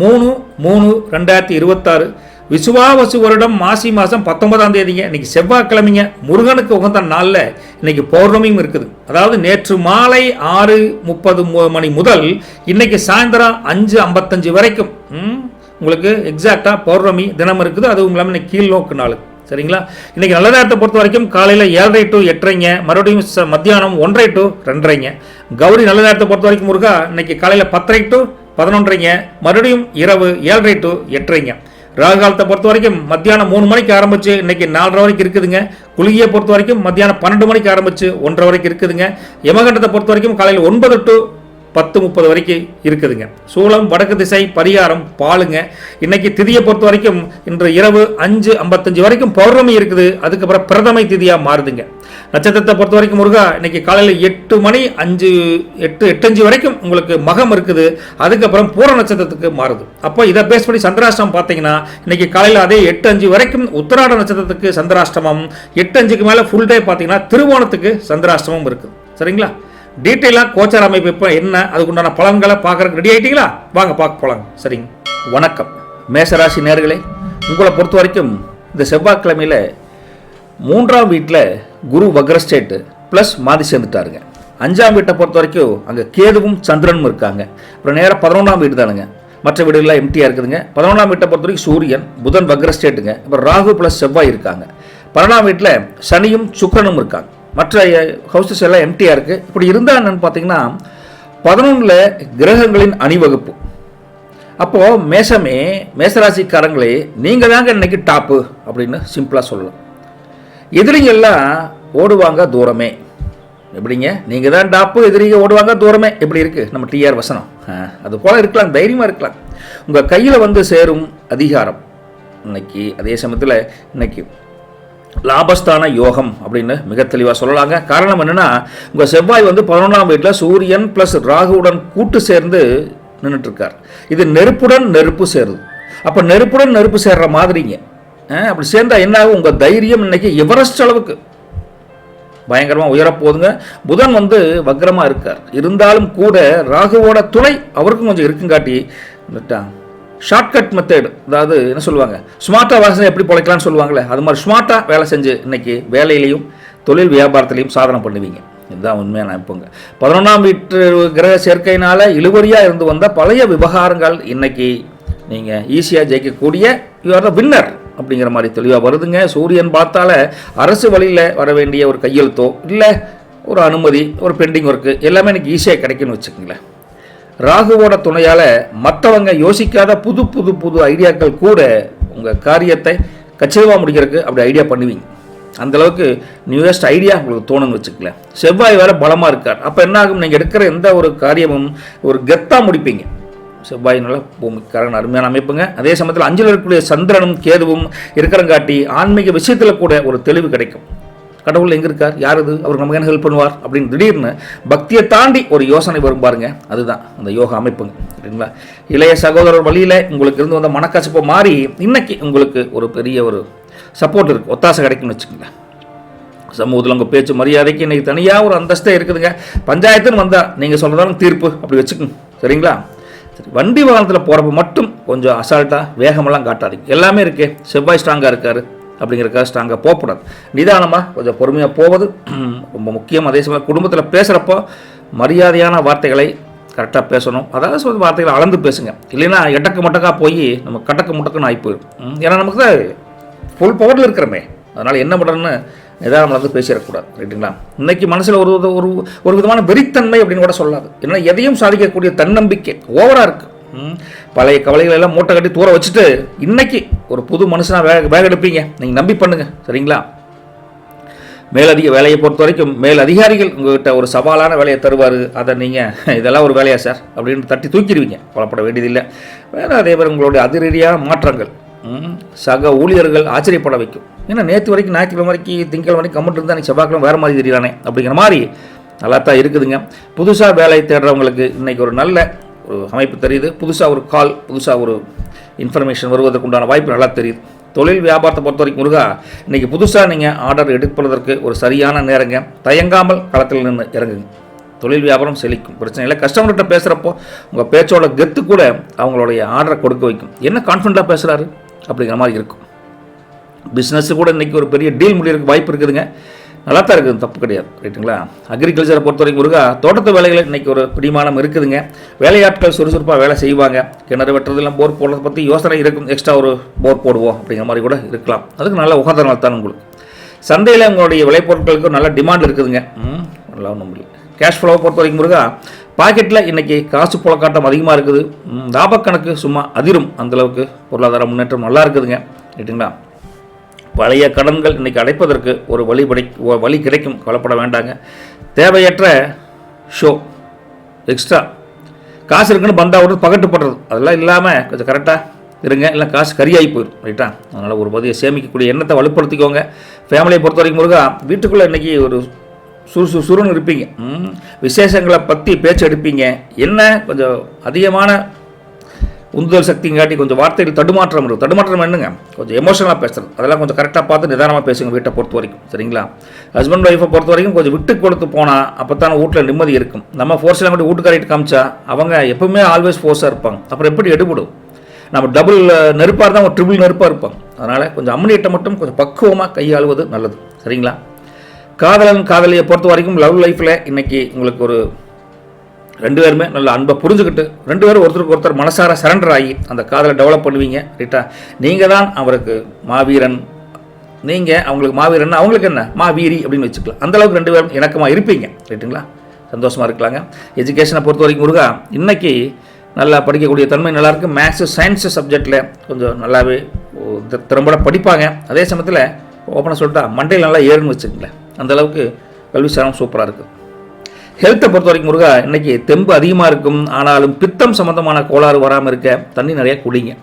3/3/2026 விசுவாவசு வருடம் மாசி மாதம் 19ஆம் தேதிங்க. இன்னைக்கு செவ்வாய்க்கிழமைங்க. முருகனுக்கு உகந்த நாளில் இன்னைக்கு பௌர்ணமியும் இருக்குது. அதாவது நேற்று மாலை 6:30 மணி முதல் இன்னைக்கு சாயந்தரம் 5:55 வரைக்கும் உங்களுக்கு எக்ஸாக்டாக பௌர்ணமி தினம் இருக்குது. அதுவும் இல்லாமல் இன்னைக்கு கீழ் நோக்கு நாள். சரிங்களா? இன்னைக்கு நல்ல நேரத்தை பொறுத்த வரைக்கும் காலையில் 7:30 to 8:30, மறுபடியும் மத்தியானம் 1:30 to 2:30. கௌரி நல்ல நேரத்தை பொறுத்த வரைக்கும் முருகா இன்னைக்கு காலையில் 10:30 to 11:30, மறுபடியும் இரவு 7:30 to 8:30. ராகு காலத்தை பொறுத்த வரைக்கும் மத்தியானம் 3 மணிக்கு ஆரம்பிச்சு இன்னைக்கு 4:30 வரைக்கும் இருக்குதுங்க. குளிகையை பொறுத்த வரைக்கும் மத்தியானம் 12 மணிக்கு ஆரம்பிச்சு 1:30 வரைக்கும் இருக்குதுங்க. யமகண்டத்தை பொறுத்த வரைக்கும் காலையில் 9 to 10:30 வரைக்கும் இருக்குதுங்க. சூளம் வடக்கு திசை, பரிகாரம் பாலுங்க. இன்னைக்கு திதியை பொறுத்த வரைக்கும் இன்று இரவு 5:55 வரைக்கும் பௌர்ணமி இருக்குது. அதுக்கப்புறம் பிரதமை திதியா மாறுதுங்க. நட்சத்திரத்தை பொறுத்த வரைக்கும் முருகா இன்னைக்கு காலையில் 8:05 வரைக்கும் உங்களுக்கு மகம் இருக்குது. அதுக்கப்புறம் பூர நட்சத்திரத்துக்கு மாறுது. அப்போ இதை பேஸ் பண்ணி சந்திராஷ்டமம் பார்த்தீங்கன்னா இன்னைக்கு காலையில் அதே 8:05 வரைக்கும் உத்தராட நட்சத்திரத்துக்கு சந்திராஷ்டமம், 8:05 மேலே ஃபுல் டே பார்த்தீங்கன்னா திருவோணத்துக்கு சந்திராஷ்டமம் இருக்குது. சரிங்களா? டீட்டெயிலாக கோச்சார அமைப்பு இப்போ என்ன, அதுக்குண்டான பலன்களை பார்க்குறதுக்கு ரெடி ஆகிட்டீங்களா? வாங்க பார்க்க போகலாங்க. சரிங்க. வணக்கம் மேசராசி நேயர்களே. உங்களை பொறுத்த வரைக்கும் இந்த செவ்வாய்க்கிழமையில் 3ஆம் வீட்டில் குரு வக்ரஸ்டேட்டு ப்ளஸ் மாதி சேர்ந்துட்டாருங்க. 5ஆம் வீட்டை பொறுத்த வரைக்கும் அங்கே கேதுவும் சந்திரனும் இருக்காங்க. அப்புறம் நேராக 11ஆம் வீடு தானுங்க. மற்ற வீடுகள்லாம் எம்டியாக இருக்குதுங்க. 11ஆம் வீட்டை பொறுத்த வரைக்கும் சூரியன் புதன் வக்ரஸ்டேட்டுங்க. அப்புறம் ராகு ப்ளஸ் செவ்வாய் இருக்காங்க. 12ஆம் வீட்டில் சனியும் சுக்கிரனும் இருக்காங்க. மற்ற ஹவுசஸ் எல்லாம் எம்டியாக இருக்குது. இப்படி இருந்தால் என்னென்னு பார்த்தீங்கன்னா 11 கிரகங்களின் அணிவகுப்பு. அப்போது மேசராசிக்காரங்களே நீங்கள் தாங்க இன்னைக்கு டாப்பு அப்படின்னு சிம்பிளாக சொல்லலாம். எதிரிங்கெல்லாம் ஓடுவாங்க தூரமே. எப்படிங்க? நீங்கள் தான் டாப்பு, எதிரிங்க ஓடுவாங்க தூரமே. எப்படி இருக்குது நம்ம டிஆர் வசனம்? அது போல் இருக்கலாம், தைரியமாக இருக்கலாம். உங்கள் கையில் வந்து சேரும் அதிகாரம் இன்னைக்கு. அதே சமயத்தில் இன்னைக்கு லாபஸ்தான யோகம் அப்படின்னு மிக தெளிவாக சொல்லலாங்க. காரணம் என்னென்னா உங்கள் செவ்வாய் வந்து 11ஆம் வீட்டில் சூரியன் ப்ளஸ் ராகுவுடன் கூட்டு சேர்ந்து நின்றுட்டுருக்கார். இது நெருப்புடன் நெருப்பு சேருது. அப்போ நெருப்புடன் நெருப்பு சேர்ற மாதிரிங்க. அப்படி சேர்ந்தால் என்ன ஆகும்? உங்கள் தைரியம் இன்னைக்கு எவரெஸ்ட் அளவுக்கு பயங்கரமாக உயரப்போகுதுங்க. புதன் வந்து வக்ரமாக இருக்கார். இருந்தாலும் கூட ராகுவோட துணை அவருக்கும் கொஞ்சம் இருக்குங்காட்டி ஷார்ட்கட் மெத்தேடு, அதாவது என்ன சொல்லுவாங்க, ஸ்மார்ட்டாக வாசனை எப்படி பிழைக்கலான்னு சொல்லுவாங்களே, அது மாதிரி ஸ்மார்ட்டாக வேலை செஞ்சு இன்னைக்கு வேலையிலையும் தொழில் வியாபாரத்திலையும் சாதனை பண்ணுவீங்க. இதுதான் உண்மையாக நினைப்போங்க. 11ஆம் வீட்டு கிரக சேர்க்கையினால் இழுவரியாக இருந்து வந்த பழைய விவகாரங்கள் இன்னைக்கு நீங்கள் ஈஸியாக ஜெயிக்கக்கூடிய யூ ஆர் த வின்னர் அப்படிங்கிற மாதிரி தெளிவாக வருதுங்க. சூரியன் பார்த்தால அரசு வழியில் வர வேண்டிய ஒரு கையெழுத்தோ இல்லை ஒரு அனுமதி, ஒரு பெண்டிங் ஒர்க்கு எல்லாமே எனக்கு ஈஸியாக கிடைக்குன்னு வச்சுக்கோங்களேன். ராகுவோட துணையால் மற்றவங்க யோசிக்காத புது புது புது ஐடியாக்கள் கூட உங்கள் காரியத்தை கச்சிதமாக முடிக்கிறதுக்கு அப்படி ஐடியா பண்ணுவீங்க. அந்தளவுக்கு நியூயஸ்ட் ஐடியா உங்களுக்கு தோணுன்னு வச்சுக்கலேன். செவ்வாய் வேறு பலமாக இருக்கார். அப்போ என்ன ஆகும்? நீங்கள் எடுக்கிற எந்த ஒரு காரியமும் ஒரு கெத்தாக முடிப்பீங்க. செவ்வாயினால பூமிக்காரன் அருமையான அமைப்புங்க. அதே சமயத்தில் 5ல் இருக்கக்கூடிய சந்திரனும் கேதுவும் இருக்கிறங்காட்டி ஆன்மீக விஷயத்தில் கூட ஒரு தெளிவு கிடைக்கும். கடவுள் எங்கே இருக்கார், யார் இது, அவர் நமக்கு என்ன ஹெல்ப் பண்ணுவார் அப்படின்னு திடீர்னு பக்தியை தாண்டி ஒரு யோசனை வரும் பாருங்க. அதுதான் அந்த யோகா அமைப்புங்க. சரிங்களா? இளைய சகோதரர் வழியில் உங்களுக்கு இருந்து வந்த மனக்கசப்பை மாறி இன்னைக்கு உங்களுக்கு ஒரு பெரிய ஒரு சப்போர்ட் இருக்குது, ஒத்தாசை கிடைக்கும்னு வச்சுக்கோங்க. சமூகத்தில் உங்கள் பேச்சு மரியாதைக்கு இன்றைக்கி தனியாக ஒரு அந்தஸ்தே இருக்குதுங்க. பஞ்சாயத்துன்னு வந்தால் நீங்கள் சொல்கிறதாலும் தீர்ப்பு அப்படி வச்சுக்கோங்க. சரிங்களா? சரி, வண்டி வாகனத்தில் போகிறப்ப மட்டும் கொஞ்சம் அசால்ட்டாக வேகமெல்லாம் காட்டாதீங்க. எல்லாமே இருக்கே, செவ்வாய் ஸ்ட்ராங்காக இருக்கார் அப்படிங்கிறக்காக ஸ்ட்ராங்காக போகக்கூடாது. நிதானமாக கொஞ்சம் பொறுமையாக போவது ரொம்ப முக்கியம். அதே சமயம் குடும்பத்தில் பேசுகிறப்போ மரியாதையான வார்த்தைகளை கரெக்டாக பேசணும். அதாவது சொல்ல வார்த்தைகளை அளந்து பேசுங்க. இல்லைன்னா எட்டக்கு மட்டக்காக போய் நம்ம கட்டக்கு முட்டக்குன்னு ஆகி போயிடும். ஏன்னா நமக்கு தான் ஃபுல் பவரில் இருக்கிறோமே, அதனால் என்ன பண்ணுறதுன்னு நிதானம் வந்து பேசிடக்கூடாது. ரைட்டுங்களா? இன்றைக்கி மனசில் ஒரு விதமான வெறித்தன்மை அப்படின்னு கூட சொல்லாது. ஏன்னா எதையும் சாதிக்கக்கூடிய தன்னம்பிக்கை ஓவராக இருக்குது. பழைய கவலைகள் எல்லாம் மூட்டை கட்டி தூர வச்சுட்டு இன்னைக்கு ஒரு புது மனுஷனாக வேக எடுப்பீங்க. நீங்கள் நம்பி பண்ணுங்கள். சரிங்களா? மேலதிக வேலையை பொறுத்த வரைக்கும் மேல் அதிகாரிகள் உங்கள்கிட்ட ஒரு சவாலான வேலையை தருவார். அதை நீங்கள் இதெல்லாம் ஒரு வேலையா சார் அப்படின்னு தட்டி தூக்கிடுவீங்க. கொலப்பட வேண்டியதில்லை. வேறு அதே மாதிரி உங்களுடைய அதிரடியான மாற்றங்கள் சக ஊழியர்கள் ஆச்சரியப்பட வைக்கும். ஏன்னா நேற்று வரைக்கும் ஞாயிற்றுக்கிழமை வரைக்கும் திங்கள் வரைக்கும் கம்மிட்டு இருந்தால் அன்றைக்கி செவ்வாய்க்கிழமை வேறு மாதிரி தெரியலானே அப்படிங்கிற மாதிரி நல்லா தான் இருக்குதுங்க. புதுசாக வேலை தேடுறவங்களுக்கு இன்றைக்கி ஒரு நல்ல ஒரு அமைப்பு தெரியுது. புதுசாக ஒரு கால், புதுசாக ஒரு இன்ஃபர்மேஷன் வருவதற்கு உண்டான வாய்ப்பு நல்லா தெரியுது. தொழில் வியாபாரத்தை பொறுத்த வரைக்கும் முருகா இன்றைக்கி புதுசாக நீங்கள் ஆர்டர் எடுப்பதற்கு ஒரு சரியான நேரங்க. தயங்காமல் களத்தில் நின்று இறங்குங்க. தொழில் வியாபாரம் செழிக்கும், பிரச்சனை இல்லை. கஸ்டமர்கிட்ட பேசுகிறப்போ உங்கள் பேச்சோட கெத்து கூட அவங்களுடைய ஆர்டரை கொடுக்க வைக்கும். என்ன கான்ஃபிடண்ட்டாக பேசுகிறாரு அப்படிங்கிற மாதிரி இருக்கும். பிஸ்னஸ்ஸு கூட இன்றைக்கி ஒரு பெரிய டீல் முடியறதுக்கு வாய்ப்பு இருக்குதுங்க. நல்லா தான் இருக்குது, தப்பு கிடையாது, ரைட்டுங்களா. அக்ரிகல்ச்சரை பொறுத்த வரைக்கும் முருகா தோட்டத்து வேலைகள் இன்றைக்கி ஒரு பிடிமானம் இருக்குதுங்க. வேலையாட்கள் சுறுசுறுப்பாக வேலை செய்வாங்க. கிணறு வெட்டுறதுலாம் போர் போடுறதை பற்றி யோசனை இருக்கும். எக்ஸ்ட்ரா ஒரு போர் போடுவோம் அப்படிங்கிற மாதிரி கூட இருக்கலாம். அதுக்கு நல்ல உகந்த நாள் தான் உங்களுக்கு. சந்தையில் உங்களுடைய விளைபொருட்களுக்கு நல்ல டிமாண்ட் இருக்குதுங்க. நல்லா ஒன்றும் முடியல. கேஷ் ஃப்ளோவை பொறுத்த வரைக்கும் முருகா பாக்கெட்டில் இன்றைக்கி காசு புழக்காட்டம் அதிகமாக இருக்குது. லாபக்கணக்கு சும்மா அதிரும். அந்தளவுக்கு பொருளாதார முன்னேற்றம் நல்லா இருக்குதுங்க, ரைட்டுங்களா. பழைய கடன்கள் இன்றைக்கி அடைப்பதற்கு ஒரு வழி கிடைக்கும், கவலைப்பட வேண்டாங்க. தேவையற்ற ஷோ எக்ஸ்ட்ரா காசு இருக்குன்னு பந்தா விட்டு பகட்டுப்படுறது அதெல்லாம் இல்லாமல் கொஞ்சம் கரெக்டாக இருங்க, இல்லை காசு கரியாகி போயிடும், ரைட்டா. அதனால் ஒரு பதியை சேமிக்கக்கூடிய எண்ணத்தை வலுப்படுத்திக்கோங்க. ஃபேமிலியை பொறுத்த வரைக்கும் முருகா வீட்டுக்குள்ளே இன்றைக்கி ஒரு சுறுன்னு இருப்பீங்க. விசேஷங்களை பற்றி பேச்சு எடுப்பீங்க. என்ன கொஞ்சம் அதிகமான உந்துதல் சக்திங்காட்டி கொஞ்சம் வார்த்தைகள் தடுமாற்றம் இருக்கும். தடுமாற்றம் என்னங்க, கொஞ்சம் எமோஷனலாக பேசுகிறது அதெல்லாம் கொஞ்சம் கரெக்டாக பார்த்து நிதானமாக பேசுங்க வீட்டை பொறுத்த வரைக்கும், சரிங்களா. ஹஸ்பண்ட் ஒய்ஃபை பொறுத்த வரைக்கும் கொஞ்சம் விட்டு கொடுத்து போனால் அப்போ தான் வீட்டில் நிம்மதி இருக்கும். நம்ம ஃபோர்ஸில் கூட வீட்டுக்காரிட்டு காமிச்சா அவங்க எப்பவுமே ஆல்வேஸ் ஃபோர்ஸாக இருப்பாங்க. அப்புறம் எப்படி எடுபடும்? நம்ம டபுள் நெருப்பாக இருந்தால் ஒரு ட்ரிபிள் நெருப்பாக இருப்பாங்க. அதனால் கொஞ்சம் அம்மனியிட்ட மட்டும் கொஞ்சம் பக்குவமாக கையாளுவது நல்லது, சரிங்களா. காதலியை பொறுத்த வரைக்கும் லவ் லைஃப்பில் இன்றைக்கி உங்களுக்கு ஒரு 2 பேருமே நல்ல அன்பை புரிஞ்சுக்கிட்டு 2 பேரும் ஒருத்தருக்கு ஒருத்தர் மனசார சரண்டர் ஆகி அந்த காதலை டெவலப் பண்ணுவீங்க, ரைட்டா. நீங்கள் தான் அவருக்கு மாவீரன், நீங்கள் அவங்களுக்கு மாவீரன், அவங்களுக்கு என்ன மாவீரி அப்படின்னு வச்சுக்கலாம். அந்தளவுக்கு 2 பேரும் இணக்கமாக இருப்பீங்க, ரைட்டுங்களா. சந்தோஷமாக இருக்கலாங்க. எஜுகேஷனை பொறுத்த வரைக்கும் முருகா இன்றைக்கி நல்லா படிக்கக்கூடிய தன்மை நல்லாயிருக்கு. மேக்ஸு சயின்ஸு சப்ஜெக்டில் கொஞ்சம் நல்லாவே திறம்பட படிப்பாங்க. அதே சமயத்தில் ஓப்பனாக சொல்லிட்டா மண்டையில் நல்லா ஏறுன்னு வச்சுக்கங்களேன். அந்தளவுக்கு கல்வி சாரம் சூப்பராக இருக்குது. ஹெல்த்தை பொறுத்த வரைக்கும் முருகா இன்றைக்கி தெம்பு அதிகமாக இருக்கும். ஆனாலும் பித்தம் சம்மந்தமான கோளாறு வராமல் இருக்க தண்ணி நிறைய குடிங்க.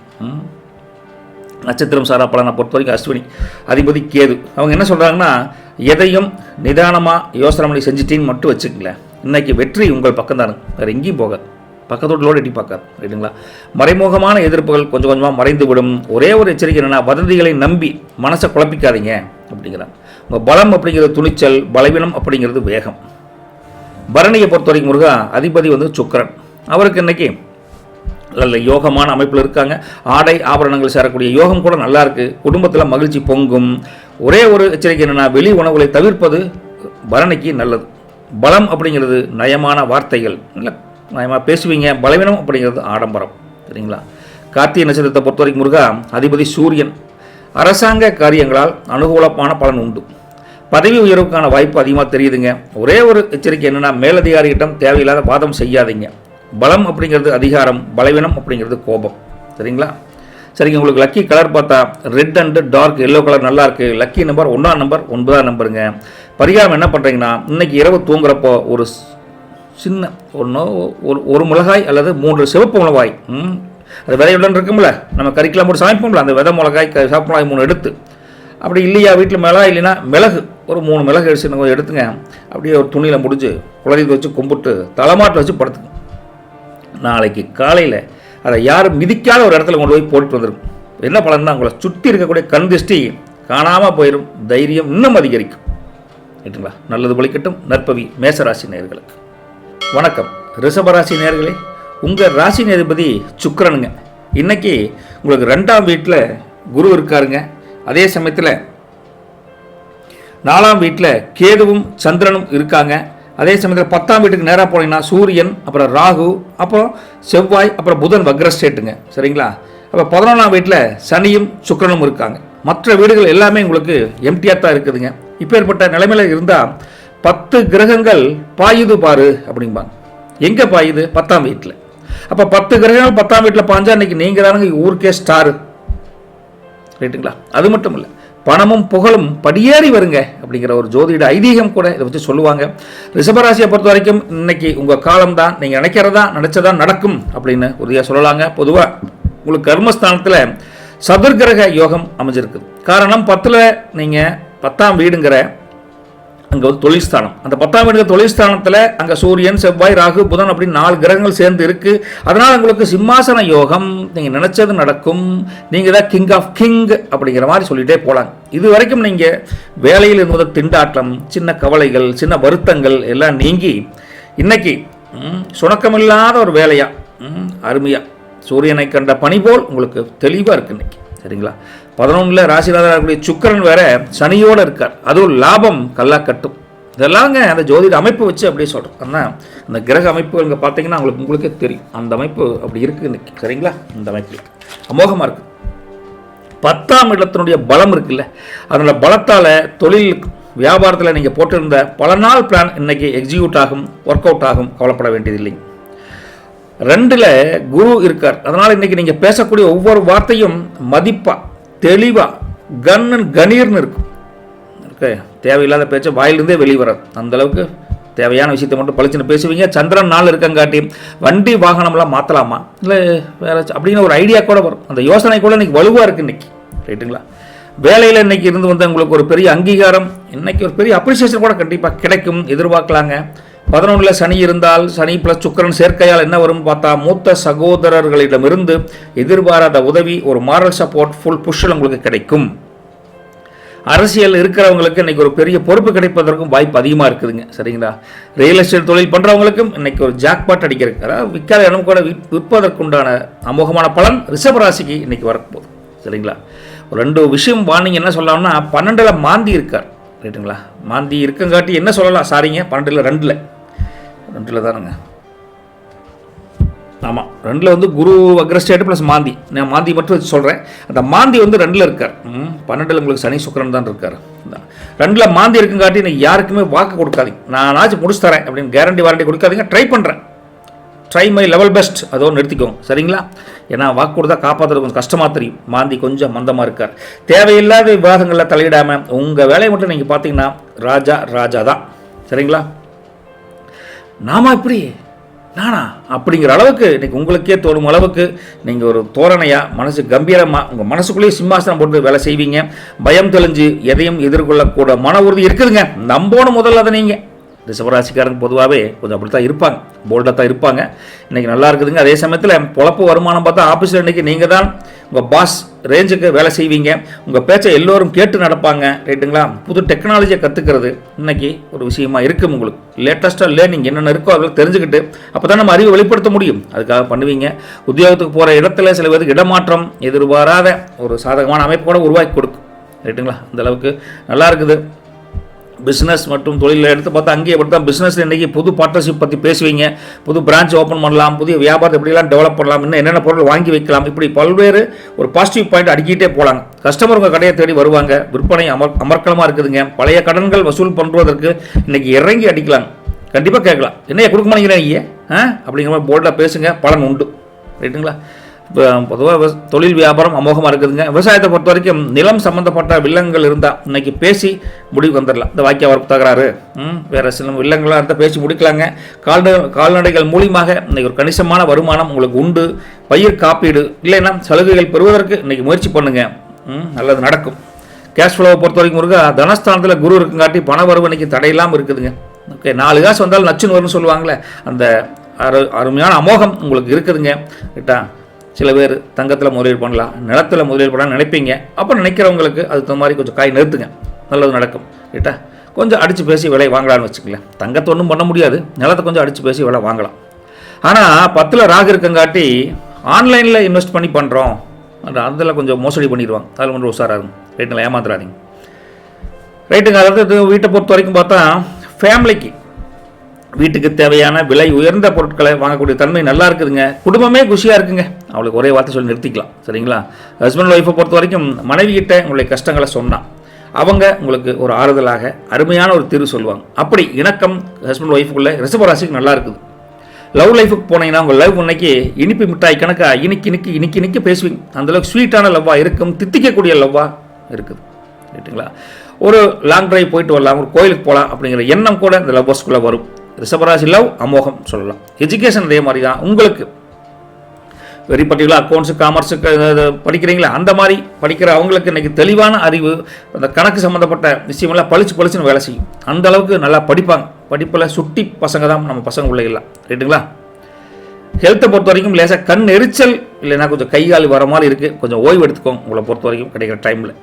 நட்சத்திரம் சாரா பலனை பொறுத்த வரைக்கும் அஸ்வினி, அதிபதி கேது. அவங்க என்ன சொல்கிறாங்கன்னா எதையும் நிதானமாக யோசனை பண்ணி செஞ்சுட்டின்னு மட்டும் வச்சுக்கங்களேன். இன்றைக்கி வெற்றி உங்கள் பக்கம் தானுங்க, வேறு எங்கேயும் போகாது. பக்கத்தோடு எட்டி பார்க்காது, ரைட்டுங்களா. மறைமுகமான எதிர்ப்புகள் கொஞ்சம் கொஞ்சமாக மறைந்து விடும். ஒரே ஒரு எச்சரிக்கை என்னென்னா வதந்திகளை நம்பி மனசை குழப்பிக்காதீங்க அப்படிங்கிறாங்க. உங்கள் பலம் அப்படிங்கிறது துணிச்சல், பலவீனம் அப்படிங்கிறது வேகம். பரணியை பொறுத்த வரைக்கும் முருகா அதிபதி சுக்கிரன். அவருக்கு இன்றைக்கி நல்ல யோகமான அமைப்பில் இருக்காங்க. ஆடை ஆபரணங்கள் சேரக்கூடிய யோகம் கூட நல்லா இருக்குது. குடும்பத்தில் மகிழ்ச்சி பொங்கும். ஒரே ஒரு எச்சரிக்கை என்னென்னா வெளி உணவுகளை தவிர்ப்பது பரணிக்கு நல்லது. பலம் அப்படிங்கிறது நயமான வார்த்தைகள், இல்லை நயமாக பேசுவீங்க. பலவீனம் அப்படிங்கிறது ஆடம்பரம், சரிங்களா. கார்த்திகை நட்சத்திரத்தை பொறுத்த வரைக்கும் முருகா அதிபதி சூரியன். அரசாங்க காரியங்களால் அனுகூலமான பலன் உண்டு. பதவி உயர்வுக்கான வாய்ப்பு அதிகமாக தெரியுதுங்க. ஒரே ஒரு எச்சரிக்கை என்னென்னா மேலதிகாரிகிட்டம் தேவையில்லாத வாதம் செய்யாதீங்க. பலம் அப்படிங்கிறது அதிகாரம், பலவீனம் அப்படிங்கிறது கோபம், சரிங்களா. சரிங்க, உங்களுக்கு லக்கி கலர் பார்த்தா red and dark yellow colour நல்லா இருக்குது. லக்கி நம்பர் 1ஆம் நம்பர் 9ஆம் நம்பருங்க. பரிகாரம் என்ன பண்ணுறீங்கன்னா இன்றைக்கி இரவு தூங்குறப்போ ஒரு சின்ன ஒரு மிளகாய் அல்லது 3 சிவப்பு மிளகாய், அது விதையுடன் இருக்கும்ல, நம்ம கறிக்கெலாம் போட்டு சமைப்போம்ல, அந்த விதை மிளகாய் சிவப்பு மிளகாய் 3 எடுத்து, அப்படி இல்லையா வீட்டில் மிளகாய் இல்லைன்னா மிளகு ஒரு 3 மிளகு கொஞ்சம் எடுத்துங்க. அப்படியே ஒரு துணியில் முடிஞ்சு குளத்தை வச்சு கும்பிட்டு தலைமாட்டில் வச்சு படுத்துங்க. நாளைக்கு காலையில் அதை யாரும் மிதிக்காத ஒரு இடத்துல கொண்டு போய் போட்டு வந்துருக்கும். என்ன பலன்னா உங்களை சுற்றி இருக்கக்கூடிய கண் திருஷ்டி காணாமல் போயிடும். தைரியம் இன்னும் அதிகரிக்கும், ரைட்டுங்களா. நல்லது பலிக்கட்டும். நற்பவி மேசராசி நேயர்களுக்கு வணக்கம். ரிஷபராசி நேயர்களே, உங்கள் ராசி அதிபதி சுக்கிரனுங்க. இன்றைக்கி உங்களுக்கு 2ஆம் வீட்டில் குரு இருக்காருங்க. அதே சமயத்தில் 4ஆம் வீட்டில் கேதுவும் சந்திரனும் இருக்காங்க. அதே சமயத்தில் 10ஆம் வீட்டுக்கு நேராக போனீங்கன்னா சூரியன், அப்புறம் ராகு, அப்புறம் செவ்வாய், அப்புறம் புதன் வக்ரஸ்டேட்டுங்க, சரிங்களா. அப்போ 11ஆம் வீட்டில் சனியும் சுக்கிரனும் இருக்காங்க. மற்ற வீடுகள் எல்லாமே உங்களுக்கு எம்டியாக தான் இருக்குதுங்க. இப்போ ஏற்பட்ட நிலைமையில் இருந்தால் 10 கிரகங்கள் பாயுது பாரு அப்படிம்பாங்க. எங்கே பாயுது? 10ஆம் வீட்டில். அப்போ 10 கிரகங்கள் 10ஆம் வீட்டில் பாஞ்சா இன்றைக்கி நீங்கள் தானுங்க ஊருக்கே ஸ்டாரு, ரைட்டுங்களா. அது மட்டும் இல்லை, பணமும் புகழும் படியேறி வருங்க அப்படிங்கிற ஒரு ஜோதிட ஐதீகம் கூட இதை வச்சு சொல்லுவாங்க. ரிஷபராசியை பொறுத்த வரைக்கும் இன்னைக்கு உங்கள் காலம்தான், நீங்கள் நினைக்கிறதா நினச்சதான் நடக்கும் அப்படின்னு உறுதியாக சொல்லலாங்க. பொதுவாக உங்களுக்கு கர்மஸ்தானத்தில் சதுர்கிரக யோகம் அமைஞ்சிருக்குது. காரணம் 10ல் நீங்கள் 10ஆம் வீடுங்கிற அங்கே தொழில் ஸ்தானம். அந்த 10ஆம் வீடு தொழில் ஸ்தானத்தில் அங்கே சூரியன், செவ்வாய், ராகு, புதன் அப்படின்னு 4 கிரகங்கள் சேர்ந்து இருக்குது. அதனால் உங்களுக்கு சிம்மாசன யோகம், நீங்கள் நினச்சது நடக்கும். நீங்கள் தான் கிங் ஆஃப் கிங் அப்படிங்கிற மாதிரி சொல்லிகிட்டே போகலாங்க. இது வரைக்கும் நீங்கள் வேலையில் இருந்த திண்டாட்டம், சின்ன கவலைகள், சின்ன வருத்தங்கள் எல்லாம் நீங்கி இன்னைக்கு சுணக்கமில்லாத ஒரு வேலையா அருமையாக சூரியனை கண்ட பனி போல் உங்களுக்கு தெளிவாக இருக்குது இன்னைக்கு. சரிங்களா? 11 ராசிநாதராக இருக்கக்கூடிய சுக்கிரன் வேற சனியோடு இருக்கார். அதுவும் லாபம் கல்லா கட்டும். இதெல்லாங்க அந்த ஜோதிட அமைப்பு வச்சு அப்படியே சொல்கிறோம். ஆனால் அந்த கிரக அமைப்பு இங்கே பார்த்தீங்கன்னா உங்களுக்கே தெரியும். அந்த அமைப்பு அப்படி இருக்குது இன்னைக்கு. சரிங்களா? இந்த அமைப்பு அமோகமாக இருக்குது. 10ஆம் இடத்தினுடைய பலம் இருக்குல்ல, அதனோட பலத்தால் தொழில் வியாபாரத்தில் நீங்கள் போட்டிருந்த பல நாள் பிளான் இன்னைக்கு எக்ஸிக்யூட் ஆகும், ஒர்க் அவுட் ஆகும். கவலைப்பட வேண்டியது இல்லைங்க. 2ல் குரு இருக்கார். அதனால் இன்றைக்கி நீங்கள் பேசக்கூடிய ஒவ்வொரு வார்த்தையும் மதிப்பாக தெளிவாக கணீர்னு இருக்கும். ஓகே, தேவையில்லாத பேச்சை வாயிலிருந்தே வெளிவராது. அந்தளவுக்கு தேவையான விஷயத்தை மட்டும் பழிச்சுன்னு பேசுவீங்க. சந்திரன் நாள் இருக்கங்காட்டி வண்டி வாகனம்லாம் மாற்றலாமா இல்லை வேறு அப்படின்னு ஒரு ஐடியா கூட வரும். அந்த யோசனை கூட இன்றைக்கி வலுவாக இருக்குது இன்றைக்கி. ரைட்டுங்களா? வேலையில் இன்றைக்கி இருந்து வந்து உங்களுக்கு ஒரு பெரிய அங்கீகாரம், இன்றைக்கி ஒரு பெரிய அப்ரிசியேஷன் கூட கண்டிப்பாக கிடைக்கும், எதிர்பார்க்கலாங்க. 11 சனி இருந்தால் சனி ப்ளஸ் சுக்கிரன் சேர்க்கையால் என்ன வரும்னு பார்த்தா மூத்த சகோதரர்களிடமிருந்து எதிர்பாராத உதவி, ஒரு மாரல் சப்போர்ட், ஃபுல் புஷ்ஷில் உங்களுக்கு கிடைக்கும். அரசியல் இருக்கிறவங்களுக்கு இன்றைக்கி ஒரு பெரிய பொறுப்பு கிடைப்பதற்கும் வாய்ப்பு அதிகமாக இருக்குதுங்க. சரிங்களா? ரியல் எஸ்டேட் தொழில் பண்ணுறவங்களுக்கும் இன்றைக்கி ஒரு ஜாக்பாட் அடிக்கிறதுக்கு, அதாவது விற்காத இடம் கூட விற்பதற்குண்டான அமோகமான பலன் ரிஷபராசிக்கு இன்றைக்கி வரப்போகுது. சரிங்களா? ஒரு 2 விஷயம் வார்னிங் என்ன சொல்லலாம்னா, 12 மாந்தி இருக்கார். ரைட்டுங்களா? மாந்தி இருக்கங்காட்டி என்ன சொல்லலாம்? சாரிங்க, 12 2 தானுங்க. ஆமாம், 2 வந்து குரு அக்ரஸ்டேட் ப்ளஸ் மாந்தி. நான் மாந்தி மட்டும் வச்சு சொல்கிறேன். அந்த மாந்தி வந்து 2 இருக்கார். 12 உங்களுக்கு சனி சுக்கிரன் தான் இருக்கார். 2 மாந்தி இருக்குங்காட்டி நீங்கள் யாருக்குமே வாக்கு கொடுக்காதீங்க. நானாச்சும் முடிச்சு தரேன் அப்படின்னு கேரண்டி வாரண்டி கொடுக்காதீங்க. ட்ரை மை லெவல் பெஸ்ட், அதோ நிறுத்திக்கோங்க. சரிங்களா? ஏன்னா வாக்கு கொடுத்தா காப்பாற்றுறது கொஞ்சம் கஷ்டமாக தெரியும். மாந்தி கொஞ்சம் மந்தமாக இருக்கார். தேவையில்லாத விவாதங்களில் தலையிடாமல் உங்கள் வேலையை மட்டும் நீங்கள் பார்த்தீங்கன்னா ராஜா தான். சரிங்களா? நாம இப்படி நானா அப்படிங்கிற அளவுக்கு இன்றைக்கி உங்களுக்கே தோணும் அளவுக்கு நீங்கள் ஒரு தோரணையாக மனசு கம்பீரமாக உங்கள் மனசுக்குள்ளேயே சிம்மாசனம் போட்டு வேலை செய்வீங்க. பயம் தெளிஞ்சு எதையும் எதிர்கொள்ளக்கூட மன உறுதி இருக்குதுங்க. நம்போன்னு முதல்ல அதை நீங்கள் ரிஷபராசிக்காரங்க பொதுவாகவே கொஞ்சம் அப்படி தான் இருப்பாங்க, போல்டாக தான் இருப்பாங்க. இன்றைக்கி நல்லா இருக்குதுங்க. அதே சமயத்தில் பொழப்பு வருமானம் பார்த்தா ஆஃபீஸில் இன்றைக்கி நீங்கள் தான் உங்கள் பாஸ் ரேஞ்சுக்கு வேலை செய்வீங்க. உங்கள் பேச்சை எல்லோரும் கேட்டு நடப்பாங்க. ரைட்டுங்களா? புது டெக்னாலஜியை கற்றுக்கிறது இன்றைக்கி ஒரு விஷயமா இருக்கும். உங்களுக்கு லேட்டஸ்ட்டாக லேர்னிங் என்னென்ன இருக்கோ அதில் தெரிஞ்சுக்கிட்டு அப்போ தான் நம்ம அறிவை வெளிப்படுத்த முடியும். அதுக்காக பண்ணுவீங்க. உத்தியோகத்துக்கு போகிற இடத்துல சில பேருக்கு இடமாற்றம் எதிர்பாராத ஒரு சாதகமான அமைப்பு கூட உருவாக்கி கொடுக்கும். ரைட்டுங்களா? அந்தளவுக்கு நல்லா இருக்குது. பிஸ்னஸ் மற்றும் தொழிலில் எடுத்து பார்த்தா அங்கேயே எப்படி தான் பிஸ்னஸ் இன்றைக்கி புது பார்ட்னர்ஷிப் பற்றி பேசுவீங்க. புது பிரான்ச் ஓப்பன் பண்ணலாம், புதிய வியாபாரத்தை எப்படிலாம் டெவலப் பண்ணலாம், இன்னும் என்னென்ன பொருள் வாங்கி வைக்கலாம், இப்படி பல்வேறு ஒரு பாசிட்டிவ் பாயிண்ட் அடிக்கிட்டே போகலாங்க. கஸ்டமர் உங்கள் கடையை தேடி வருவாங்க. விற்பனை அமர்க்கலமாக இருக்குதுங்க. பழைய கடன்கள் வசூல் பண்ணுவதற்கு இன்றைக்கி இறங்கி அடிக்கலாம். கண்டிப்பாக கேட்கலாம், என்னைய கொடுக்க மாட்டேங்கிறீங்க அப்படிங்கிற மாதிரி போல்டாக பேசுங்க, பலன் உண்டு. ரைட்டுங்களா? பொதுவாக தொழில் வியாபாரம் அமோகமாக இருக்குதுங்க. விவசாயத்தை பொறுத்த வரைக்கும் நிலம் சம்மந்தப்பட்ட வில்லங்கள் இருந்தால் இன்றைக்கி பேசி முடிவு வந்துடலாம். இந்த வாக்கிய வரப்பு தகராறு வேறு சில வில்லங்களாக இருந்தால் பேசி முடிக்கலாங்க. கால்நடைகள் மூலியமாக இன்றைக்கி ஒரு கணிசமான வருமானம் உங்களுக்கு உண்டு. பயிர் காப்பீடு இல்லைன்னா சலுகைகள் பெறுவதற்கு இன்றைக்கி முயற்சி பண்ணுங்கள். நல்லது நடக்கும். கேஷ் ஃப்ளோவை பொறுத்த வரைக்கும் முருகா தனஸ்தானத்தில் குரு இருக்குங்காட்டி பண வரவு இன்றைக்கி தடையில்லாமல் இருக்குதுங்க. ஓகே, 4 காசு வந்தாலும் நச்சுன்னு வரும்னு சொல்லுவாங்களே, அந்த அருமையான அமோகம் உங்களுக்கு இருக்குதுங்க. ரைட்டா? சில பேர் தங்கத்தில் முதலீடு பண்ணலாம், நிலத்தில் முதலீடு பண்ணலாம் நினைப்பீங்க. அப்போ நினைக்கிறவங்களுக்கு அது தகுந்த மாதிரி கொஞ்சம் காய் நிறுத்துங்க, நல்லது நடக்கும். ரைட்டா? கொஞ்சம் அடித்து பேசி விலை வாங்கலான்னு வச்சுக்கலேன். தங்கத்தை ஒன்றும் பண்ண முடியாது, நிலத்தை கொஞ்சம் அடித்து பேசி விலை வாங்கலாம். ஆனால் 10ல் ராகு இருக்கங்காட்டி ஆன்லைனில் இன்வெஸ்ட் பண்ணி பண்ணுறோம், அதில் கொஞ்சம் மோசடி பண்ணிடுவாங்க. அதில் கொஞ்சம் உஷாராகும். ரைட்டுங்களா? ஏமாத்துறாதீங்க. ரைட்டுங்க. அதாவது வீட்டை பொறுத்த வரைக்கும் பார்த்தா ஃபேமிலிக்கு வீட்டுக்கு தேவையான விலை உயர்ந்த பொருட்களை வாங்கக்கூடிய தன்மை நல்லா இருக்குதுங்க. குடும்பமே குஷியாக இருக்குங்க. அவளுக்கு ஒரே வார்த்தை சொல்லி நிறுத்திக்கலாம். சரிங்களா? ஹஸ்பண்ட் ஒய்ஃபை பொறுத்த வரைக்கும் மனைவி கிட்ட உங்களுடைய கஷ்டங்களை சொன்னால் அவங்க உங்களுக்கு ஒரு ஆறுதலாக அருமையான ஒரு தீர்வு சொல்லுவாங்க. அப்படி இணக்கம் ஹஸ்பண்ட் ஒய்ஃபுக்குள்ளே ரிஷபராசிக்கு நல்லா இருக்குது. லவ் லைஃபுக்கு போனீங்கன்னா உங்கள் லவ் இன்னைக்கு இனிப்பு மிட்டாய் கணக்காக இனிக்கி பேசுவீங்க. அந்தளவுக்கு ஸ்வீட்டான லவ்வாக இருக்கும், தித்திக்கக்கூடிய லவ்வாக இருக்குது. ரைட்டுங்களா? ஒரு லாங் ட்ரைவ் போயிட்டு வரலாம், ஒரு கோயிலுக்கு போகலாம் அப்படிங்கிற எண்ணம் கூட இந்த லவ்வர்ஸ்குள்ளே வரும். ரிஷபராசி லவ் அமோகம் சொல்லலாம். எஜுகேஷன் அதே மாதிரி தான். உங்களுக்கு வெரி பர்டிகுலர் அக்கௌண்ட்ஸு காமர்ஸுக்கு படிக்கிறீங்களா, அந்த மாதிரி படிக்கிற அவங்களுக்கு இன்றைக்கி தெளிவான அறிவு, அந்த கணக்கு சம்மந்தப்பட்ட விஷயமெல்லாம் பளிச்சுன்னு வேலை செய்யும். அந்த அளவுக்கு நல்லா படிப்பாங்க. படிப்பில் சுட்டி பசங்க தான் நம்ம பசங்க உள்ள இல்லை. ரைட்டுங்களா? ஹெல்த்தை பொறுத்த வரைக்கும் லேசாக கண் எரிச்சல் இல்லைன்னா கொஞ்சம் கை கால் வர மாதிரி இருக்குது. கொஞ்சம் ஓய்வு எடுத்துக்கோங்க உங்களை பொறுத்த வரைக்கும் கிடைக்கிற டைமில்.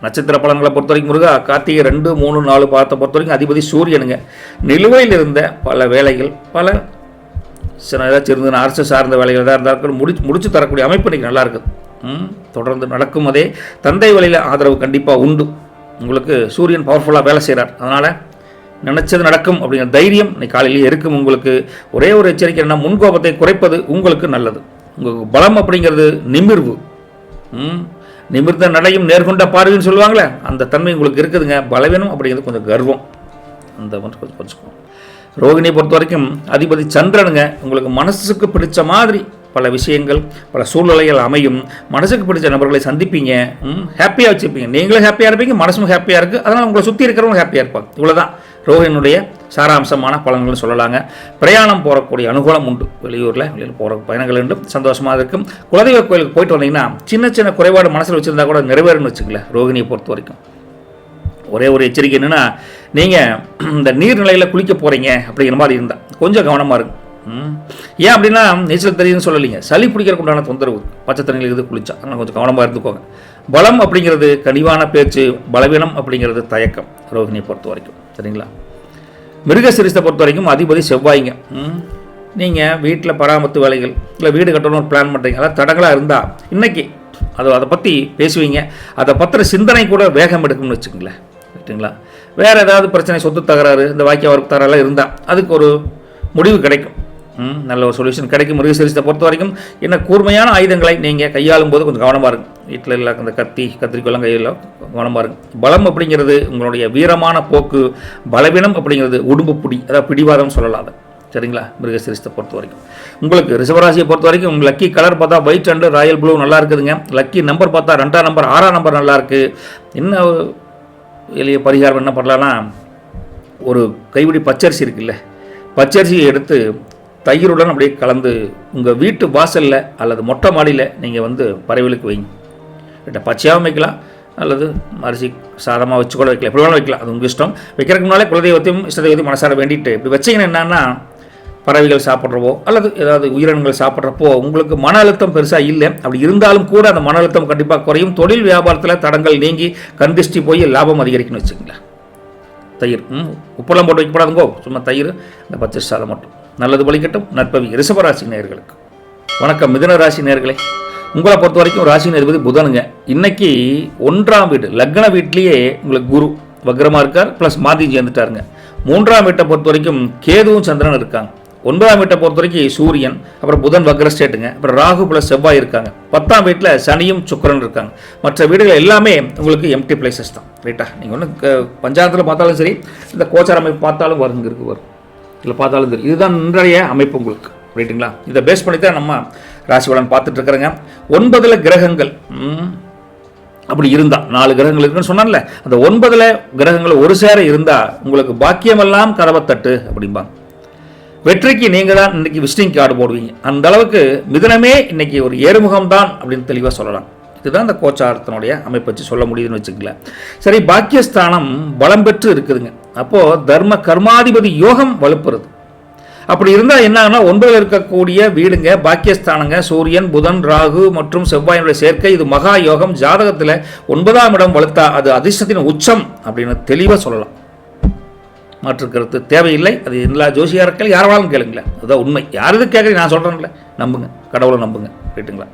நட்சத்திர பலன்களை பொறுத்த வரைக்கும் முருகா கார்த்திகை 2, 3, 4 பாதத்தை பொறுத்த வரைக்கும் அதிபதி சூரியனுங்க. நிலுவையில் இருந்த பல வேலைகள், பல ஏதாச்சும் இருந்து அரசு சார்ந்த வேலைகள் தான் இருந்தாலும் முடிச்சு தரக்கூடிய அமைப்பு இன்றைக்கி நல்லா இருக்குது. தொடர்ந்து நடக்கும். அதே தந்தை வழியில் ஆதரவு கண்டிப்பாக உண்டு. உங்களுக்கு சூரியன் பவர்ஃபுல்லாக வேலை செய்கிறார். அதனால் நினச்சது நடக்கும் அப்படிங்கிற தைரியம் இன்னைக்கு காலையிலேயே இருக்கும். உங்களுக்கு ஒரே ஒரு எச்சரிக்கை என்ன, முன்கோபத்தை குறைப்பது உங்களுக்கு நல்லது. உங்களுக்கு பலம் அப்படிங்கிறது நிமிர்வு. நிமிர்ந்த நடையும் நேர்கொண்ட பார்வைன்னு சொல்லுவாங்களே, அந்த தன்மை உங்களுக்கு இருக்குதுங்க. பலவீனம் அப்படிங்கிறது கொஞ்சம் கர்வம், அந்த மட்டும் கொஞ்சம் கொஞ்சம். ரோகிணியை பொறுத்த வரைக்கும் அதிபதி சந்திரனுங்க. உங்களுக்கு மனசுக்கு பிடிச்ச மாதிரி பல விஷயங்கள், பல சூழ்நிலைகள் அமையும். மனசுக்கு பிடிச்ச நபர்களை சந்திப்பீங்க, ஹாப்பியாக வச்சுருப்பீங்க. நீங்களும் ஹாப்பியாக இருப்பீங்க, மனசும் ஹாப்பியாக இருக்குது. அதனால் உங்களை சுற்றி இருக்கிறவங்க ஹாப்பியாக இருப்பாங்க. இவ்வளோதான் ரோகிணியுடைய சாராம்சமான பலன்கள் சொல்லலாங்க. பிரயாணம் போகக்கூடிய அனுகூலம் உண்டு. வெளியில் போகிற பயணங்கள் உண்டு, சந்தோஷமாக இருக்கும். குலதெய்வ கோயிலுக்கு போயிட்டு வந்தீங்கன்னா சின்ன சின்ன குறைபாடு மனசில் வச்சுருந்தா கூட நிறைவேறும்னு வச்சுங்களேன். ரோகிணியை பொறுத்த வரைக்கும் ஒரே ஒரு எச்சரிக்கை என்னென்னா, நீங்கள் இந்த நீர்நிலையில் குளிக்க போகிறீங்க அப்படிங்கிற மாதிரி இருந்தால் கொஞ்சம் கவனமாக இருக்கும். ஏன் அப்படின்னா நீச்சல் தெரியுதுன்னு சொல்லலைங்க, சளி பிடிக்கிறதுக்கு உண்டான தொந்தரவு பச்சை தண்ணியில் இருக்குது குளிச்சா. அதனால் கொஞ்சம் கவனமாக இருந்துக்கோங்க. பலம் அப்படிங்கிறது கனிவான பேச்சு, பலவீனம் அப்படிங்கிறது தயக்கம் ரோகிணியை பொறுத்த வரைக்கும். சரிங்களா? மிருகசீரிஷத்தை பொறுத்த வரைக்கும் அதிபதி செவ்வாய்ங்க. நீங்கள் வீட்டில் பராமரிப்பு வேலைகள் இல்லை வீடு கட்டணும்னு பிளான் பண்ணுறீங்க, அதாவது தடங்களாக இருந்தால் இன்றைக்கி அதை பற்றி பேசுவீங்க. அதை பற்றின சிந்தனை கூட வேகம் எடுக்கும்னு வச்சுக்கோங்களேன். ரைட்டுங்களா? வேறு ஏதாவது பிரச்சனை, சொத்து தகராறு, இந்த வாக்கிய வரப்பு தகராறுலாம் இருந்தால் அதுக்கு ஒரு முடிவு கிடைக்கும். நல்ல ஒரு சொல்யூஷன் கிடைக்கும். மிருகசீரிஷத்தை பொறுத்த வரைக்கும் என்ன கூர்மையான ஆயுதங்களை நீங்கள் கையாளும் போது கொஞ்சம் கவனமாக இருக்கும். வீட்டில் இல்லை அந்த கத்திரிக்கோலாம் கையில் கவனமாக இருக்கும். பலம் அப்படிங்கிறது உங்களுடைய வீரமான போக்கு, பலவீனம் அப்படிங்கிறது உடும்பு பிடி, அதாவது பிடிவாதம் சொல்லலாம். அதை சரிங்களா? மிருகசீரிஷத்தை பொறுத்த வரைக்கும் உங்களுக்கு ரிஷபராசியை பொறுத்த வரைக்கும் உங்கள் லக்கி கலர் பார்த்தா ஒயிட் அண்டு ராயல் ப்ளூ நல்லா இருக்குதுங்க. லக்கி நம்பர் பார்த்தா 2ஆம் நம்பர் 6ஆம் நம்பர் நல்லா இருக்குது. என்ன எளிய பரிகாரம் என்ன பண்ணலான்னா, ஒரு கைப்பிடி பச்சரிசி இருக்குல்ல, பச்சரிசியை எடுத்து தயிருடன் அப்படியே கலந்து உங்கள் வீட்டு வாசலில் அல்லது மொட்டை மாடியில் நீங்கள் பறவைகளுக்கு வைங்க. பச்சையாகவும் வைக்கலாம், அல்லது அரிசி சாதமாக வச்சு கூட வைக்கலாம், எப்படி வேணாலும் வைக்கலாம். அது உங்கள் இஷ்டம். வைக்கிறதுக்கு முன்னாலே குலதெய்வத்தையும் இஷ்ட தெய்வத்தையும் மனசார வேண்டிட்டு இப்படி வச்சிங்கன்னா என்னன்னா, பறவைகள் சாப்பிட்றவோ அல்லது ஏதாவது உயிரினங்கள் சாப்பிட்றப்போ உங்களுக்கு மன அழுத்தம் பெருசாக இல்லை. அப்படி இருந்தாலும் கூட அந்த மன அழுத்தம் கண்டிப்பாக குறையும். தொழில் வியாபாரத்தில் தடங்கள் நீங்கி கண்திஷ்டி போய் லாபம் அதிகரிக்கணும்னு வச்சுங்களேன். தயிர் உப்பெல்லாம் போட்டு வைக்கப்படாதுங்கோ, சும்மா தயிர், இந்த பச்சை சாதம் மட்டும். நல்லது பலிக்கட்டும். நற்பவி ரிஷபராசி நேயர்களுக்கு வணக்கம். மிதுன ராசி நேயர்களே, உங்களை பொறுத்த வரைக்கும் ராசி அதிபதி புதனுங்க. இன்னைக்கு 1ஆம் வீடு லக்ன வீட்லேயே உங்களுக்கு குரு வக்ரமாக இருக்கார், ப்ளஸ் மாதி சேர்ந்துட்டாருங்க. 3ஆம் வீட்டை பொறுத்த வரைக்கும் கேதுவும் சந்திரன் இருக்காங்க. 9ஆம் வீட்டை பொறுத்த வரைக்கும் சூரியன், அப்புறம் புதன் வக்ர ஸ்டேட்டுங்க, அப்புறம் ராகு ப்ளஸ் செவ்வாய் இருக்காங்க. 10ஆம் வீட்டில் சனியும் சுக்கிரன் இருக்காங்க. மற்ற வீடுகள் எல்லாமே உங்களுக்கு எம்டி பிளேசஸ் தான். ரைட்டா? நீங்கள் ஒன்று பஞ்சாயத்தில் பார்த்தாலும் சரி, இந்த கோச்சார அமைப்பு பார்த்தாலும் வரும் இல்லை பார்த்தாலும் சரி, இதுதான் இன்றைய அமைப்பு உங்களுக்கு. ரைட்டுங்களா? இதை பேஸ் பண்ணி தான் நம்ம ராசி பலன் பார்த்துட்டு இருக்கிறோங்க. 9 கிரகங்கள் அப்படி இருந்தால், 4 கிரகங்கள் இருக்குன்னு சொன்னான்ல, அந்த 9 கிரகங்கள் ஒரு சேர இருந்தால் உங்களுக்கு பாக்கியமெல்லாம் கதவை தட்டு அப்படிம்பாங்க. வெற்றிக்கு நீங்கள் தான் இன்றைக்கி விசிட்டிங் கார்டு போடுவீங்க. அந்த அளவுக்கு மிதுனமே இன்றைக்கி ஒரு ஏறுமுகம் தான் அப்படின்னு தெளிவாக சொல்லலாம். இதுதான் இந்த கோச்சாரத்தினுடைய அமைப்பை வச்சு சொல்ல முடியுதுன்னு வச்சுக்கல. சரி, பாக்கியஸ்தானம் பலம் பெற்று இருக்குதுங்க. அப்போது தர்ம கர்மாதிபதி யோகம் வலுப்புறது. அப்படி இருந்தால் என்ன ஆகுனா, 9 இருக்கக்கூடிய வீடுங்க பாக்கியஸ்தானங்க, சூரியன், புதன், ராகு மற்றும் செவ்வாயினுடைய சேர்க்கை, இது மகா யோகம். ஜாதகத்தில் 9ஆம் இடம் வலுத்தா அது அதிர்ஷ்டத்தின் உச்சம் அப்படின்னு தெளிவாக சொல்லலாம். மாற்று கருத்து தேவையில்லை. அது எல்லா ஜோசியார்கள் யாராலும் கேளுங்களேன், அதுதான் உண்மை. யாருக்கு கேட்குறீங்க, நான் சொல்கிறேன்ல, நம்புங்க, கடவுளை நம்புங்க. ரைட்டுங்களா?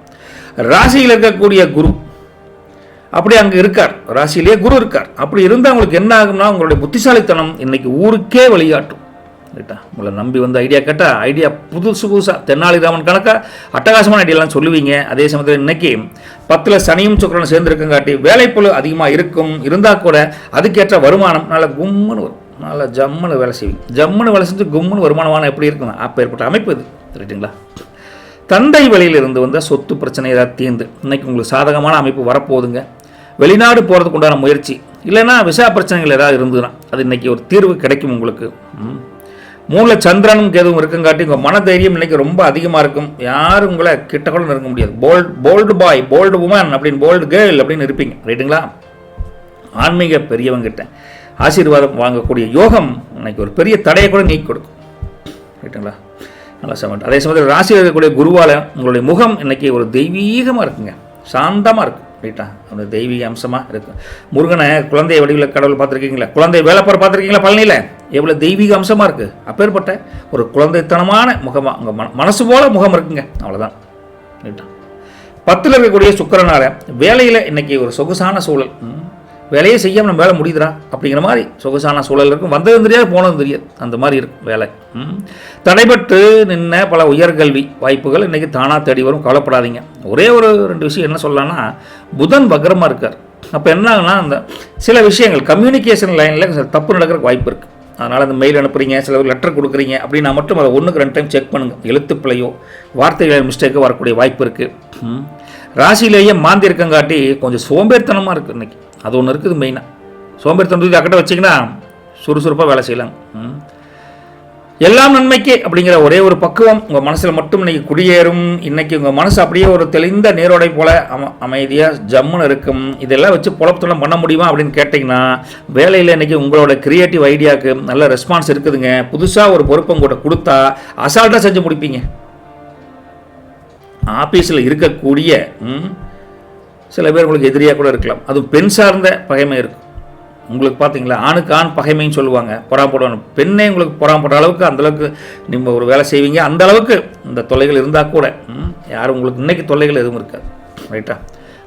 ராசியில் இருக்கக்கூடிய குரு அப்படி அங்கே இருக்கார், ராசியிலேயே குரு இருக்கார். அப்படி இருந்தால் உங்களுக்கு என்ன ஆகும்னா, உங்களுடைய புத்திசாலித்தனம் இன்னைக்கு ஊருக்கே வழிகாட்டும். ரைட்டா? உங்களை நம்பி ஐடியா கேட்டால் ஐடியா புதுசாக தென்னாலிராமன் கணக்காக அட்டகாசமான ஐடியாலாம் சொல்லுவீங்க. அதே சமயத்தில் இன்னைக்கு 10ல் சனியும் சுக்கிரனும் சேர்ந்துருக்கங்காட்டி வேலைப்பொழு அதிகமாக இருக்கும். இருந்தால் கூட அதுக்கேற்ற வருமானம் நல்லா கும்முன்னு வரும். நல்லா ஜம்முன்னு வேலை செய்வீங்க. ஜம்முன்னு வேலை செஞ்சு கும்முன்னு வருமானமான எப்படி இருக்குங்க, அப்போ ஏற்பட்ட அமைப்பு இது. ரைட்டுங்களா? தந்தை வழியிலிருந்து வந்த சொத்து பிரச்சனை ஏதாவது தீர்ந்து இன்னைக்கு உங்களுக்கு சாதகமான அமைப்பு வரப்போகுதுங்க. வெளிநாடு போகிறதுக்கு உண்டான முயற்சி, இல்லைன்னா விசா பிரச்சனைகள் ஏதாவது இருந்ததுன்னா அது இன்றைக்கி ஒரு தீர்வு கிடைக்கும் உங்களுக்கு. 3ல் சந்திரனும் கேதுவும் இருக்குங்காட்டி உங்கள் மன தைரியம் இன்றைக்கி ரொம்ப அதிகமாக இருக்கும். யாரும் உங்களை கிட்ட கூட நெருங்க முடியாது. போல்டு பாய், போல்டு உமன் அப்படின்னு, போல்டு கேர்ள் அப்படின்னு இருப்பீங்க. ரைட்டுங்களா? ஆன்மீக பெரியவங்கிட்ட ஆசீர்வாதம் வாங்கக்கூடிய யோகம் இன்னைக்கு ஒரு பெரிய தடையை கூட நீக்கி கொடுக்கும். ரைட்டுங்களா? நல்லா சமயம். அதே சமயத்தில் ராசியில் இருக்கக்கூடிய குருவால் உங்களுடைய முகம் இன்னைக்கு ஒரு தெய்வீகமாக இருக்குங்க, சாந்தமாக இருக்கும். ரைட்டா? அந்த தெய்வீக அம்சமாக இருக்கும். முருகனை குழந்தை வடிவில் கடவுள் பார்த்துருக்கீங்களா? குழந்தை வேலைப்பார் பார்த்துருக்கீங்களா? பழனியில் எவ்வளோ தெய்வீக அம்சமாக இருக்குது. அப்பேற்பட்ட ஒரு குழந்தைத்தனமான முகமாக உங்கள் மனசு போல் முகம் இருக்குங்க. அவ்வளோதான். ரைட்டா? 10ல் இருக்கக்கூடிய சுக்கிரனால வேலையில் இன்றைக்கி ஒரு சொகுசான சூழல். வேலையே செய்யாமல் நம்ம வேலை முடியுதுரா அப்படிங்கிற மாதிரி சொகுசான சூழல் இருக்கும். வந்ததும் தெரியாது, போனதும் தெரியாது, அந்த மாதிரி இருக்கும் வேலை. தடைபட்டு நின்ன பல உயர்கல்வி வாய்ப்புகள் இன்றைக்கி தானாக தேடி வரும். கவலைப்படாதீங்க. ஒரே ஒரு 2 விஷயம் என்ன சொல்லலாம்னா, புதன் வக்ரமாக இருக்கார். அப்போ என்னாங்கன்னா, அந்த சில விஷயங்கள் கம்யூனிகேஷன் லைனில் தப்பு நடக்கிறதுக்கு வாய்ப்பு இருக்குது. அதனால் அந்த மெயில் அனுப்புகிறீங்க, சில லெட்டர் கொடுக்குறீங்க அப்படின்னா மட்டும் அதை 1க்கு 2 டைம் செக் பண்ணுங்கள். எழுத்துப்பிழையோ வார்த்தைகள் மிஸ்டேக்கோ வரக்கூடிய வாய்ப்பு இருக்குது. ராசியிலேயே மாந்தி இருக்கங்காட்டி கொஞ்சம் சோம்பேறித்தனமாக இருக்குது இன்றைக்கி. அது ஒன்று இருக்குது மெயினாக. சோம்பேறித்தனம் அக்கட்ட வச்சிங்கன்னா சுறுசுறுப்பாக வேலை செய்யலாம். எல்லாம் நன்மைக்கே அப்படிங்கிற ஒரே ஒரு பக்குவம் உங்கள் மனசில் மட்டும் இன்றைக்கி குடியேறும். இன்றைக்கி உங்கள் மனசு அப்படியே ஒரு தெளிந்த நீரோடை போல் அமைதியாக ஜம்முன்னு இருக்கும். இதெல்லாம் வச்சு பொழப்பத்தெல்லாம் பண்ண முடியுமா அப்படின்னு கேட்டிங்கன்னா, வேலையில் இன்றைக்கி உங்களோட க்ரியேட்டிவ் ஐடியாவுக்கு நல்ல ரெஸ்பான்ஸ் இருக்குதுங்க. புதுசாக ஒரு பொறுப்பை உங்கள்கிட்ட கொடுத்தா அசால்ட்டாக செஞ்சு முடிப்பீங்க. ஆஃபீஸில் இருக்கக்கூடிய சில பேர் உங்களுக்கு எதிரியாக கூட இருக்கலாம். அதுவும் பெண் சார்ந்த பகைமை இருக்கும் உங்களுக்கு. பார்த்தீங்களா, ஆணுக்கு ஆண் பகைமைன்னு சொல்லுவாங்க, பொறாமப்படுவாங்க. பெண்ணே உங்களுக்கு பொறாமப்படுற அளவுக்கு அந்தளவுக்கு நீங்கள் ஒரு வேலை செய்வீங்க. அந்த அளவுக்கு இந்த தொல்லைகள் இருந்தால் கூட யாரும் உங்களுக்கு இன்றைக்கி தொல்லைகள் எதுவும் இருக்காது. ரைட்டா?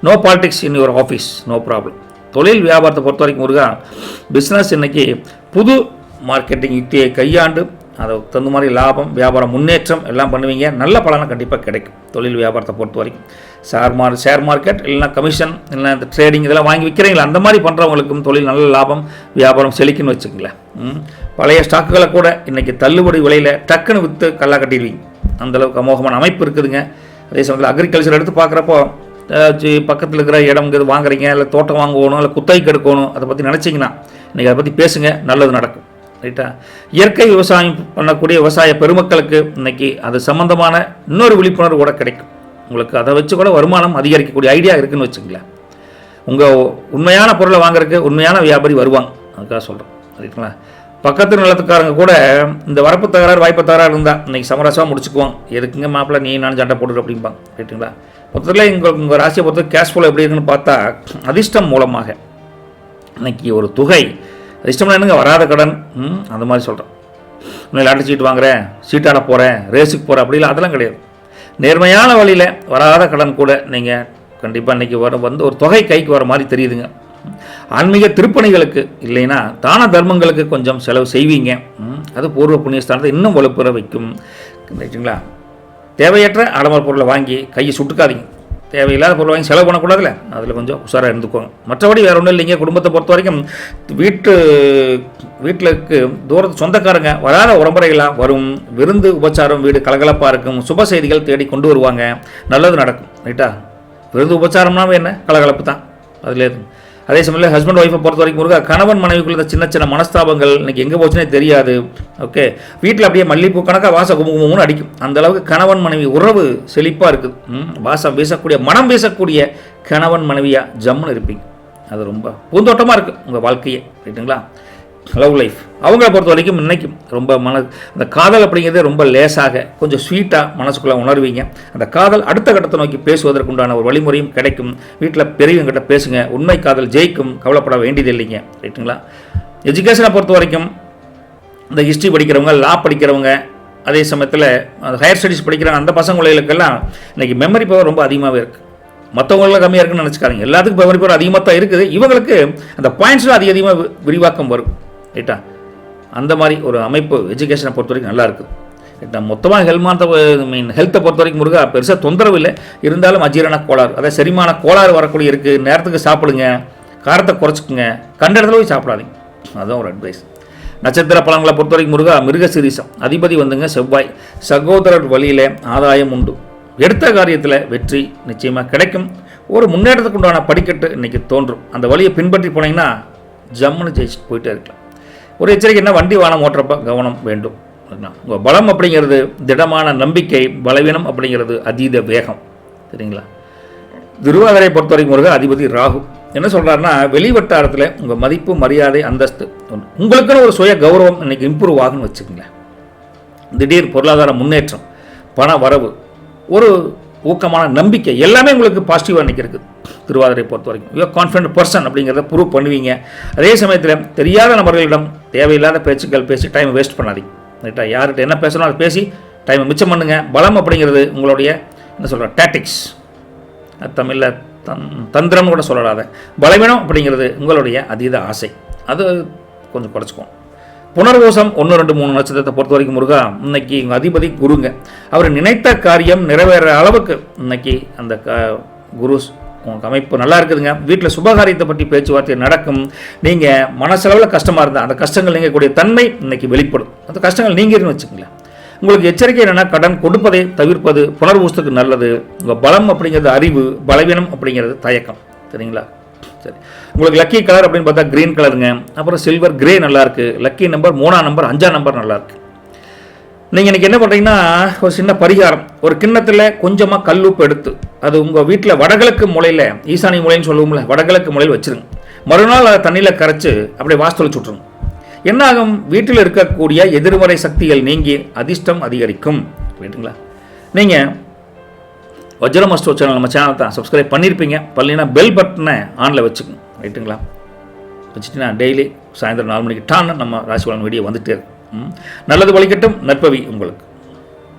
No politics in your office, no problem. தொழில் வியாபாரத்தை பொறுத்த வரைக்கும் முருகா, பிஸ்னஸ் இன்றைக்கி புது மார்க்கெட்டிங் யுக்தியை கையாண்டு அதை தகுந்த மாதிரி லாபம், வியாபாரம், முன்னேற்றம் எல்லாம் பண்ணுவீங்க. நல்ல பலனை கண்டிப்பாக கிடைக்கும் தொழில் வியாபாரத்தை பொறுத்த வரைக்கும். ஷேர் மார்க்கெட் இல்லைனா கமிஷன் இல்லைனா இந்த ட்ரேடிங் இதெல்லாம் வாங்கி விற்கிறீங்களா, அந்த மாதிரி பண்ணுறவங்களுக்கும் தொழில் நல்ல லாபம், வியாபாரம் செழிக்குன்னு வச்சுக்கங்களேன். பழைய ஸ்டாக்குகளை கூட இன்றைக்கி தள்ளுபடி விலையில் டக்குன்னு விற்று கல்லா கட்டிடுவீங்க. அந்தளவுக்கு அமோகமான அமைப்பு இருக்குதுங்க. அதே சமயத்தில் அக்ரிகல்ச்சர் எடுத்து பார்க்குறப்போ பக்கத்தில் இருக்கிற இடம் வாங்குறீங்க, இல்லை தோட்டம் வாங்கணும், இல்லை குத்தகைக்கு எடுக்கணும், அதை பற்றி நினச்சிங்கன்னா இன்றைக்கி அதை பற்றி பேசுங்க, நல்லது நடக்கும். ரைட்டா? இயற்கை விவசாயம் பண்ணக்கூடிய விவசாய பெருமக்களுக்கு இன்றைக்கி அது சம்மந்தமான இன்னொரு விழிப்புணர்வு கூட கிடைக்கும் உங்களுக்கு. அதை வச்சு கூட வருமானம் அதிகரிக்கக்கூடிய ஐடியா இருக்குதுன்னு வச்சுங்களேன். உங்கள் உண்மையான பொருளை வாங்குறதுக்கு உண்மையான வியாபாரி வருவாங்க. அதுக்காக சொல்கிறேன். ரைட்டுங்களா? பக்கத்து நிலத்துக்காரங்க கூட இந்த வரப்பு தகராறு வாய்ப்பு தகராறு இருந்தால் இன்றைக்கி சமரசமாக முடிச்சுக்குவாங்க. எதுக்குங்க மாப்பிள்ளை நீ நான் சண்டை போட்டுரு அப்படிம்பாங்க. ரைட்டுங்களா? மொத்தத்தில் உங்கள் ராசியை பொறுத்த கேஷ் ஃப்ளோ எப்படி இருக்குன்னு பார்த்தா, அதிர்ஷ்டம் மூலமாக இன்றைக்கி ஒரு தொகை, அதிர்ஷ்டம்னா என்னங்க, வராத கடன், அந்த மாதிரி சொல்கிறேன். இன்னும் லாட்டரி சீட்டு வாங்குறேன், சீட்டாட போகிறேன், ரேஸுக்கு போகிறேன் அப்படிலாம் அதெல்லாம் கிடையாது. நேர்மையான வழியில் வராத கடன் கூட நீங்கள் கண்டிப்பாக இன்றைக்கி வந்து ஒரு தொகை கைக்கு வர மாதிரி தெரியுதுங்க. ஆன்மீக திருப்பணிகளுக்கு இல்லைன்னா தான தர்மங்களுக்கு கொஞ்சம் செலவு செய்வீங்க. அது பூர்வ புண்ணியஸ்தானத்தை இன்னும் வலுப்பெற வைக்கும். ரைட்டுங்களா? தேவையற்ற ஆடம்பர பொருளை வாங்கி கையை சுட்டுக்காதீங்க. தேவையில்லாத பொருள் வாங்கி செலவு பண்ணக்கூடாதுல்ல, அதில் கொஞ்சம் உஷாராக இருந்துக்கோங்க. மற்றபடி வேறு ஒன்றும் இல்லைங்க. குடும்பத்தை பொறுத்த வரைக்கும் வீட்டிலுக்கு தூரத்து சொந்தக்காரங்க வராத உறம்பறைகளாக வரும். விருந்து உபச்சாரம், வீடு கலகலப்பாக இருக்கும். சுப செய்திகள் தேடி கொண்டு வருவாங்க. நல்லது நடக்கும். ரைட்டா? விருந்து உபச்சாரம்னாவே என்ன, கலகலப்பு தான். அதில் அதே சமயத்தில் ஹஸ்பண்ட் ஒய்ஃபை பொறுத்த வரைக்கும் முருகா, கணவன் மனைவிக்குள்ள சின்ன சின்ன மனஸ்தாபங்கள் இன்றைக்கி எங்கே போச்சுனே தெரியாது. ஓகே, வீட்டில் அப்படியே மல்லிப்பூ கணக்காக வாச குமுகுமுன்னு அடிக்கும். அந்தளவுக்கு கணவன் மனைவி உறவு செழிப்பாக இருக்குது. வாசம் வீசக்கூடிய, மனம் வீசக்கூடிய கணவன் மனைவியாக ஜம்முன்னு இருப்பீங்க. அது ரொம்ப பூந்தோட்டமாக இருக்குது உங்கள் வாழ்க்கையே. ரைட்டுங்களா? லவ் லைஃப் அவங்கள பொறுத்த வரைக்கும் இன்றைக்கும் ரொம்ப அந்த காதல் அப்படிங்கிறதே ரொம்ப லேசாக கொஞ்சம் ஸ்வீட்டாக மனசுக்குள்ளே உணர்வீங்க. அந்த காதல் அடுத்த கட்டத்தை நோக்கி பேசுவதற்குண்டான ஒரு வழிமுறையும் கிடைக்கும். வீட்டில் பெரியவங்கிட்ட பேசுங்க. உண்மை காதல் ஜெயிக்கும். கவலைப்பட வேண்டியது இல்லைங்க. ரைட்டுங்களா? எஜுகேஷனை பொறுத்த வரைக்கும் இந்த ஹிஸ்ட்ரி படிக்கிறவங்க, லா படிக்கிறவங்க, அதே சமயத்தில் ஹையர் ஸ்டடீஸ் படிக்கிறாங்க, அந்த பசங்களுக்கெல்லாம் இன்றைக்கி மெமரி பவர் ரொம்ப அதிகமாகவே இருக்குது. மற்றவங்களும் கம்மியாக இருக்குன்னு நினச்சிக்காதீங்க. எல்லாத்துக்கும் மெமரி பவர் அதிகமாக தான் இருக்குது. இவங்களுக்கு அந்த பாயிண்ட்ஸில் அதிகமாக விரிவாக்கம் வரும். ரைட்டா? அந்த மாதிரி ஒரு அமைப்பு எஜுகேஷனை பொறுத்த வரைக்கும் நல்லா இருக்குது. ரைட்டா? மொத்தமாக ஹெல்த்தை பொறுத்த வரைக்கும் முருகா பெருசாக தொந்தரவு இல்லை. இருந்தாலும் அஜீரண கோளாறு, அதாவது செரிமான கோளாறு வரக்கூடிய இருக்குது. நேரத்துக்கு சாப்பிடுங்க, காரத்தை குறைச்சிக்குங்க, கண்ட இடத்துல போய் சாப்பிடாதீங்க. அதுதான் ஒரு அட்வைஸ். நட்சத்திர பலன்களை பொறுத்த வரைக்கும் முருகா மிருகசீரிசம் அதிபதி வந்துங்க செவ்வாய். சகோதரர் வழியில் ஆதாயம் உண்டு. எடுத்த காரியத்தில் வெற்றி நிச்சயமாக கிடைக்கும். ஒரு முன்னேற்றத்துக்கு உண்டான படிக்கட்டு இன்றைக்கி தோன்றும். அந்த வழியை பின்பற்றி போனீங்கன்னா ஜம்முன்னு ஜெயிச்சுட்டு போயிட்டே இருக்கலாம். ஒரு எச்சரிக்கை என்ன, வண்டி வாகனம் ஓட்டுறப்ப கவனம் வேண்டும். உங்கள் பலம் அப்படிங்கிறது திடமான நம்பிக்கை, பலவீனம் அப்படிங்கிறது அதீத வேகம். சரிங்களா? திருவாதிரை பொறுத்த வரைக்கும் முருகா அதிபதி ராகு. என்ன சொல்கிறாருன்னா, வெளிவட்டாரத்தில் உங்கள் மதிப்பு, மரியாதை, அந்தஸ்து, உங்களுக்குன்னு ஒரு சுய கௌரவம் இன்றைக்கி இம்ப்ரூவ் ஆகுன்னு வச்சுக்கோங்களேன். திடீர் பொருளாதார முன்னேற்றம், பண வரவு, ஒரு ஊக்கமான நம்பிக்கை எல்லாமே உங்களுக்கு பாசிட்டிவாக இன்றைக்கி இருக்குது. திருவாதிரை பொறுத்த வரைக்கும் யூ கான்ஃபிடென்ட் பர்சன் அப்படிங்கிறத ப்ரூவ் பண்ணுவீங்க. அதே சமயத்தில் தெரியாத நபர்களிடம் தேவையில்லாத பேச்சுக்கள் பேசி டைம் வேஸ்ட் பண்ணாதீங்க. ரைட்டா? யார்கிட்ட என்ன பேசணும் அதை பேசி டைமை மிச்சம் பண்ணுங்க. பலம் அப்படிங்கிறது உங்களுடைய என்ன சொல்கிற டாக்டிக்ஸ், தமிழில் தந்திரம்னு கூட சொல்லலாத. பலவீனம் அப்படிங்கிறது உங்களுடைய அதீத ஆசை, அது கொஞ்சம் குறைச்சிக்கும். புனர்வோசம் 1, 2, 3 நட்சத்திரத்தை பொறுத்த வரைக்கும் முருகா, இன்னைக்கு உங்கள் அதிபதி குருங்க. அவர் நினைத்த காரியம் நிறைவேற அளவுக்கு இன்னைக்கு அந்த குரு உங்களுக்கு அமைப்பு நல்லா இருக்குதுங்க. வீட்டில் சுபகாரியத்தை பற்றி பேச்சுவார்த்தை நடக்கும். நீங்கள் மனசளவில் கஷ்டமாக இருந்தால் அந்த கஷ்டங்கள் நீங்கக்கூடிய தன்மை இன்னைக்கு வெளிப்படும். அந்த கஷ்டங்கள் நீங்கிருன்னு வச்சுக்கங்களேன். உங்களுக்கு எச்சரிக்கை என்னென்னா, கடன் கொடுப்பதை தவிர்ப்பது புனர்வூசத்துக்கு நல்லது. உங்கள் பலம் அப்படிங்கிறது அறிவு, பலவீனம் அப்படிங்கிறது தயக்கம். சரிங்களா? சரி, உங்களுக்கு லக்கி கலர் அப்படின்னு பார்த்தா க்ரீன் கலருங்க. அப்புறம் சில்வர் கிரே நல்லாயிருக்கு. லக்கி நம்பர் 3ஆம் நம்பர் 5ஆம் நம்பர் நல்லாயிருக்கு. நீங்கள் இன்றைக்கி என்ன பண்ணுறீங்கன்னா, ஒரு சின்ன பரிகாரம், ஒரு கிண்ணத்தில் கொஞ்சமாக கல்லுப்பு எடுத்து அது உங்கள் வீட்டில் வடகிழக்கு மூலையில், ஈசானி மூலைன்னு சொல்லுவோம்ல, வடகிழக்கு மூலையில் வச்சுருங்க. மறுநாள் அதை தண்ணியில் கரைச்சி அப்படியே வாசல் சுட்டுருங்க. என்ன ஆகும்? வீட்டில் இருக்கக்கூடிய எதிர்மறை சக்திகள் நீங்கி அதிர்ஷ்டம் அதிகரிக்கும். ரைட்டுங்களா? நீங்கள் வஜ்ரமஸ்டோ சேனல் நம்ம சேனல் தான் சப்ஸ்கிரைப் பண்ணியிருப்பீங்க. பண்ணலைன்னா பெல் பட்டனை ஆனில் வச்சுக்கோங்க. ரைட்டுங்களா? வச்சுட்டுனா டெய்லி சாயந்தரம் 4 மணிக்கு டான்னு நம்ம ராசி பலன் வீடியோ வந்துட்டே இருக்கும். நல்லது வழிகட்டும். நற்பவி உங்களுக்கு.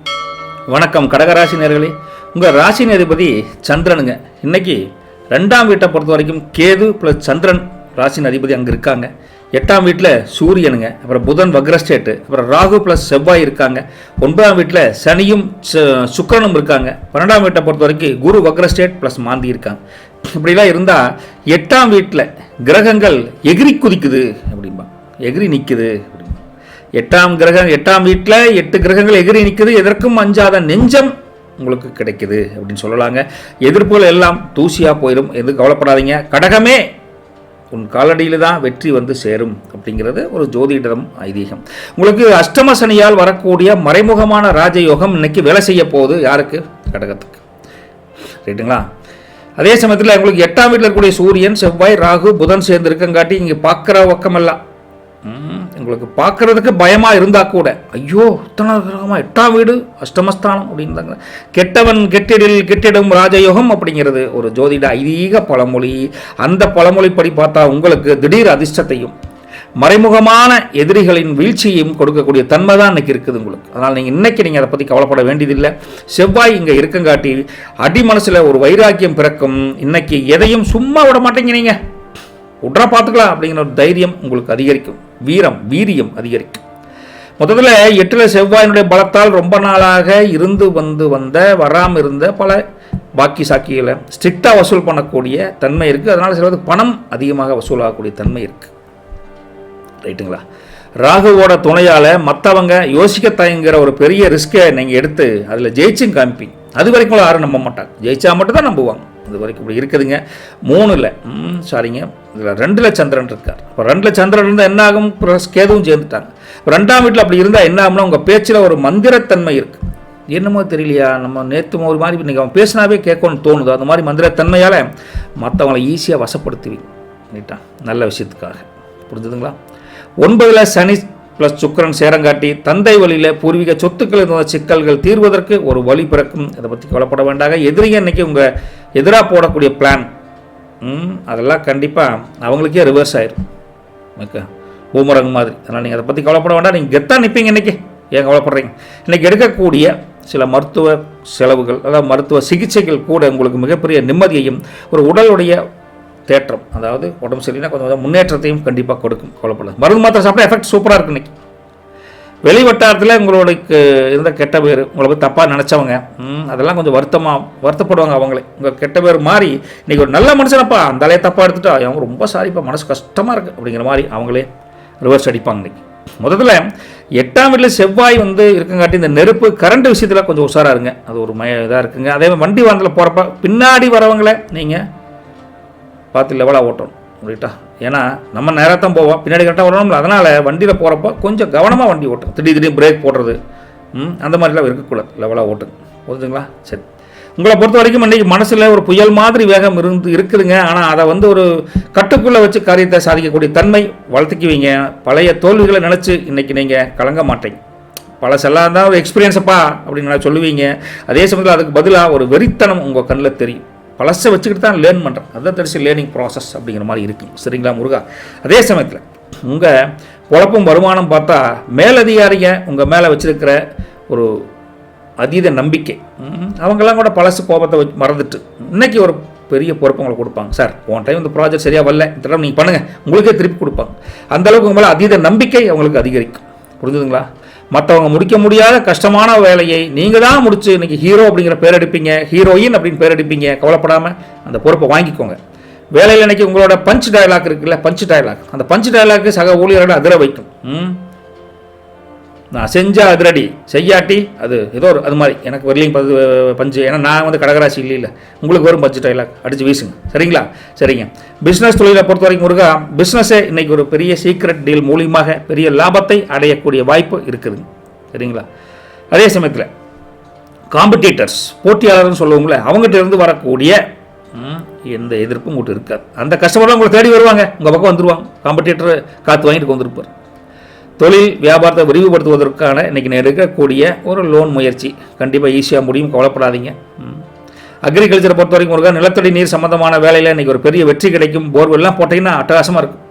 வணக்கம் கடகராசி நேயர்களே. உங்கள் ராசி அதிபதி சந்திரனுங்க. இன்றைக்கி 2ஆம் வீட்டை பொறுத்த வரைக்கும் கேது ப்ளஸ் சந்திரன் ராசின் அதிபதி அங்கே இருக்காங்க. 8ஆம் வீட்டில் சூரியனுங்க. அப்புறம் புதன் வக்ரஸ்டேட்டு. அப்புறம் ராகு ப்ளஸ் செவ்வாய் இருக்காங்க. 9ஆம் வீட்டில் சனியும் சுக்கிரனும் இருக்காங்க. 12ஆம் வீட்டை பொறுத்த வரைக்கும் குரு வக்ரஸ்டேட் ப்ளஸ் மாந்தி இருக்காங்க. இப்படிலாம் இருந்தால் 8ஆம் வீட்டில் கிரகங்கள் எகிரி குதிக்குது அப்படின்பா, எகிரி நிற்குது அப்படின்பா. 8ஆம் வீட்டில் 8 கிரகங்கள் எகிரி நிற்குது. எதற்கும் அஞ்சாத நெஞ்சம் உங்களுக்கு கிடைக்குது அப்படின்னு சொல்லலாங்க. எதிர்ப்புகள் எல்லாம் தூசியாக போயிடும். எதுவும் கவலைப்படாதீங்க. கடகமே உன் காலடியில் தான் வெற்றி வந்து சேரும் அப்படிங்கிறது ஒரு ஜோதிடம் ஐதீகம். உங்களுக்கு அஷ்டம சனியால் வரக்கூடிய மறைமுகமான ராஜயோகம் இன்னைக்கு வேலை செய்ய போகுது. யாருக்கு? கடகத்துக்கு. ரைட்டுங்களா? அதே சமயத்தில் உங்களுக்கு 8ஆம் வீட்டில் இருக்கக்கூடிய சூரியன் செவ்வாய் ராகு புதன் சேர்ந்து இருக்கங்காட்டி இங்கே பார்க்குற பக்கமெல்லாம் உங்களுக்கு பார்க்குறதுக்கு பயமாக இருந்தால் கூட, ஐயோ இத்தனை கிரகமாக 8ஆம் வீடு அஷ்டமஸ்தானம் அப்படின்றாங்க. கெட்டவன் கெட்டிடும் ராஜயோகம் அப்படிங்கிறது ஒரு ஜோதிட ஐதீக பழமொழி. அந்த பழமொழிப்படி பார்த்தா உங்களுக்கு திடீர் அதிர்ஷ்டத்தையும் மறைமுகமான எதிரிகளின் வீழ்ச்சியையும் கொடுக்கக்கூடிய தன்மை தான் இன்றைக்கி இருக்குது உங்களுக்கு. அதனால் நீங்கள் அதை பற்றி கவலைப்பட வேண்டியதில்லை. செவ்வாய் இங்கே இருக்கங்காட்டி அடி மனசில் ஒரு வைராக்கியம் பிறக்கும். இன்னைக்கு எதையும் சும்மா விட மாட்டேங்க, நீங்கள் உட்ரா பார்த்துக்கலாம் அப்படிங்கிற ஒரு தைரியம் உங்களுக்கு அதிகரிக்கும். வீரியம் அதிகரிக்கும். மொத்தத்தில் 8ல் செவ்வாயினுடைய பலத்தால் ரொம்ப நாளாக வராமல் இருந்த பல பாக்கி சாக்கிகளை ஸ்ட்ரிக்டாக வசூல் பண்ணக்கூடிய தன்மை இருக்குது. அதனால் சிலது பணம் அதிகமாக வசூலாகக்கூடிய தன்மை இருக்குது. ரைட்டுங்களா? ராகுவோட துணையால் மற்றவங்க யோசிக்க தயங்குகிற ஒரு பெரிய ரிஸ்க்கை நீங்கள் எடுத்து அதில் ஜெயிச்சும் காமிப்பீங்க. அது வரைக்கும் யாரும் நம்ப மாட்டாங்க. ஜெயிச்சா மட்டும் தான் நம்புவாங்க. அது வரைக்கும் இப்படி இருக்குதுங்க. 3ல் இதில் 2ல் சந்திரன் இருக்கார். இப்போ 2ல் சந்திரன் இருந்தால் என்ன ஆகும்? கேதுவும் சேர்ந்துட்டாங்க. இப்போ 2ஆம் வீட்டில் அப்படி இருந்தால் என்ன ஆகும்னா, உங்கள் பேச்சில் ஒரு மந்திரத்தன்மை இருக்குது. என்னமோ தெரியலையா, நம்ம நேற்று ஒரு மாதிரி இன்றைக்கி அவன் பேசினாவே கேட்கணும்னு தோணுது. அந்த மாதிரி மந்திரத்தன்மையால் மற்றவங்களை ஈஸியாக வசப்படுத்துவீங்க. ரைட்டா? நல்ல விஷயத்துக்காக. புரிஞ்சுதுங்களா? 9ல் சனி ப்ளஸ் சுக்கிரன் சேரங்காட்டி தந்தை வழியில் பூர்வீக சொத்துக்கள் இருந்த சிக்கல்கள் தீர்வதற்கு ஒரு வழி பிறக்கும். இதை பற்றி கவலைப்பட வேண்டாங்க. எதிரிங்க இன்றைக்கி உங்கள் எதிராக போடக்கூடிய பிளான் அதெல்லாம் கண்டிப்பாக அவங்களுக்கே ரிவர்ஸ் ஆயிடும். ஓகே, பூமரங் மாதிரி. அதனால் நீங்கள் அதை பற்றி கவலைப்பட வேண்டாம். நீங்கள் கெத்தாக நிற்பீங்க. இன்றைக்கி ஏன் கவலைப்படுறீங்க? இன்றைக்கி எடுக்கக்கூடிய சில மருத்துவ செலவுகள், அதாவது மருத்துவ சிகிச்சைகள் கூட உங்களுக்கு மிகப்பெரிய நிம்மதியையும் ஒரு உடலுடைய தேற்றம், அதாவது உடம்பு சரியில்லைனா கொஞ்சம் முன்னேற்றத்தையும் கண்டிப்பாக கொடுக்கும். கவலைப்படாது. மருந்து மாத்திரை சாப்பிட்டா எஃபெக்ட் சூப்பராக இருக்கு. இன்றைக்கி வெளி வட்டாரத்தில் உங்களுக்கு இருந்த கெட்ட பேர், உங்களை போய் தப்பாக நினச்சவங்க அதெல்லாம் கொஞ்சம் வருத்தப்படுவாங்க. அவங்களே உங்கள் கெட்ட பேர் மாறி இன்றைக்கி ஒரு நல்ல மனுஷனப்பா அந்த அலையை தப்பாக எடுத்துட்டா அவங்க ரொம்ப சாரிப்பா, மனசு கஷ்டமாக இருக்குது அப்படிங்கிற மாதிரி அவங்களே ரிவர்ஸ் அடிப்பாங்க. இன்றைக்கி முதல்ல 8ஆம் வீட்டில் செவ்வாய் இருக்குங்காட்டி இந்த நெருப்பு கரண்ட் விஷயத்தில் கொஞ்சம் உஷாராக இருங்க. அது ஒரு இதாக இருக்குங்க. அதே மாதிரி வண்டி வாங்கல போகிறப்ப பின்னாடி வரவங்களை நீங்கள் பார்த்து லெவலாக ஓட்டணும். ரைட்டா? ஏன்னா நம்ம நேராக தான் போவோம், பின்னாடி கரெக்டாக வரணும்ல. அதனால் வண்டியில் போகிறப்போ கொஞ்சம் கவனமாக வண்டி ஓட்டணும். திடீர்னு பிரேக் போடுறது அந்த மாதிரிலாம் இருக்கக்கூடாது. லெவலாக ஓட்டுங்க. புரிஞ்சுங்களா? சரி. உங்களை பொறுத்த வரைக்கும் இன்றைக்கி மனசில் ஒரு புயல் மாதிரி வேகம் இருக்குதுங்க. ஆனால் அதை ஒரு கட்டுக்குள்ளே வச்சு காரியத்தை சாதிக்கக்கூடிய தன்மை வளர்த்துக்குவீங்க. பழைய தோல்விகளை நினச்சி இன்றைக்கி நீங்கள் கலங்க மாட்டீங்க. பழசெல்லாம் தான் ஒரு எக்ஸ்பீரியன்ஸப்பா அப்படின்னு நான் சொல்லுவீங்க. அதே சமயத்தில் அதுக்கு பதிலாக ஒரு வெறித்தனம் உங்கள் கண்ணில் தெரியும். பழசை வச்சுக்கிட்டு தான் லேர்ன் பண்ணுறேன். அதுதான் தெரிஞ்சு லேர்னிங் ப்ராசஸ் அப்படிங்கிற மாதிரி இருக்குது. சரிங்களா முருகா? அதே சமயத்தில் உங்கள் குழப்பம் வருமானம் பார்த்தா மேலதிகாரிங்க உங்கள் மேலே வச்சுருக்கிற ஒரு அதீத நம்பிக்கை, அவங்கெல்லாம் கூட பழசு கோபத்தை மறந்துட்டு இன்றைக்கி ஒரு பெரிய பொறுப்பு உங்களுக்கு கொடுப்பாங்க. சார் போன டைம் இந்த ப்ராஜெக்ட் சரியாக வரல, இந்த தடவை நீங்கள் பண்ணுங்கள், உங்களுக்கே திருப்பி கொடுப்பாங்க. அந்தளவுக்கு உங்கள் மேலே அதீத நம்பிக்கை அவங்களுக்கு அதிகரிக்கும். புரிஞ்சுதுங்களா? மற்றவங்க முடிக்க முடியாத கஷ்டமான வேலையை நீங்கள் தான் முடிச்சு இன்றைக்கி ஹீரோ அப்படிங்கிற பேர் அடிப்பீங்க, ஹீரோயின் அப்படின்னு பேர் அடிப்பீங்க. கவலைப்படாமல் அந்த பொறுப்பை வாங்கிக்கோங்க. வேலையில் இன்றைக்கி உங்களோட பஞ்ச் டயலாக் இருக்குல்ல, பஞ்ச் டயலாக், அந்த பஞ்ச் டயலாக்கு சக ஊழியரோட அதிர வைக்கும். நான் செஞ்சால் அதிரடி, செய்யாட்டி அது ஏதோ ஒரு அது மாதிரி எனக்கு வரலையும் பஞ்சு. ஏன்னா நான் வந்து கடகராசி இல்லை, உங்களுக்கு வரும் பஞ்சு டைலாக் அடித்து வீசுங்க. சரிங்களா? சரிங்க. பிஸ்னஸ் தொழிலை பொறுத்த வரைக்கும் முருகா, பிஸ்னஸே இன்றைக்கி ஒரு பெரிய சீக்ரெட் டீல் மூலியமாக பெரிய லாபத்தை அடையக்கூடிய வாய்ப்பு இருக்குதுங்க. சரிங்களா? அதே சமயத்தில் காம்படிட்டர்ஸ், போட்டியாளர்னு சொல்லுவோங்களே, அவங்ககிட்ட இருந்து வரக்கூடிய எந்த எதிர்ப்பும் உங்கள்கிட்ட இருக்காது. அந்த கஸ்டமர்லாம் உங்களை தேடி வருவாங்க, உங்கள் பக்கம் வந்துடுவாங்க. காம்படிட்டர் காற்று வாங்கிட்டு வந்துருப்பார். தொழில் வியாபாரத்தை விரிவுபடுத்துவதற்கான இன்றைக்கி எடுக்கக்கூடிய ஒரு லோன் முயற்சி கண்டிப்பாக ஈஸியாக முடியும். கவலைப்படாதீங்க. அக்ரிகல்ச்சரை பொறுத்த வரைக்கும் ஒரு நிலத்தடி நீர் சம்மந்தமான வேலையில் இன்றைக்கி ஒரு பெரிய வெற்றி கிடைக்கும். போர்வெல்லாம் போட்டிங்கன்னா அட்டகாசமாக இருக்கும்,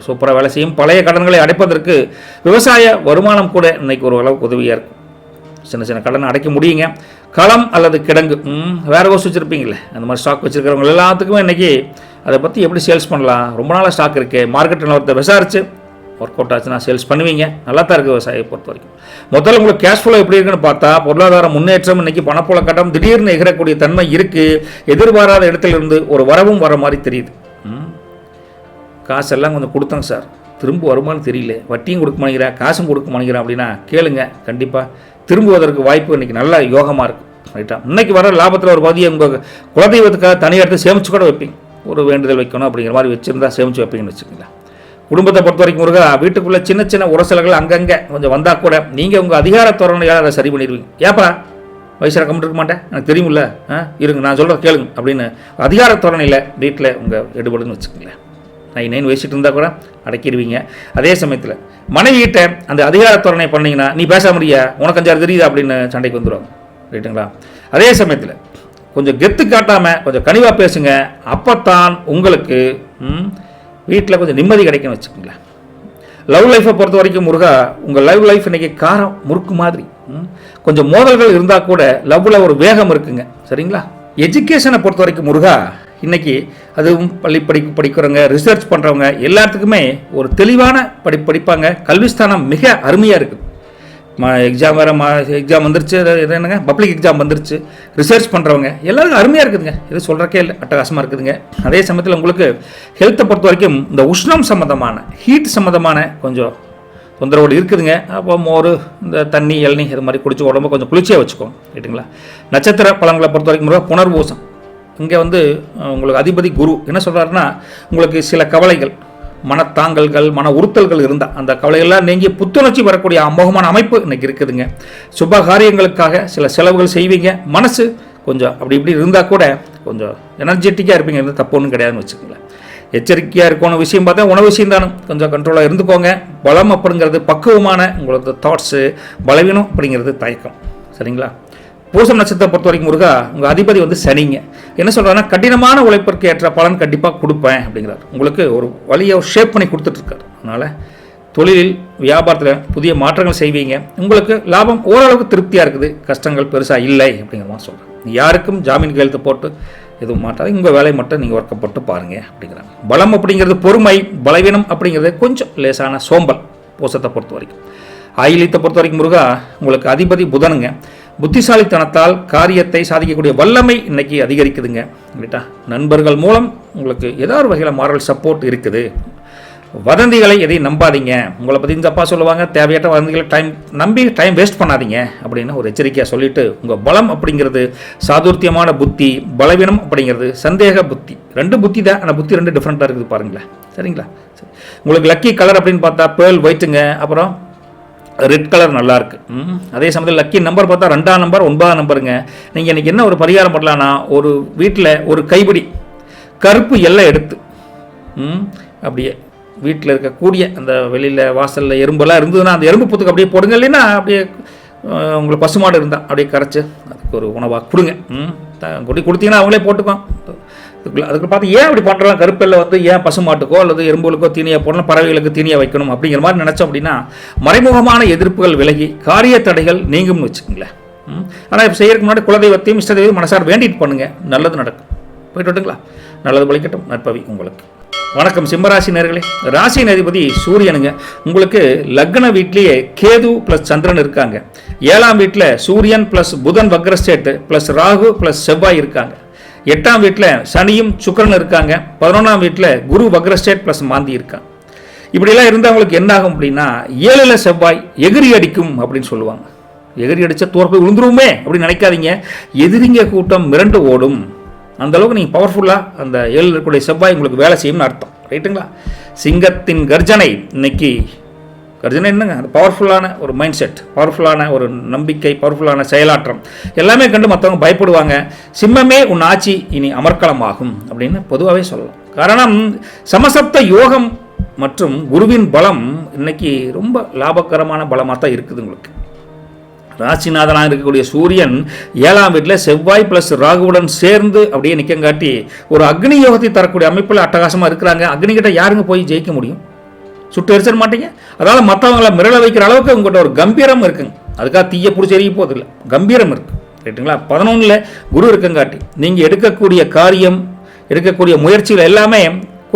சூப்பராக வேலை செய்யும். பழைய கடன்களை அடைப்பதற்கு விவசாய வருமானம் கூட இன்றைக்கி ஒரு அளவுக்கு உதவியாக இருக்கும். சின்ன சின்ன கடனை அடைக்க முடியுங்க. களம் அல்லது கிடங்கு, வேறு கோர்ஸ் வச்சுருப்பீங்களே, அந்த மாதிரி ஸ்டாக் வச்சுருக்கிறவங்க எல்லாத்துக்குமே இன்றைக்கி அதை பற்றி எப்படி சேல்ஸ் பண்ணலாம், ரொம்ப நாளாக ஸ்டாக் இருக்குது, மார்க்கெட் நிலவரத்தை விசாரித்து ஒர்க் அவுட் ஆச்சுன்னா சேல்ஸ் பண்ணுவீங்க. நல்லா தான் இருக்குது விவசாயியை பொறுத்த வரைக்கும். முதல்ல உங்களுக்கு கேஷ் ஃப்ளோ எப்படி இருக்குன்னு பார்த்தா, பொருளாதார முன்னேற்றம், இன்றைக்கி பணப்புழ கட்டம் திடீர்னு எகிறக்கூடிய தன்மை இருக்குது. எதிர்பாராத இடத்துலேருந்து ஒரு வரவும் வர மாதிரி தெரியுது. காசெல்லாம் கொஞ்சம் கொடுத்தங்க சார், திரும்ப வருமானு தெரியல, வட்டியும் கொடுக்க மாட்டேங்கிறேன், காசும் கொடுக்க மாட்டேங்கிறேன் அப்படின்னா கேளுங்க, கண்டிப்பாக திரும்புவதற்கு வாய்ப்பு இன்றைக்கி நல்ல யோகமாக இருக்குது. ரைட்டா? இன்றைக்கி வர லாபத்தில் ஒரு பகுதியை உங்கள் குலதெய்வத்துக்காக தனியாக எடுத்து சேமிச்சு கூட வைப்பீங்க. ஒரு வேண்டுதல் வைக்கணும் அப்படிங்கிற மாதிரி வச்சுருந்தா சேமித்து வைப்பீங்கன்னு வச்சுக்கோங்களேன். குடும்பத்தை பொறுத்த வரைக்கும் முருகா, வீட்டுக்குள்ளே சின்ன சின்ன உரசல்கள் அங்கங்கே கொஞ்சம் வந்தால் கூட நீங்கள் உங்கள் அதிகார தோரணையால் அதை சரி பண்ணிடுவீங்க. ஏப்பா வயசில் கம்மிட்டு இருக்க மாட்டேன், எனக்கு தெரியுமில்ல, இருங்க நான் சொல்கிற கேளுங்க அப்படின்னு அதிகார தோரணையில் வீட்டில் உங்கள் எடுபடுன்னு வச்சுக்கோங்களேன். 9 வயசிட்டு இருந்தால் கூட அடக்கிடுவீங்க. அதே சமயத்தில் மனைவியிட்ட அந்த அதிகார தோரணை பண்ணிங்கன்னா, நீ பேச முடியா, உனக்கு 5 தெரியுதா அப்படின்னு சண்டைக்கு வந்துடுவாங்க. ரைட்டுங்களா? அதே சமயத்தில் கொஞ்சம் கெத்து காட்டாமல் கொஞ்சம் கனிவாக பேசுங்க. அப்போத்தான் உங்களுக்கு வீட்டில் கொஞ்சம் நிம்மதி கிடைக்கும்னு வச்சுக்கோங்களேன். லவ் லைஃப்பை பொறுத்த வரைக்கும் முருகா, உங்கள் லவ் லைஃப் இன்றைக்கி காரம் முறுக்கு மாதிரி. கொஞ்சம் மோதல்கள் இருந்தால் கூட லவ்வில் ஒரு வேகம் இருக்குங்க. சரிங்களா? எஜுகேஷனை பொறுத்த வரைக்கும் முருகா, இன்றைக்கி அதுவும் பள்ளி படிக்கிறவங்க, ரிசர்ச் பண்ணுறவங்க எல்லாத்துக்குமே ஒரு தெளிவான படிப்பாங்க. கல்விஸ்தானம் மிக அருமையாக இருக்குது. எக்ஸாம் வேறு எக்ஸாம் வந்துருச்சு, என்னங்க பப்ளிக் எக்ஸாம் வந்துருச்சு. ரிசர்ச் பண்ணுறவங்க எல்லாருக்கும் அருமையாக இருக்குதுங்க. இது சொல்கிறக்கே இல்லை, அட்டகாசமாக இருக்குதுங்க. அதே சமயத்தில் உங்களுக்கு ஹெல்த்தை பொறுத்த வரைக்கும் இந்த உஷ்ணம் சம்மந்தமான, ஹீட் சம்மந்தமான கொஞ்சம் தொந்தரவோடு இருக்குதுங்க. அப்போ மோர், இந்த தண்ணி, இளநீ இது மாதிரி குடிச்சு உடம்பு கொஞ்சம் குளிர்ச்சியாக வச்சுக்கோங்க. ரைட்டுங்களா? நட்சத்திர பழங்களை பொறுத்த வரைக்கும் புனர்பூசம், இங்கே உங்களுக்கு அதிபதி குரு என்ன சொல்கிறாருன்னா, உங்களுக்கு சில கவலைகள், மனத்தாங்கல்கள், மன உறுத்தல்கள் இருந்தால் அந்த கவலைகள்லாம் நீங்கி புத்துணர்ச்சி வரக்கூடிய அமோகமான அமைப்பு இன்றைக்கி இருக்குதுங்க. சுப காரியங்களுக்காக சில செலவுகள் செய்வீங்க. மனசு கொஞ்சம் அப்படி இப்படி இருந்தால் கூட கொஞ்சம் எனர்ஜெட்டிக்காக இருப்பீங்க, தப்பு ஒன்றும் கிடையாதுன்னு வச்சுக்கோங்களேன். எச்சரிக்கையாக இருக்கணும் விஷயம் பார்த்தா உணவு விஷயம் தானே, கொஞ்சம் கண்ட்ரோலாக இருந்துக்கோங்க. பலம் அப்படிங்கிறது பக்குவமான உங்களோட தாட்ஸு, பலவீனம் அப்படிங்கிறது தயக்கம். சரிங்களா? பூசம் நட்சத்திரத்தை பொறுத்த வரைக்கும் முருகா, உங்கள் அதிபதி சனிங்க. என்ன சொல்கிறாருன்னா, கடினமான உழைப்பிற்கு ஏற்ற பலன் கண்டிப்பாக கொடுப்பேன் அப்படிங்கிறார். உங்களுக்கு ஒரு வழியை ஷேப் பண்ணி கொடுத்துட்ருக்காரு. அதனால் தொழிலில் வியாபாரத்தில் புதிய மாற்றங்கள் செய்வீங்க. உங்களுக்கு லாபம் ஓரளவுக்கு திருப்தியாக இருக்குது, கஷ்டங்கள் பெருசாக இல்லை அப்படிங்கிற மாதிரி சொல்கிறேன். யாருக்கும் ஜாமீன் கையெழுத்து போட்டு எதுவும் மாட்டாது, உங்கள் வேலையை மட்டும் நீங்கள் ஒர்க்கப்பட்டு பாருங்கள் அப்படிங்கிறாங்க. பலம் அப்படிங்கிறது பொறுமை, பலவீனம் அப்படிங்கிறது கொஞ்சம் லேசான சோம்பல் பூசத்தை பொறுத்த வரைக்கும். ஆயிலியத்தை பொறுத்த வரைக்கும் முருகா, உங்களுக்கு அதிபதி புதனுங்க. புத்திசாலித்தனத்தால் காரியத்தை சாதிக்கக்கூடிய வல்லமை இன்றைக்கி அதிகரிக்குதுங்க. ரைட்டா? நண்பர்கள் மூலம் உங்களுக்கு ஏதாவது வகையில் மாரல் சப்போர்ட் இருக்குது. வதந்திகளை எதையும் நம்பாதீங்க. உங்களை பற்றி தப்பாக சொல்லுவாங்க, தேவையற்ற வதந்திகளை டைம் வேஸ்ட் பண்ணாதீங்க அப்படின்னு ஒரு எச்சரிக்கையாக சொல்லிவிட்டு, உங்கள் பலம் அப்படிங்கிறது சாதுர்த்தியமான புத்தி, பலவீனம் அப்படிங்கிறது சந்தேக புத்தி. 2 புத்தி தான், ஆனால் புத்தி 2 டிஃப்ரெண்ட்டாக இருக்குது பாருங்களேன். சரிங்களா? சரி. உங்களுக்கு லக்கி கலர் அப்படின்னு பார்த்தா பேர்ல் ஒயிட்டுங்க, அப்புறம் ரெட் கலர் நல்லாயிருக்கு. அதே சமயத்தில் லக்கி நம்பர் பார்த்தா 2ஆம் நம்பர் 9ஆம் நம்பருங்க. நீங்கள் இன்றைக்கி என்ன ஒரு பரிகாரம் பண்ணலான்னா, ஒரு வீட்டில் ஒரு கைப்பிடி கருப்பு எல்லை எடுத்து அப்படியே வீட்டில் இருக்கக்கூடிய அந்த வெளியில் வாசலில் எறும்பெல்லாம் இருந்ததுன்னா அந்த எறும்பு புத்துக்கு அப்படியே போடுங்க. இல்லைன்னா அப்படியே உங்களுக்கு பசுமாடு இருந்தால் அப்படியே கரைச்சி அதுக்கு ஒரு உணவாக கொடுங்க. கொடுத்தீங்கன்னா அவங்களே போட்டுக்குவோம். அதுக்கு பார்த்து ஏன் அப்படி பண்ணுறோம், கருப்பெல்ல வந்து ஏன் பசுமாட்டுக்கோ அல்லது எறும்புகளுக்கோ தீனியாக போடணும், பறவைகளுக்கு தீனியாக வைக்கணும் அப்படிங்கிற மாதிரி நினச்சோம் அப்படின்னா மறைமுகமான எதிர்ப்புகள் விலகி காரிய தடைகள் நீங்கும்னு வச்சுக்கோங்களேன். ஆனால் இப்போ செய்யறதுக்கு முன்னாடி குலதெய்வத்தையும் இஷ்டதெய்வம் மனசார வேண்டிட்டு பண்ணுங்க, நல்லது நடக்கும். போயிட்டு விட்டுங்களா, நல்லது பலிக்கட்டும், நற்பவி உங்களுக்கு. வணக்கம் சிம்மராசி நேர்களே. ராசி அதிபதி சூரியனுங்க. உங்களுக்கு லக்ன வீட்லேயே கேது ப்ளஸ் சந்திரன் இருக்காங்க. 7ஆம் வீட்டில் சூரியன் ப்ளஸ் புதன் வக்ரஸ்டேட்டு ப்ளஸ் ராகு ப்ளஸ் செவ்வாய் இருக்காங்க. 8ஆம் வீட்டில் சனியும் சுக்கிரன் இருக்காங்க. 11ஆம் வீட்டில் குரு வக்ரஸ்டேட் ப்ளஸ் மாந்தி இருக்காங்க. இப்படிலாம் இருந்தவங்களுக்கு என்ன ஆகும் அப்படின்னா 7ல் செவ்வாய் எகிரி அடிக்கும் அப்படின்னு சொல்லுவாங்க. எகிரி அடித்தா தோற்பை விழுந்துருவோமே அப்படின்னு நினைக்காதீங்க. எதிரிங்க கூட்டம் மிரண்டு ஓடும். அந்த அளவுக்கு நீங்கள் பவர்ஃபுல்லாக அந்த 7ல் இருக்கக்கூடிய செவ்வாய் உங்களுக்கு வேலை செய்யும்னு அர்த்தம். ரைட்டுங்களா? சிங்கத்தின் கர்ஜனை இன்னைக்கு. கர்ஜனை என்னங்க, அது பவர்ஃபுல்லான ஒரு மைண்ட் செட், பவர்ஃபுல்லான ஒரு நம்பிக்கை, பவர்ஃபுல்லான செயலாற்றம் எல்லாமே கண்டு மற்றவங்க பயப்படுவாங்க. சிம்மமே உன் ஆட்சி இனி அமர்க்களமாகும் அப்படின்னு பொதுவாகவே சொல்லலாம். காரணம் சமசப்த யோகம் மற்றும் குருவின் பலம் இன்னைக்கு ரொம்ப லாபகரமான பலமாக தான் இருக்குது. உங்களுக்கு ராசிநாதனாக இருக்கக்கூடிய சூரியன் 7ஆம் வீட்டில் செவ்வாய் ப்ளஸ் ராகுவுடன் சேர்ந்து அப்படியே நிற்கங்காட்டி ஒரு அக்னி யோகத்தை தரக்கூடிய அமைப்பில் அட்டகாசமாக இருக்கிறாங்க. அக்னி கிட்ட யாருங்க போய் ஜெயிக்க முடியும்? சுட்டு எரிச்சிட மாட்டீங்க. அதனால் மற்றவங்களை மிரள வைக்கிற அளவுக்கு உங்கள்கிட்ட ஒரு கம்பீரம் இருக்குங்க. அதுக்காக தீய பிடிச்சி எரிய போதில்லை, கம்பீரம் இருக்குது. ரைட்டுங்களா? 11ல் குரு இருக்கங்காட்டி நீங்கள் எடுக்கக்கூடிய காரியம், எடுக்கக்கூடிய முயற்சிகள் எல்லாமே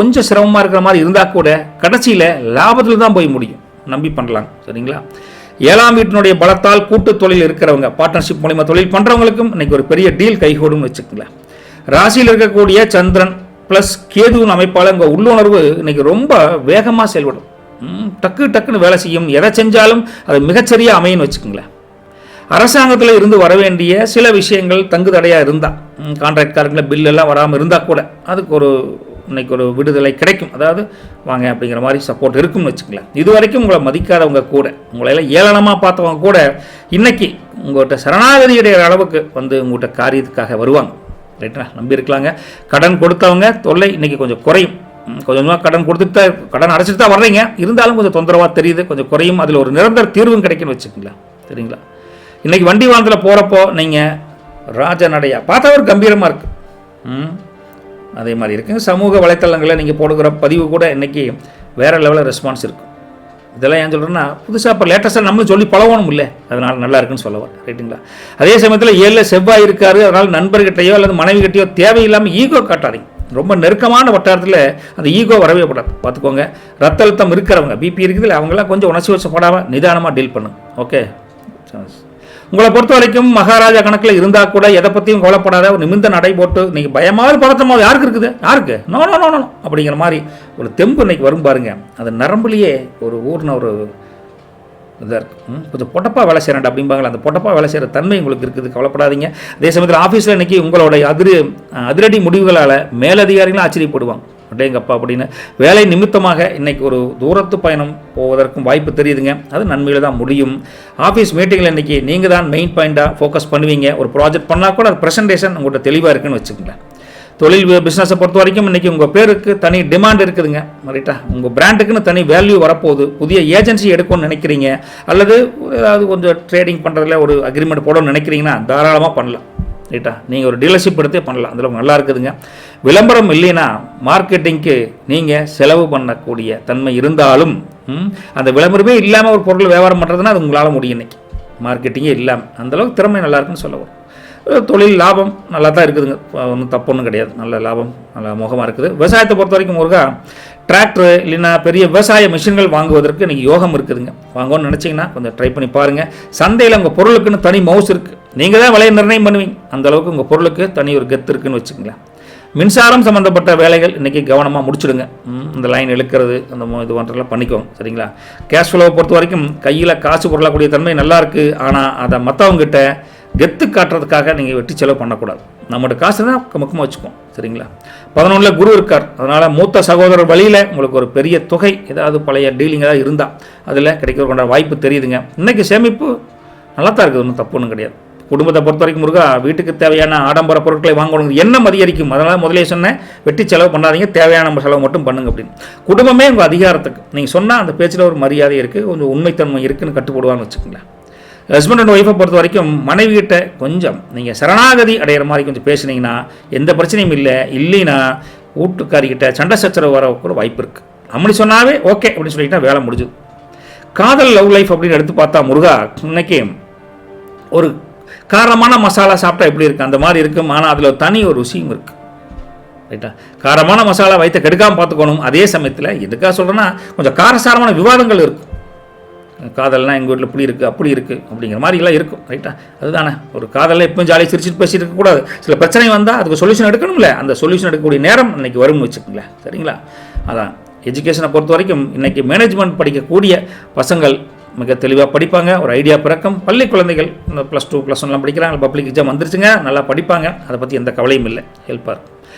கொஞ்சம் சிரமமாக இருக்கிற மாதிரி இருந்தால் கூட கடைசியில் லாபத்தில் தான் போய் முடியும். நம்பி பண்ணலாம். சரிங்களா? 7ஆம் வீட்டினுடைய பலத்தால் கூட்டு தொழில் இருக்கிறவங்க, பார்ட்னர்ஷிப் மூலிமா தொழில் பண்ணுறவங்களுக்கும் இன்னைக்கு ஒரு பெரிய டீல் கைகூடும்னு வச்சுக்கங்களேன். ராசியில் இருக்கக்கூடிய சந்திரன் ப்ளஸ் கேதுவின் அமைப்பால் உங்கள் உள்ளுணர்வு இன்னைக்கு ரொம்ப வேகமாக செயல்படும். டக்குன்னு வேலை செய்யும். எதை செஞ்சாலும் அது மிகச்சரியாக அமையும்னு வச்சுக்கோங்களேன். அரசாங்கத்தில் இருந்து வர வேண்டிய சில விஷயங்கள் தங்கு தடையாக இருந்தால், கான்ட்ராக்ட்காரங்கள பில் எல்லாம் வராமல் இருந்தால் கூட அதுக்கு ஒரு இன்னைக்கு ஒரு விடுதலை கிடைக்கும். அதாவது வாங்க அப்படிங்கிற மாதிரி சப்போர்ட் இருக்கும்னு வச்சுக்கலாம். இது வரைக்கும் உங்களை மதிக்காதவங்க கூட, உங்களையெல்லாம் ஏளனமாக பார்த்தவங்க கூட இன்னைக்கு உங்கள்கிட்ட சரணாகதியுடைய அளவுக்கு வந்து உங்கள்கிட்ட காரியத்துக்காக வருவாங்க. ரைட்டா? நம்பி இருக்கலாங்க. கடன் கொடுத்தவங்க தொல்லை இன்னைக்கு கொஞ்சம் குறையும். கொஞ்சமாக கடன் கொடுத்துட்டு தான், கடன் அடைச்சிட்டு தான் வர்றீங்க, இருந்தாலும் கொஞ்சம் தொந்தரவாக தெரியுது, கொஞ்சம் குறையும். அதில் ஒரு நிரந்தர தீர்வும் கிடைக்குன்னு வச்சுக்கங்களா. சரிங்களா? இன்னைக்கு வண்டி வாகனத்தில் போகிறப்போ நீங்கள் ராஜநடையா பார்த்தா ஒரு கம்பீரமாக இருக்குது. அதே மாதிரி இருக்குங்க. சமூக வலைத்தளங்களில் நீங்கள் போடுகிற பதிவு கூட இன்றைக்கி வேறு லெவலில் ரெஸ்பான்ஸ் இருக்கும். இதெல்லாம் ஏன் சொல்கிறேன்னா, புதுசாக இப்போ லேட்டஸ்ட்டாக நம்மளும் சொல்லி பழகணும் இல்லை, அதனால் நல்லா இருக்குன்னு சொல்லுவார். ரைட்டுங்களா? அதே சமயத்தில் 7ல் செவ்வாய் இருக்காரு. அதனால் நண்பர்கிட்டையோ அல்லது மனைவி கிட்டையோ தேவையில்லாமல் ஈகோ காட்டாதீங்க. ரொம்ப நெருக்கமான வட்டாரத்தில் அந்த ஈகோ வரவே கூடாது. பார்த்துக்கோங்க. ரத்த அழுத்தம் இருக்கிறவங்க, பிபி இருக்குது, அவங்களாம் கொஞ்சம் உணர்ச்சி வசப்படாமல் நிதானமாக டீல் பண்ணுங்க. ஓகே? உங்களை பொறுத்த வரைக்கும் மகாராஜா கணக்கில் இருந்தால் கூட எதை பற்றியும் கவலைப்படாத ஒரு நிமிர்ந்த நடை போட்டு நீங்கள் பயமாவது பதட்டமாக யாருக்கு இருக்குது, யாருக்கு நோ நோ நோ நோ அப்படிங்கிற மாதிரி ஒரு தெம்பு இன்னைக்கு வரும் பாருங்க. அது நரம்புலேயே ஒரு ஊர்ன ஒரு இதாக இருக்குது. கொஞ்சம் பொட்டப்பாக வேலை செய்கிறேன் அப்படிம்பாங்களா, அந்த பொட்டப்பாக வேலை செய்கிற தன்மை உங்களுக்கு இருக்குது, கவலைப்படாதீங்க. அதே சமயத்தில் ஆஃபீஸில் இன்றைக்கி உங்களுடைய அதிரடி முடிவுகளால் மேலதிகாரிகளும் ஆச்சரியப்படுவாங்க. அடேங்கப்பா அப்படின்னு வேலை நிமித்தமாக இன்றைக்கி ஒரு தூரத்து பயணம் போவதற்கும் வாய்ப்பு தெரியுதுங்க. அது நன்மையில் தான் முடியும். ஆஃபீஸ் மீட்டிங்கில் இன்றைக்கி நீங்கள் தான் மெயின் பாயிண்ட்டாக ஃபோக்கஸ் பண்ணுவீங்க. ஒரு ப்ராஜெக்ட் பண்ணால் கூட அது ப்ரெசன்டேஷன் உங்கள்கிட்ட தெளிவாக இருக்குன்னு வச்சுக்கோங்களேன். தொழில் பிஸ்னஸை பொறுத்த வரைக்கும் இன்றைக்கி உங்கள் பேருக்கு தனி டிமாண்ட் இருக்குதுங்க. ரைட்டா? உங்கள் பிராண்டுக்குன்னு தனி வேல்யூ வரப்போகுது. புதிய ஏஜென்சி எடுக்கணும்னு நினைக்கிறீங்க, அல்லது ஏதாவது கொஞ்சம் ட்ரேடிங் பண்ணுறதுல ஒரு அக்ரிமெண்ட் போடணும்னு நினைக்கிறீங்கன்னா தாராளமாக பண்ணலாம். ரைட்டா? நீங்கள் ஒரு டீலர்ஷிப் எடுத்தே பண்ணலாம். அதில் நல்லா இருக்குதுங்க. விளம்பரம் இல்லைன்னா மார்க்கெட்டிங்க்கு நீங்கள் செலவு பண்ணக்கூடிய தன்மை இருந்தாலும் அந்த விளம்பரமே இல்லாமல் ஒரு பொருள் வியாபாரம் பண்ணுறதுன்னா அது உங்களால் முடியும். இன்னைக்கு மார்க்கெட்டிங்கே இல்லாமல் அந்தளவுக்கு திறமை நல்லா இருக்குன்னு சொல்ல வரும். தொழில் லாபம் நல்லா தான் இருக்குதுங்க, ஒன்றும் தப்பு ஒன்றும் கிடையாது. நல்ல லாபம், நல்ல முகமாக இருக்குது. விவசாயத்தை பொறுத்த வரைக்கும் முருகா டிராக்டர் இல்லைன்னா பெரிய விவசாய மிஷின்கள் வாங்குவதற்கு இன்றைக்கி யோகம் இருக்குதுங்க. வாங்கணும்னு நினச்சிங்கன்னா கொஞ்சம் ட்ரை பண்ணி பாருங்கள். சந்தையில் உங்கள் பொருளுக்குன்னு தனி மவுஸ் இருக்குது. நீங்கள் தான் விலையை நிர்ணயம் பண்ணுவீங்க. அந்தளவுக்கு உங்கள் பொருளுக்கு தனி ஒரு கெத்து இருக்குன்னு வச்சுக்கங்களேன். மின்சாரம் சம்மந்தப்பட்ட வேலைகள் இன்றைக்கி கவனமாக முடிச்சுடுங்க. இந்த லைன் இழுக்கிறது அந்த இது பண்ணுறதுலாம் பண்ணிக்கோங்க. சரிங்களா? கேஷ் ஃப்ளோவை பொறுத்த வரைக்கும் கையில் காசு பொருளக்கூடிய தன்மை நல்லா இருக்குது. ஆனால் அதை மற்றவங்ககிட்ட கெத்து காட்டுறதுக்காக நீங்கள் வெட்டி செலவு பண்ணக்கூடாது. நம்மளோட காசு தான் முக்கியமாக வச்சுக்கோம். சரிங்களா? 11ல் குரு இருக்கார். அதனால் மூத்த சகோதரர் வழியில் உங்களுக்கு ஒரு பெரிய தொகை ஏதாவது பழைய டீலிங் ஏதாவது இருந்தால் அதில் கிடைக்கிறதுக்கான வாய்ப்பு தெரியுதுங்க. இன்றைக்கி சேமிப்பு நல்லா தான் இருக்குது, ஒன்றும் தப்பு ஒன்றும் கிடையாது. குடும்பத்தை பொறுத்த வரைக்கும் முருகா வீட்டுக்கு தேவையான ஆடம்பர பொருட்களை வாங்கணும், எண்ணம் அதிகரிக்கும். அதனால் முதலே சொன்னேன், வெட்டி செலவு பண்ணாதீங்க, தேவையான நம்ம செலவு மட்டும் பண்ணுங்க அப்படின்னு. குடும்பமே உங்கள் அதிகாரத்துக்கு நீங்கள் சொன்னால் அந்த பேச்சில் ஒரு மரியாதை இருக்குது, கொஞ்சம் உண்மைத்தன்மை இருக்குதுன்னு கட்டுப்படுவான்னு வச்சுக்கோங்களேன். ஹஸ்பண்ட் அண்ட் ஒய்ஃபை பொறுத்த வரைக்கும் மனைவிகிட்ட கொஞ்சம் நீங்கள் சரணாகதி அடைகிற மாதிரி கொஞ்சம் பேசுனீங்கன்னா எந்த பிரச்சனையும் இல்லைன்னா வீட்டுக்காரிக்கிட்ட சண்டை சச்சரவு வர கூட வாய்ப்பு இருக்குது. அப்படி சொன்னாவே ஓகே அப்படின்னு சொல்லிட்டா வேலை முடிஞ்சுது. காதல் லவ் லைஃப் அப்படின்னு எடுத்து பார்த்தா முருகா, இன்னைக்கு ஒரு காரமான மசாலா சாப்பிட்டா எப்படி இருக்குது அந்த மாதிரி இருக்கும். ஆனால் அதில் தனி ஒரு ருசியும் இருக்குது. ரைட்டா, காரமான மசாலா வயிற்ற கெடுக்காமல் பார்த்துக்கணும். அதே சமயத்தில் எதுக்காக சொல்கிறேன்னா கொஞ்சம் காரசாரமான விவாதங்கள் இருக்கும். காதல்னால் எங்கள் வீட்டில் இப்படி இருக்குது அப்படி இருக்குது அப்படிங்கிற மாதிரிலாம் இருக்கும். ரைட்டா, அதுதானே ஒரு காதலில் எப்பவும் ஜாலியாக சிரிச்சிட்டு பேசிட்டு இருக்கக்கூடாது. சில பிரச்சனை வந்தால் அதுக்கு சொல்யூஷன் எடுக்கணும்ல, அந்த சொல்யூஷன் எடுக்கக்கூடிய நேரம் இன்றைக்கி வரும்னு வச்சுக்கோங்களேன். சரிங்களா, அதான் எஜுகேஷனை பொறுத்த வரைக்கும் இன்றைக்கி மேனேஜ்மெண்ட் படிக்கக்கூடிய பசங்கள் மிக தெளிவாக படிப்பாங்க. ஒரு ஐடியா பிறக்கும். பள்ளி குழந்தைகள் இந்த +2 +1 படிக்கிறாங்க, பப்ளிக் எக்ஸாம் வந்துருச்சுங்க, நல்லா படிப்பாங்க. அதை பற்றி எந்த கவலையும் இல்லை. ஹெல்ப்பாக இருக்கும்.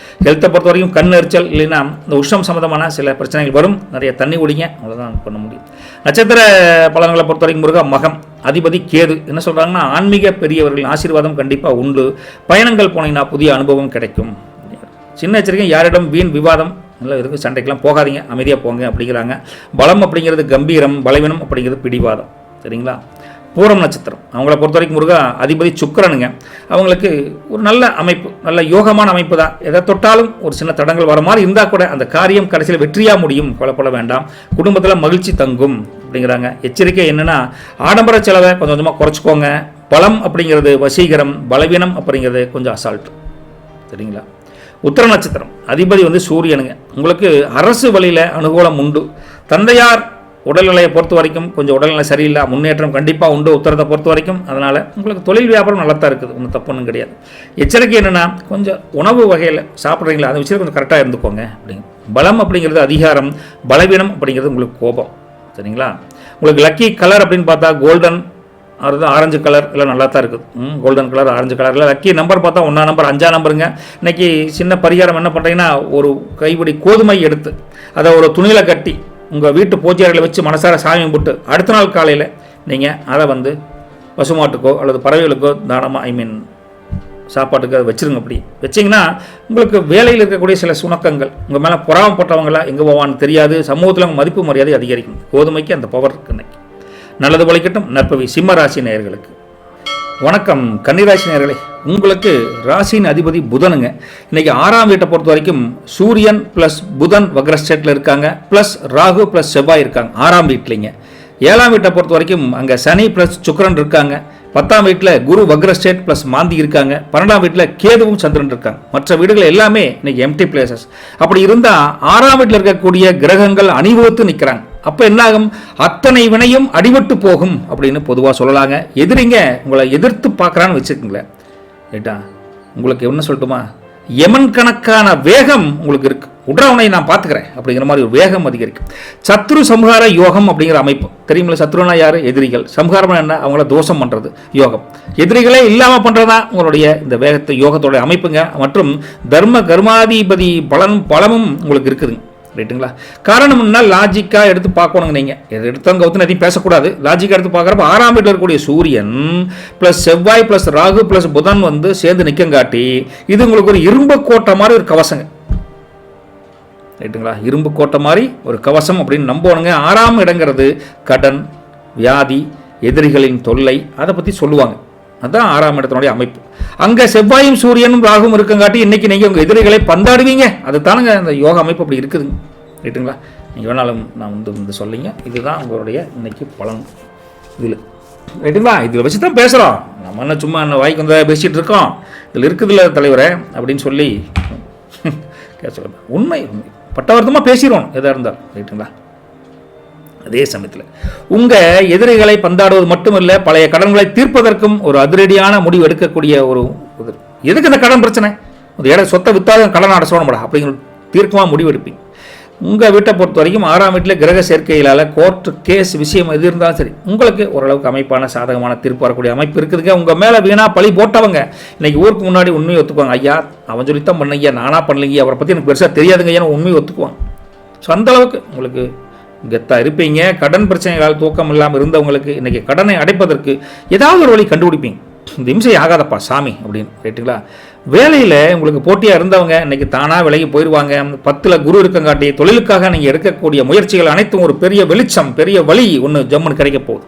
ஹெல்த்தை பொறுத்த வரைக்கும் கண் எரிச்சல் இல்லைன்னா இந்த உஷ்ணம் சம்மந்தமான சில பிரச்சனைகள் வரும். நிறைய தண்ணி குடிங்க, அவ்வளோதான் பண்ண முடியும். நட்சத்திர பலன்களை பொறுத்த வரைக்கும் முருகா மகம் அதிபதி கேது. என்ன சொல்கிறாங்கன்னா ஆன்மீக பெரியவர்களின் ஆசீர்வாதம் கண்டிப்பாக உண்டு. பயணங்கள் போனீங்கன்னா புதிய அனுபவம் கிடைக்கும். சின்ன எச்சரிக்கை, யாரிடம் வீண் விவாதம் இல்லை எதுக்கு சண்டைக்கெல்லாம் போகாதீங்க, அமைதியாக போங்க அப்படிங்கிறாங்க. பலம் அப்படிங்கிறது கம்பீரம், பலவீனம் அப்படிங்கிறது பிடிவாதம். சரிங்களா, பூரம் நட்சத்திரம் அவங்கள பொறுத்த வரைக்கும் முருகா அதிபதி சுக்கிரனுங்க. அவங்களுக்கு ஒரு நல்ல அமைப்பு, நல்ல யோகமான அமைப்பு தான். எதை தொட்டாலும் ஒரு சின்ன தடங்கள் வர மாதிரி இருந்தால் கூட அந்த காரியம் கடைசியில் வெற்றியாக முடியும். கொலைப்பட வேண்டாம். குடும்பத்தில் மகிழ்ச்சி தங்கும் அப்படிங்கிறாங்க. எச்சரிக்கை என்னென்னா ஆடம்பர செலவை கொஞ்சம் கொஞ்சமாக குறைச்சிக்கோங்க. பலம் அப்படிங்கிறது வசீகரம், பலவீனம் அப்படிங்கிறது கொஞ்சம் அசால்ட். சரிங்களா, உத்திர நட்சத்திரம் அதிபதி சூரியனுங்க. உங்களுக்கு அரசு வழியில் அனுகூலம் உண்டு. தந்தையார் உடல்நிலையை பொறுத்த வரைக்கும் கொஞ்சம் உடல்நிலை சரியில்லை, முன்னேற்றம் கண்டிப்பாக உண்டு உத்தரத்தை பொறுத்த வரைக்கும். அதனால் உங்களுக்கு தொழில் வியாபாரம் நல்லா தான் இருக்குது, ஒன்றும் தப்பு ஒன்றும் கிடையாது. எச்சரிக்கை என்னென்னா கொஞ்சம் உணவு வகையில் சாப்பிட்றீங்களா அதை விஷயம் கொஞ்சம் கரெக்டாக இருந்துக்கோங்க அப்படிங்க. பலம் அப்படிங்கிறது அதிகாரம், பலவீனம் அப்படிங்கிறது உங்களுக்கு கோபம். சரிங்களா, உங்களுக்கு லக்கி கலர் அப்படின்னு பார்த்தா கோல்டன் அதுதான் ஆரஞ்சு கலர் எல்லாம் நல்லா தான் இருக்குது. கோல்டன் கலர் ஆரஞ்சு கலரில் லக்கி நம்பர் பார்த்தா 1 நம்பர் 5 நம்பருங்க. இன்றைக்கி சின்ன பரிகாரம் என்ன பண்ணுறீங்கன்னா ஒரு கைப்பிடி கோதுமை எடுத்து அதை ஒரு துணியில் கட்டி உங்கள் வீட்டு பூஜை அறையில் வச்சு மனசார சாமி கும்பிட்டு அடுத்த நாள் காலையில் நீங்கள் அதை பசுமாட்டுக்கோ அல்லது பறவைகளுக்கோ தானமாக சாப்பாட்டுக்கு அதை வச்சுருங்க. அப்படி வச்சிங்கன்னா உங்களுக்கு வேலையில் இருக்கக்கூடிய சில சுணக்கங்கள் உங்கள் மேலே பொறாமப்பட்டவங்களாம் எங்கே போவான்னு தெரியாது. சமூகத்தில் அவங்க மதிப்பு மரியாதை அதிகரிக்கும். கோதுமைக்கு அந்த பவர் இருக்குது. இன்னைக்கு நல்லது உழைக்கட்டும். நற்பவி சிம்ம ராசி நேயர்களுக்கு வணக்கம். கன்னிராசி நேயர்களே, உங்களுக்கு ராசியின் அதிபதி புதனுங்க. இன்றைக்கி 6ஆம் வீட்டை பொறுத்த வரைக்கும் சூரியன் ப்ளஸ் புதன் வக்ரஸ்டேட்டில் இருக்காங்க, ப்ளஸ் ராகு ப்ளஸ் செவ்வாய் இருக்காங்க 6ஆம் வீட்லைங்க. 7ஆம் வீட்டை பொறுத்த வரைக்கும் அங்கே சனி ப்ளஸ் சுக்கிரன் இருக்காங்க. 10ஆம் வீட்டில் குரு வக்ரஸ்டேட் ப்ளஸ் மாந்தி இருக்காங்க. 12ஆம் வீட்டில் கேதுவும் சந்திரன் இருக்காங்க. மற்ற வீடுகள் எல்லாமே இன்னைக்கு எம்டி பிளேசஸ். அப்படி இருந்தால் 6ஆம் வீட்டில் இருக்கக்கூடிய கிரகங்கள் அணிவகுத்து நிற்கிறாங்க. அப்போ என்னாகும், அத்தனை வினையும் அடிபட்டு போகும் அப்படின்னு பொதுவாக சொல்லலாங்க. எதிரிங்க உங்களை எதிர்த்து பார்க்குறான்னு வச்சுக்கோங்களேன். ரைட்டா, உங்களுக்கு என்ன சொல்லட்டுமா, யமன் கணக்கான வேகம் உங்களுக்கு இருக்குது. உடனே நான் பார்த்துக்கிறேன் அப்படிங்கிற மாதிரி ஒரு வேகம் அதிகரிக்கும். சத்ரு சம்ஹார யோகம் அப்படிங்கிற அமைப்பு தெரியுமில்ல. சத்ருனா யார்? எதிரிகள். சம்ஹாரம் என்ன? அவங்கள தோஷம் பண்ணுறது யோகம். எதிரிகளே இல்லாமல் பண்ணுறதா உங்களுடைய இந்த வேகத்தை யோகத்தோடைய அமைப்புங்க. மற்றும் தர்ம கர்மாதிபதி பலமும் உங்களுக்கு இருக்குதுங்க. ரைட்டுங்களா, காரணம்னா லாஜிக்காக எடுத்து பார்க்கணுங்க. நீங்கள் எடுத்தவங்க கவுத்துன்னு எதையும் பேசக்கூடாது. லாஜிக்காக எடுத்து பார்க்குறப்ப 6ஆம் வீட்டில் இருக்கக்கூடிய சூரியன் ப்ளஸ் செவ்வாய் ப்ளஸ் ராகு ப்ளஸ் புதன் சேர்ந்து நிற்கங்காட்டி இது உங்களுக்கு ஒரு இரும்பு கோட்டை மாதிரி ஒரு கவசங்க. ரைட்டுங்களா, இரும்பு கோட்டை மாதிரி ஒரு கவசம் அப்படின்னு நம்பணுங்க. 6ஆம் இடங்கிறது கடன், வியாதி, எதிரிகளின் தொல்லை, அதை பற்றி சொல்லுவாங்க. அதுதான் 6ஆம் இடத்தினுடைய அமைப்பு. அங்கே செவ்வாயும் சூரியனும் ராகும் இருக்கங்காட்டி இன்றைக்கி நீங்கள் உங்கள் எதிரிகளை பந்தாடுவீங்க. அது தானுங்க அந்த யோக அமைப்பு அப்படி இருக்குதுங்க. ரைட்டுங்களா, நீங்கள் வேணாலும் நான் சொல்லிங்க. இதுதான் உங்களுடைய இன்னைக்கு பலன் இதில். ரைட்டுங்களா, இதில் வச்சு தான் பேசுகிறோம். நம்ம என்ன சும்மா என்ன வாய்க்கு பேசிகிட்டு இருக்கோம். இதில் இருக்குதுல்ல தலைவரை அப்படின்னு சொல்லி சொல்ல உண்மை பட்டவர்த்தமாக பேசிடுவோம் எதாக இருந்தாலும். ரைட்டுங்களா, அதே சமயத்தில் உங்கள் எதிரிகளை பந்தாடுவது மட்டுமில்லை, பழைய கடன்களை தீர்ப்பதற்கும் ஒரு அதிரடியான முடிவு எடுக்கக்கூடிய ஒரு எதுக்கு இந்த கடன் பிரச்சனை, ஒரு சொத்தை வித்தாலும் கடன் அடைச்சோம்டா அப்படிங்கிற தீர்க்கமாக முடிவு எடுப்பீங்க. உங்கள் வீட்டை பொறுத்த வரைக்கும் 6ஆம் வீட்டில் கிரக சேர்க்கையிலால் கோர்ட்டு கேஸ் விஷயம் எது இருந்தாலும் சரி உங்களுக்கு ஓரளவுக்கு அமைப்பான சாதகமான தீர்ப்பு வரக்கூடிய அமைப்பு இருக்குதுங்க. உங்கள் மேலே வீணாக பழி போட்டவங்க இன்னைக்கு ஊருக்கு முன்னாடி உண்மையை ஒத்துக்குவாங்க. ஐயா அவன் சொல்லித்தான் பண்ணீங்க, நானாக பண்ணலைங்க, அவரை பற்றி எனக்கு பெருசாக தெரியாதுங்க, ஏன்னா உண்மையை ஒத்துக்குவாங்க. ஸோ அந்தளவுக்கு உங்களுக்கு கெத்தாக இருப்பீங்க. கடன் பிரச்சனைகளால் தூக்கம் இல்லாமல் இருந்தவங்களுக்கு இன்றைக்கி கடனை அடைப்பதற்கு ஏதாவது ஒரு வழி கண்டுபிடிப்பீங்க. இந்த இம்சை ஆகாதப்பா சாமி அப்படின்னு. ரைட்டுங்களா, வேலையில் உங்களுக்கு போட்டியாக இருந்தவங்க இன்றைக்கி தானாக விலகி போயிடுவாங்க. 10ல் குரு இருக்கங்காட்டி தொழிலுக்காக நீங்கள் எடுக்கக்கூடிய முயற்சிகள் அனைத்தும் ஒரு பெரிய வெளிச்சம், பெரிய வழி ஒன்று ஜம்முன்னு கிடைக்க போகுது.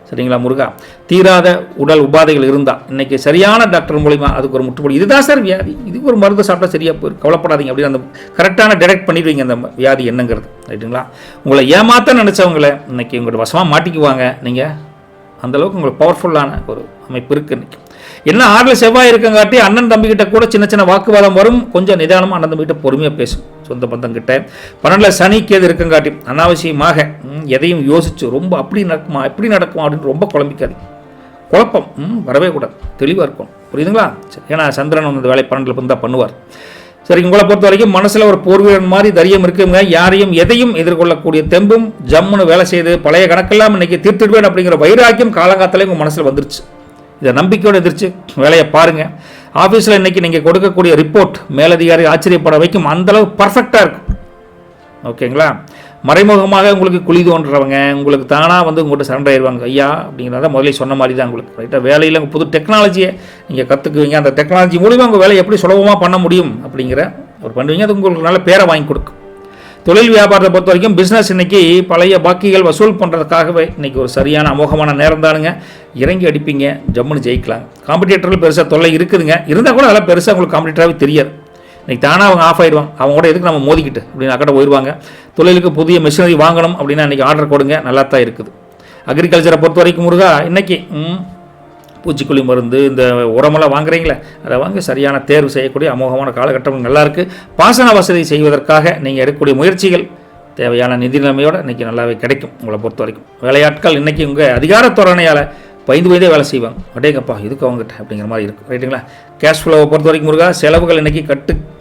சரிங்களா முருகா? தீராத உடல் உபாதைகள் இருந்தால் இன்றைக்கி சரியான டாக்டர் மூலிமா அதுக்கு ஒரு முற்றுப்புள்ளி. இதுதான் சார் வியாதி, இதுக்கு ஒரு மருந்து சாப்பிட்டா சரியாக போயிடும், கவலைப்படாதீங்க அப்படின்னு அந்த கரெக்டான டைரக்ட் பண்ணிடுவீங்க அந்த வியாதி என்னங்கிறது. ரைட்டுங்களா? உங்களை ஏமாற்ற நினச்சவங்களை இன்றைக்கி உங்களோட வசமாக மாட்டிக்குவாங்க. நீங்கள் அந்தளவுக்கு உங்களுக்கு பவர்ஃபுல்லான ஒரு அமைப்பு இருக்குது இன்றைக்கி. என்ன 6ல் செவ்வாய் இருக்கங்காட்டி அண்ணன் தம்பிக்கிட்ட கூட சின்ன சின்ன வாக்குவாதம் வரும். கொஞ்சம் நிதானமாக அண்ணன் தம்பிக்கிட்ட பொறுமையாக பேசும். சொந்த பந்தங்கிட்ட 12ல் சனி கேது இருக்கங்காட்டி அனாவசியமாக எதையும் யோசிச்சு ரொம்ப அப்படி நடக்குமா இப்படி நடக்குமா அப்படின்னு ரொம்ப குழம்பிக்காது. குழப்பம் வரவே கூடாது, தெளிவாக இருக்கும். புரியுதுங்களா? ஏன்னா சந்திரன் அந்த வேலை 12ல் இருந்தால் பண்ணுவார். சரி, உங்களை பொறுத்த வரைக்கும் மனசில் ஒரு போர்வீரன் மாதிரி தைரியம் இருக்குங்க. யாரையும் எதையும் எதிர்கொள்ளக்கூடிய தெம்பும் ஜம்முன்னு வேலை செய்து பழைய கணக்கெல்லாம் இன்னைக்கு தீர்த்துடுவேன் அப்படிங்கிற வைராக்கியம் காலங்காலத்திலே உங்கள் மனசில் வந்துருச்சு. இதை நம்பிக்கையோடு எதிர்த்து வேலையை பாருங்கள். ஆஃபீஸில் இன்றைக்கி நீங்கள் கொடுக்கக்கூடிய ரிப்போர்ட் மேலதிகாரி ஆச்சரியப்பட வைக்கும், அந்தளவு பர்ஃபெக்டாக இருக்கும். ஓகேங்களா? மறைமுகமாக உங்களுக்கு குழி தோன்றவங்க உங்களுக்கு தானாக உங்கள்கிட்ட சரண்டர் ஆயிடுவாங்க. ஐயா அப்படிங்கிறத முதலே சொன்ன மாதிரி தான் உங்களுக்கு. ரைட்டாக வேலையில் புது டெக்னாலஜியை நீங்கள் கற்றுக்குவீங்க. அந்த டெக்னாலஜி மூலிமா உங்கள் வேலையை எப்படி சுலபமாக பண்ண முடியும் அப்படிங்கிற ஒரு பண்ணுவீங்க. அது உங்களுக்கு நல்ல பேரை வாங்கி கொடுக்கும். தொழில் வியாபாரத்தை பொறுத்த வரைக்கும் பிஸ்னஸ் இன்றைக்கி பழைய பாக்கிகள் வசூல் பண்ணுறதுக்காகவே இன்றைக்கி ஒரு சரியான அமோகமான நேரம் தானுங்க. இறங்கி அடிப்பீங்க, ஜம்முன்னு ஜெயிக்கலாம். காம்படிட்டர்கள் பெருசாக தொல்லை இருக்குதுங்க, இருந்தால் கூட அதெல்லாம் பெருசாக உங்களுக்கு காம்படிட்டராகவே தெரியாது. இன்றைக்கி தானாக அவங்க ஆஃப் ஆகிடுவாங்க. அவங்க கூட எதுக்கு நம்ம மோதிக்கிட்டு அப்படின்னு அக்கட போயிடுவாங்க. தொழிலுக்கு புதிய மிஷினரி வாங்கணும் அப்படின்னா இன்றைக்கி ஆர்டர் கொடுங்க, நல்லா தான் இருக்குது. அக்ரிகல்ச்சரை பொறுத்த வரைக்கும் முருகா இன்றைக்கி பூச்சிக்கொல்லி மருந்து இந்த உரமெல்லாம் வாங்குறீங்களே அதை வாங்கி சரியான தேர்வு செய்யக்கூடிய அமோகமான காலகட்டம் நல்லாயிருக்கு. பாசன வசதி செய்வதற்காக நீங்கள் எடுக்கக்கூடிய முயற்சிகள் தேவையான நிதி நிலைமையோடு இன்றைக்கி நல்லாவே கிடைக்கும். உங்களை பொறுத்த வரைக்கும் வேலையாட்கள் இன்றைக்கி உங்கள் அதிகார தோரணையால் பயந்தே வேலை செய்வாங்க. அடேங்கப்பா இதுக்கு அவங்ககிட்ட அப்படிங்கிற மாதிரி இருக்கும். ரைட்டுங்களா? கேஷ் ஃப்ளோவை பொறுத்த வரைக்கும் முருகா செலவுகள் இன்றைக்கி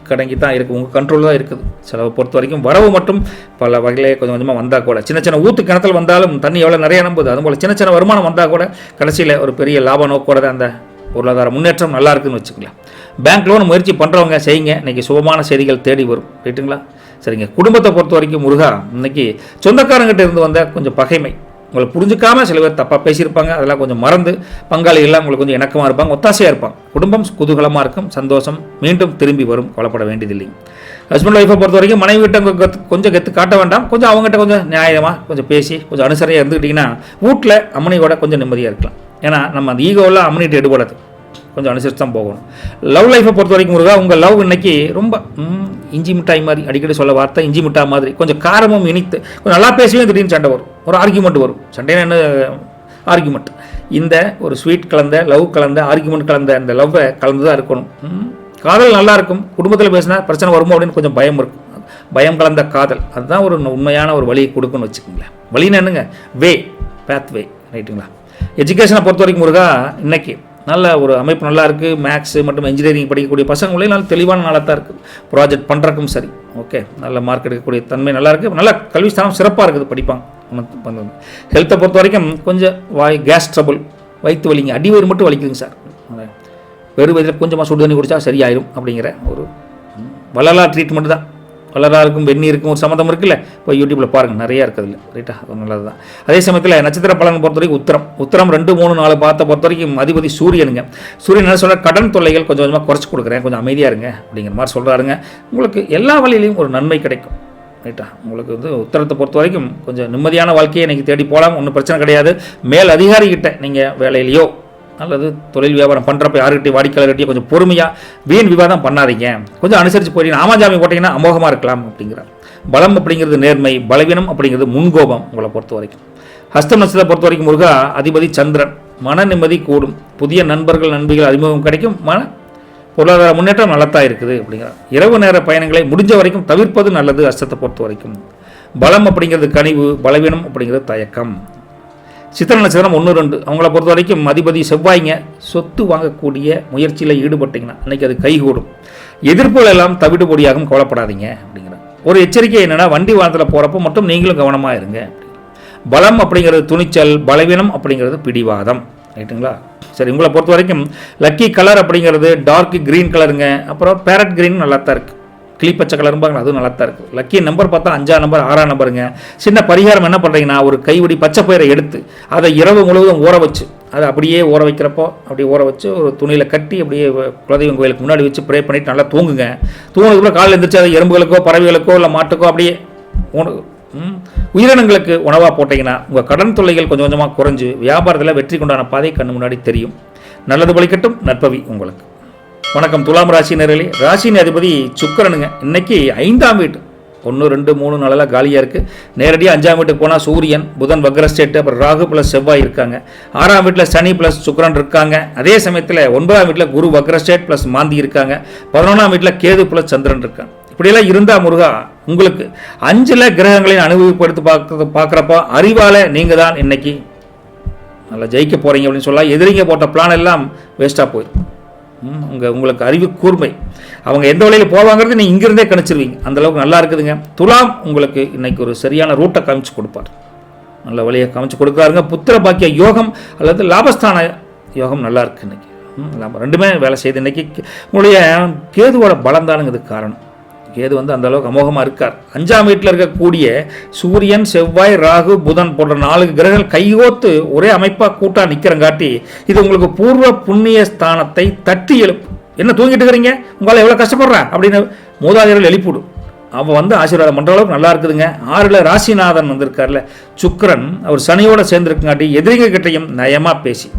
கடங்கி தான் இருக்குது, உங்கள் கண்ட்ரோல் தான் இருக்குது. செலவை பொறுத்த வரைக்கும் வரவு மட்டும் பல வகையிலே கொஞ்சம் கொஞ்சமாக வந்தால் கூட சின்ன சின்ன ஊற்று கிணத்தில் வந்தாலும் தண்ணி எவ்வளோ நிறைய நம்புது, அதுபோல் சின்ன சின்ன வருமானம் வந்தால் கூட கடைசியில் ஒரு பெரிய லாப நோக்கோட அந்த பொருளாதார முன்னேற்றம் நல்லா இருக்குதுன்னு வச்சுக்கலாம். பேங்க் லோன் முயற்சி பண்ணுறவங்க செய்யுங்க, இன்றைக்கி சுபமான செய்திகள் தேடி வரும். ரைட்டுங்களா? சரிங்க. குடும்பத்தை பொறுத்த வரைக்கும் முருகா இன்றைக்கி சொந்தக்காரங்கிட்ட இருந்து வந்த கொஞ்சம் பகைமை உங்களை புரிஞ்சுக்காமல் சில பேர் தப்பாக பேசியிருப்பாங்க, அதெல்லாம் கொஞ்சம் மறந்து பங்காளிகள்லாம் உங்களுக்கு கொஞ்சம் இணக்கமாக இருப்பாங்க, ஒத்தாசையாக இருப்பாங்க. குடும்பம் குதூகலமாக இருக்கும், சந்தோஷம் மீண்டும் திரும்பி வரும், கொலப்பட வேண்டியதில்லை. ஹஸ்பண்ட் ஒய்ஃபை பொறுத்த வரைக்கும் மனைவி கிட்ட கொஞ்சம் கெத்து காட்ட வேண்டாம், கொஞ்சம் அவங்ககிட்ட கொஞ்சம் நியாயமாக கொஞ்சம் பேசி கொஞ்சம் அனுசரியாக இருந்துக்கிட்டிங்கன்னா வீட்டில் அம்மனியோட கொஞ்சம் நிம்மதியாக இருக்கலாம். ஏன்னா நம்ம அந்த ஈகோவெல்லாம் அம்மனிட்டு எடுபடாது, கொஞ்சம் அனுசரித்து தான் போகணும். லவ் லைஃப்பை பொறுத்த வரைக்கும் முருகா உங்கள் லவ் இன்னைக்கு ரொம்ப இஞ்சி மிட்டாய் மாதிரி, அடிக்கடி சொல்ல வார்த்தை இஞ்சி மிட்டாய் மாதிரி, கொஞ்சம் காரமும் இனித்து கொஞ்சம் நல்லா பேசுவேன், திடீர்னு சண்டை வரும், ஒரு ஆர்கியூமெண்ட் வரும். சண்டைனா என்ன ஆர்கியூமெண்ட், இந்த ஒரு ஸ்வீட் கலந்த லவ் கலந்த ஆர்கியூமெண்ட் கலந்த இந்த லவ்வை கலந்து தான் இருக்கணும். காதல் நல்லா இருக்கும், குடும்பத்தில் பேசினா பிரச்சனை வருமோ அப்படின்னு கொஞ்சம் பயம் இருக்கும். பயம் கலந்த காதல் அதுதான் ஒரு உண்மையான ஒரு வழியை கொடுக்குன்னு வச்சுக்கோங்களேன். வழின்னு என்னங்க, பேத் வே. ரைட்டுங்களா? எஜுகேஷனை பொறுத்த வரைக்கும் முருகா இன்னைக்கு நல்ல ஒரு அமைப்பு நல்லா இருக்குது. மேக்ஸு மற்றும் இன்ஜினியரிங் படிக்கக்கூடிய பசங்களே நல்ல தெளிவான நாளாக தான் இருக்குது. ப்ராஜெக்ட் பண்ணுறக்கும் சரி, ஓகே, நல்ல மார்க் எடுக்கக்கூடிய தன்மை நல்லா இருக்குது. நல்ல கல்வி ஸ்தானம் சிறப்பாக இருக்குது, படிப்பாங்க. ஹெல்த்தை பொறுத்த வரைக்கும் கொஞ்சம் கேஸ் ட்ரபுள், வயிற்று வலிங்க, அடி வயிறு மட்டும் வலிக்குதுங்க சார். வெறும் வயதில் கொஞ்சமாக சுடு தண்ணி குடித்தா சரியாயிடும் அப்படிங்கிற ஒரு வளரலா ட்ரீட்மெண்ட் தான். வளராருக்கும் வெந்நீருக்கும் ஒரு சம்மந்தம் இருக்குல்ல, இப்போ யூடியூப்பில் பாருங்கள், நிறையா இருக்குது இல்லை. ரைட்டா? அது நல்லது தான். அதே சமயத்தில் நட்சத்திர பலன் பொறுத்த வரைக்கும் உத்திரம் 2, 3, 4 பார்த்த பொறுத்த வரைக்கும் அதிபதி சூரியனுங்க. சூரியன் என்ன சொல்கிற, கடன் தொல்லைகள் கொஞ்சம் கொஞ்சமாக குறைச்சி கொடுக்குறேன், கொஞ்சம் அமைதியாக இருங்க அப்படிங்கிற மாதிரி சொல்கிறாருங்க. உங்களுக்கு எல்லா வழியிலையும் ஒரு நன்மை கிடைக்கும். ரைட்டா? உங்களுக்கு உத்திரத்தை பொறுத்த வரைக்கும் கொஞ்சம் நிம்மதியான வாழ்க்கையை இன்றைக்கி தேடி போகலாம், ஒன்றும் பிரச்சனை கிடையாது. மேல் அதிகாரிகிட்ட நீங்கள் வேலையிலையோ அல்லது தொழில் வியாபாரம் பண்ணுறப்ப யாருக்கிட்டையும் வாடிக்கையாளர்கிட்டையும் கொஞ்சம் பொறுமையாக வீண் விவாதம் பண்ணாதீங்க, கொஞ்சம் அனுசரித்து போயிட்டீங்கன்னா ஆமாஜாமி போட்டிங்கன்னா அமோகமாக இருக்கலாம் அப்படிங்கிறார். பலம் அப்படிங்கிறது நேர்மை, பலவீனம் அப்படிங்கிறது முன்கோபம். உங்களை பொறுத்த வரைக்கும் ஹஸ்தம் நட்சத்திரத்தை பொறுத்த வரைக்கும் முருகா அதிபதி சந்திரன், மன நிம்மதி கூடும், புதிய நண்பர்கள் நண்பிகள் அறிமுகம் கிடைக்கும், பொருளாதார முன்னேற்றம் நல்லத்தான் இருக்குது அப்படிங்கிறார். இரவு நேர பயணங்களை முடிஞ்ச வரைக்கும் தவிர்ப்பது நல்லது. ஹஸ்தத்தை பொறுத்த வரைக்கும் பலம் அப்படிங்கிறது கனிவு, பலவீனம் அப்படிங்கிறது தயக்கம். சித்திரை நட்சத்திரம் 1, 2 அவங்கள பொறுத்த வரைக்கும் அதிபதி செவ்வாய்ங்க. சொத்து வாங்கக்கூடிய முயற்சியில் ஈடுபட்டிங்கன்னா இன்றைக்கி அது கைகூடும். எதிர்ப்புகள் எல்லாம் தவிடுபொடியாகவும் கவலைப்படாதீங்க அப்படிங்கிற ஒரு எச்சரிக்கை என்னென்னா, வண்டி வாகனத்தில் போகிறப்போ மட்டும் நீங்களும் கவனமாக இருங்க. பலம் அப்படிங்கிறது துணிச்சல், பலவீனம் அப்படிங்கிறது பிடிவாதம். ரைட்டுங்களா? சரி, உங்களை பொறுத்த வரைக்கும் லக்கி கலர் அப்படிங்கிறது டார்க் க்ரீன் கலருங்க. அப்புறம் பேரட் க்ரீன் நல்லா தான் இருக்குது. கிளிப்பச்சை கலரும்பாங்க, அதுவும் நல்லா தான் இருக்குது. லக்கி நம்பர் பார்த்தா 5ஆம் நம்பர் 6ஆம் நம்பருங்க. சின்ன பரிகாரம் என்ன பண்ணுறீங்கன்னா, ஒரு கைவடி பச்சை பயிரை எடுத்து அதை இரவு முழுவதும் ஊற வச்சு, அதை அப்படியே ஊற வைக்கிறப்போ அப்படியே ஊற வச்சு ஒரு துணியில் கட்டி அப்படியே குலதெய்வம் கோயிலுக்கு முன்னாடி வச்சு ப்ரே பண்ணிவிட்டு நல்லா தூங்குங்க. தூங்குனதுக்குள்ள காலையில் எழுந்திரிச்சு அதை எறும்புகளுக்கோ பறவைகளுக்கோ இல்லை மாட்டுக்கோ அப்படியே உயிரினங்களுக்கு உணவாக போட்டிங்கன்னா உங்கள் கடன் தொல்லைகள் கொஞ்சம் கொஞ்சமாக குறைஞ்சு வியாபாரத்தில் வெற்றி கொண்டான பாதை கண்ணு முன்னாடி தெரியும். நல்லது பலிக்கட்டும். நற்பவி உங்களுக்கு. வணக்கம் துலாம் ராசி நேயர்களே. ராசியின் அதிபதி சுக்கிரனுங்க. இன்னைக்கு 5ஆம் வீட்டு 1, 2, 3 நாளெல்லாம் காலியாக இருக்குது. நேரடியாக 5ஆம் வீட்டுக்கு போனால் சூரியன், புதன் வக்ரஸ்டேட்டு, அப்புறம் ராகு ப்ளஸ் செவ்வாய் இருக்காங்க. 6ஆம் வீட்டில் சனி ப்ளஸ் சுக்கிரன் இருக்காங்க. அதே சமயத்தில் 9ஆம் வீட்டில் குரு வக்ரஸ்டேட் ப்ளஸ் மாந்தி இருக்காங்க. 11ஆம் வீட்டில் கேது ப்ளஸ் சந்திரன் இருக்காங்க. இப்படியெல்லாம் இருந்தால் முருகா உங்களுக்கு 5 கிரகங்களையும் அனுபவிப்படுத்தி பார்க்குறப்போ அறிவால் நீங்கள் தான் இன்னைக்கு நல்லா ஜெயிக்க போகிறீங்க அப்படின்னு சொல்லலாம். எதிரிங்க போட்ட பிளான் எல்லாம் வேஸ்ட்டாக போயிடும். உங்களுக்கு அறிவு கூர்மை, அவங்க எந்த வழியில் போவாங்கிறது நீங்கள் இங்கிருந்தே கணிச்சிருவீங்க. அந்தளவுக்கு நல்லா இருக்குதுங்க. துலாம் உங்களுக்கு இன்னைக்கு ஒரு சரியான ரூட்டை காமிச்சு கொடுப்பார். நல்ல வழியை காமிச்சு கொடுக்குறாருங்க. புத்திர பாக்கிய யோகம் அல்லது லாபஸ்தான யோகம் நல்லா இருக்குது இன்னைக்கு. ரெண்டுமே வேலை செய்யுது. இன்னைக்கு உங்களுடைய கேதுவோட பலம் தானுங்க இதுக்கு காரணம். கேது அந்த அளவுக்கு அமோகமாக இருக்கார். 5ஆம் வீட்டில் இருக்கக்கூடிய சூரியன், செவ்வாய், ராகு, புதன் போன்ற 4 கிரகங்கள் கைகோத்து ஒரே அமைப்பாக கூட்டாக நிற்கிறங்காட்டி இது உங்களுக்கு பூர்வ புண்ணிய ஸ்தானத்தை தட்டி எழுப்பு. என்ன தூங்கிட்டு இருக்கிறீங்க, உங்களால் எவ்வளோ கஷ்டப்படுறேன் அப்படின்னு மூதாதையர்கள் எழுப்பிவிடும். அவன் ஆசீர்வாதம் பண்ணுற அளவுக்கு நல்லா இருக்குதுங்க. 6ல் ராசிநாதன் வந்திருக்கார்ல சுக்கிரன், அவர் சனியோட சேர்ந்துருக்குங்காட்டி எதிரிங்க கிட்டையும் நயமாக பேசி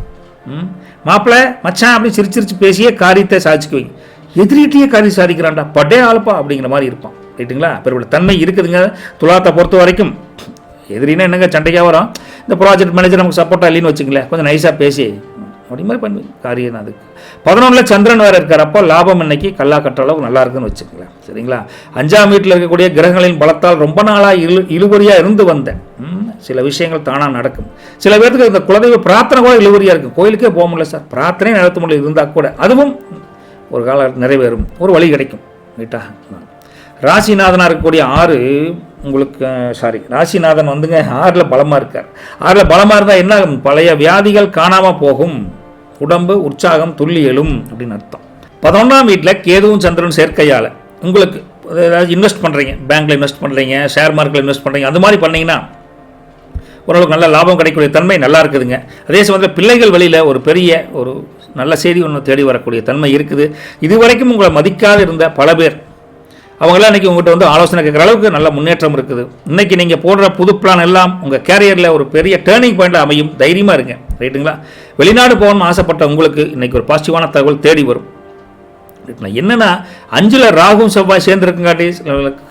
மாப்பிள்ளை மச்சான் அப்படின்னு சிரிச்சு பேசியே காரியத்தை சாதிச்சுக்குவீங்க. எதிரிகிட்டே காரியம் சாதிக்கிறான்டா பட்டே ஆளுப்பா அப்படிங்கிற மாதிரி இருப்பான். ரைட்டுங்களா? பெரிய தன்மை இருக்குதுங்க. துலாத்தை பொறுத்த வரைக்கும் எதிரின்னா என்னங்க சண்டைக்காக வரும். இந்த ப்ராஜெக்ட் மேனேஜர் நமக்கு சப்போர்ட்டாக இல்லைன்னு வச்சுங்களேன், கொஞ்சம் நைஸாக பேசி அப்படி மாதிரி பண்ணுவேன் காரியம். அதுக்கு 11ல் சந்திரன் வேறு இருக்கார். அப்போ லாபம் இன்னைக்கு கல்லா கட்டுற அளவுக்கு நல்லா இருக்குன்னு வச்சுக்கலாம். சரிங்களா? 5ஆம் வீட்டில் இருக்கக்கூடிய கிரகங்களின் பலத்தால் ரொம்ப நாளாக இழுபறியாக இருந்து வந்தேன் சில விஷயங்கள் தானாக நடக்கும். சில பேருக்கு இந்த குலதெய்வ பிரார்த்தனை கூட இழுபறியாக இருக்கும். கோயிலுக்கே போக முடியல சார், பிரார்த்தனை நடத்த முடியல இருந்தால் கூட அதுவும் ஒரு காலம் நிறைவேறும், ஒரு வழி கிடைக்கும். ரைட்டா? ராசிநாதனாக இருக்கக்கூடிய 6 உங்களுக்கு ராசிநாதன் 6ல் பலமாக இருக்கார். 6ல் பலமாக இருந்தால் என்ன ஆகும்? பழைய வியாதிகள் காணாமல் போகும், உடம்பு உற்சாகம் துள்ளி எழும் அப்படின்னு அர்த்தம். 11ஆம் வீட்டில் கேதுவும் சந்திரன் சேர்க்கையால் உங்களுக்கு ஏதாவது இன்வெஸ்ட் பண்ணுறீங்க, பேங்க்கில் இன்வெஸ்ட் பண்ணுறீங்க, ஷேர் மார்க்கெட்டில் இன்வெஸ்ட் பண்ணுறீங்க, அது மாதிரி பண்ணிங்கன்னா ஓரளவுக்கு நல்ல லாபம் கிடைக்கக்கூடிய தன்மை நல்லா இருக்குதுங்க. அதே சமயத்தில் பிள்ளைகள் வழியில் ஒரு பெரிய ஒரு நல்ல செய்தி ஒன்று தேடி வரக்கூடிய தன்மை இருக்குது. இதுவரைக்கும் உங்களை மதிக்காது இருந்த பல பேர் அவங்களாம் இன்றைக்கி உங்கள்கிட்ட ஆலோசனை கேட்குற அளவுக்கு நல்ல முன்னேற்றம் இருக்குது. இன்றைக்கி நீங்கள் போடுற புது பிளான் எல்லாம் உங்கள் கேரியரில் ஒரு பெரிய டேர்னிங் பாயிண்ட் அமையும். தைரியமாக இருங்க. ரைட்டுங்களா? வெளிநாடு போகணும்னு ஆசைப்பட்ட உங்களுக்கு இன்றைக்கி ஒரு பாசிட்டிவான தகவல் தேடி வரும். என்னென்னா 5ல் ராகும் செவ்வாய் சேர்ந்துருக்குங்காட்டி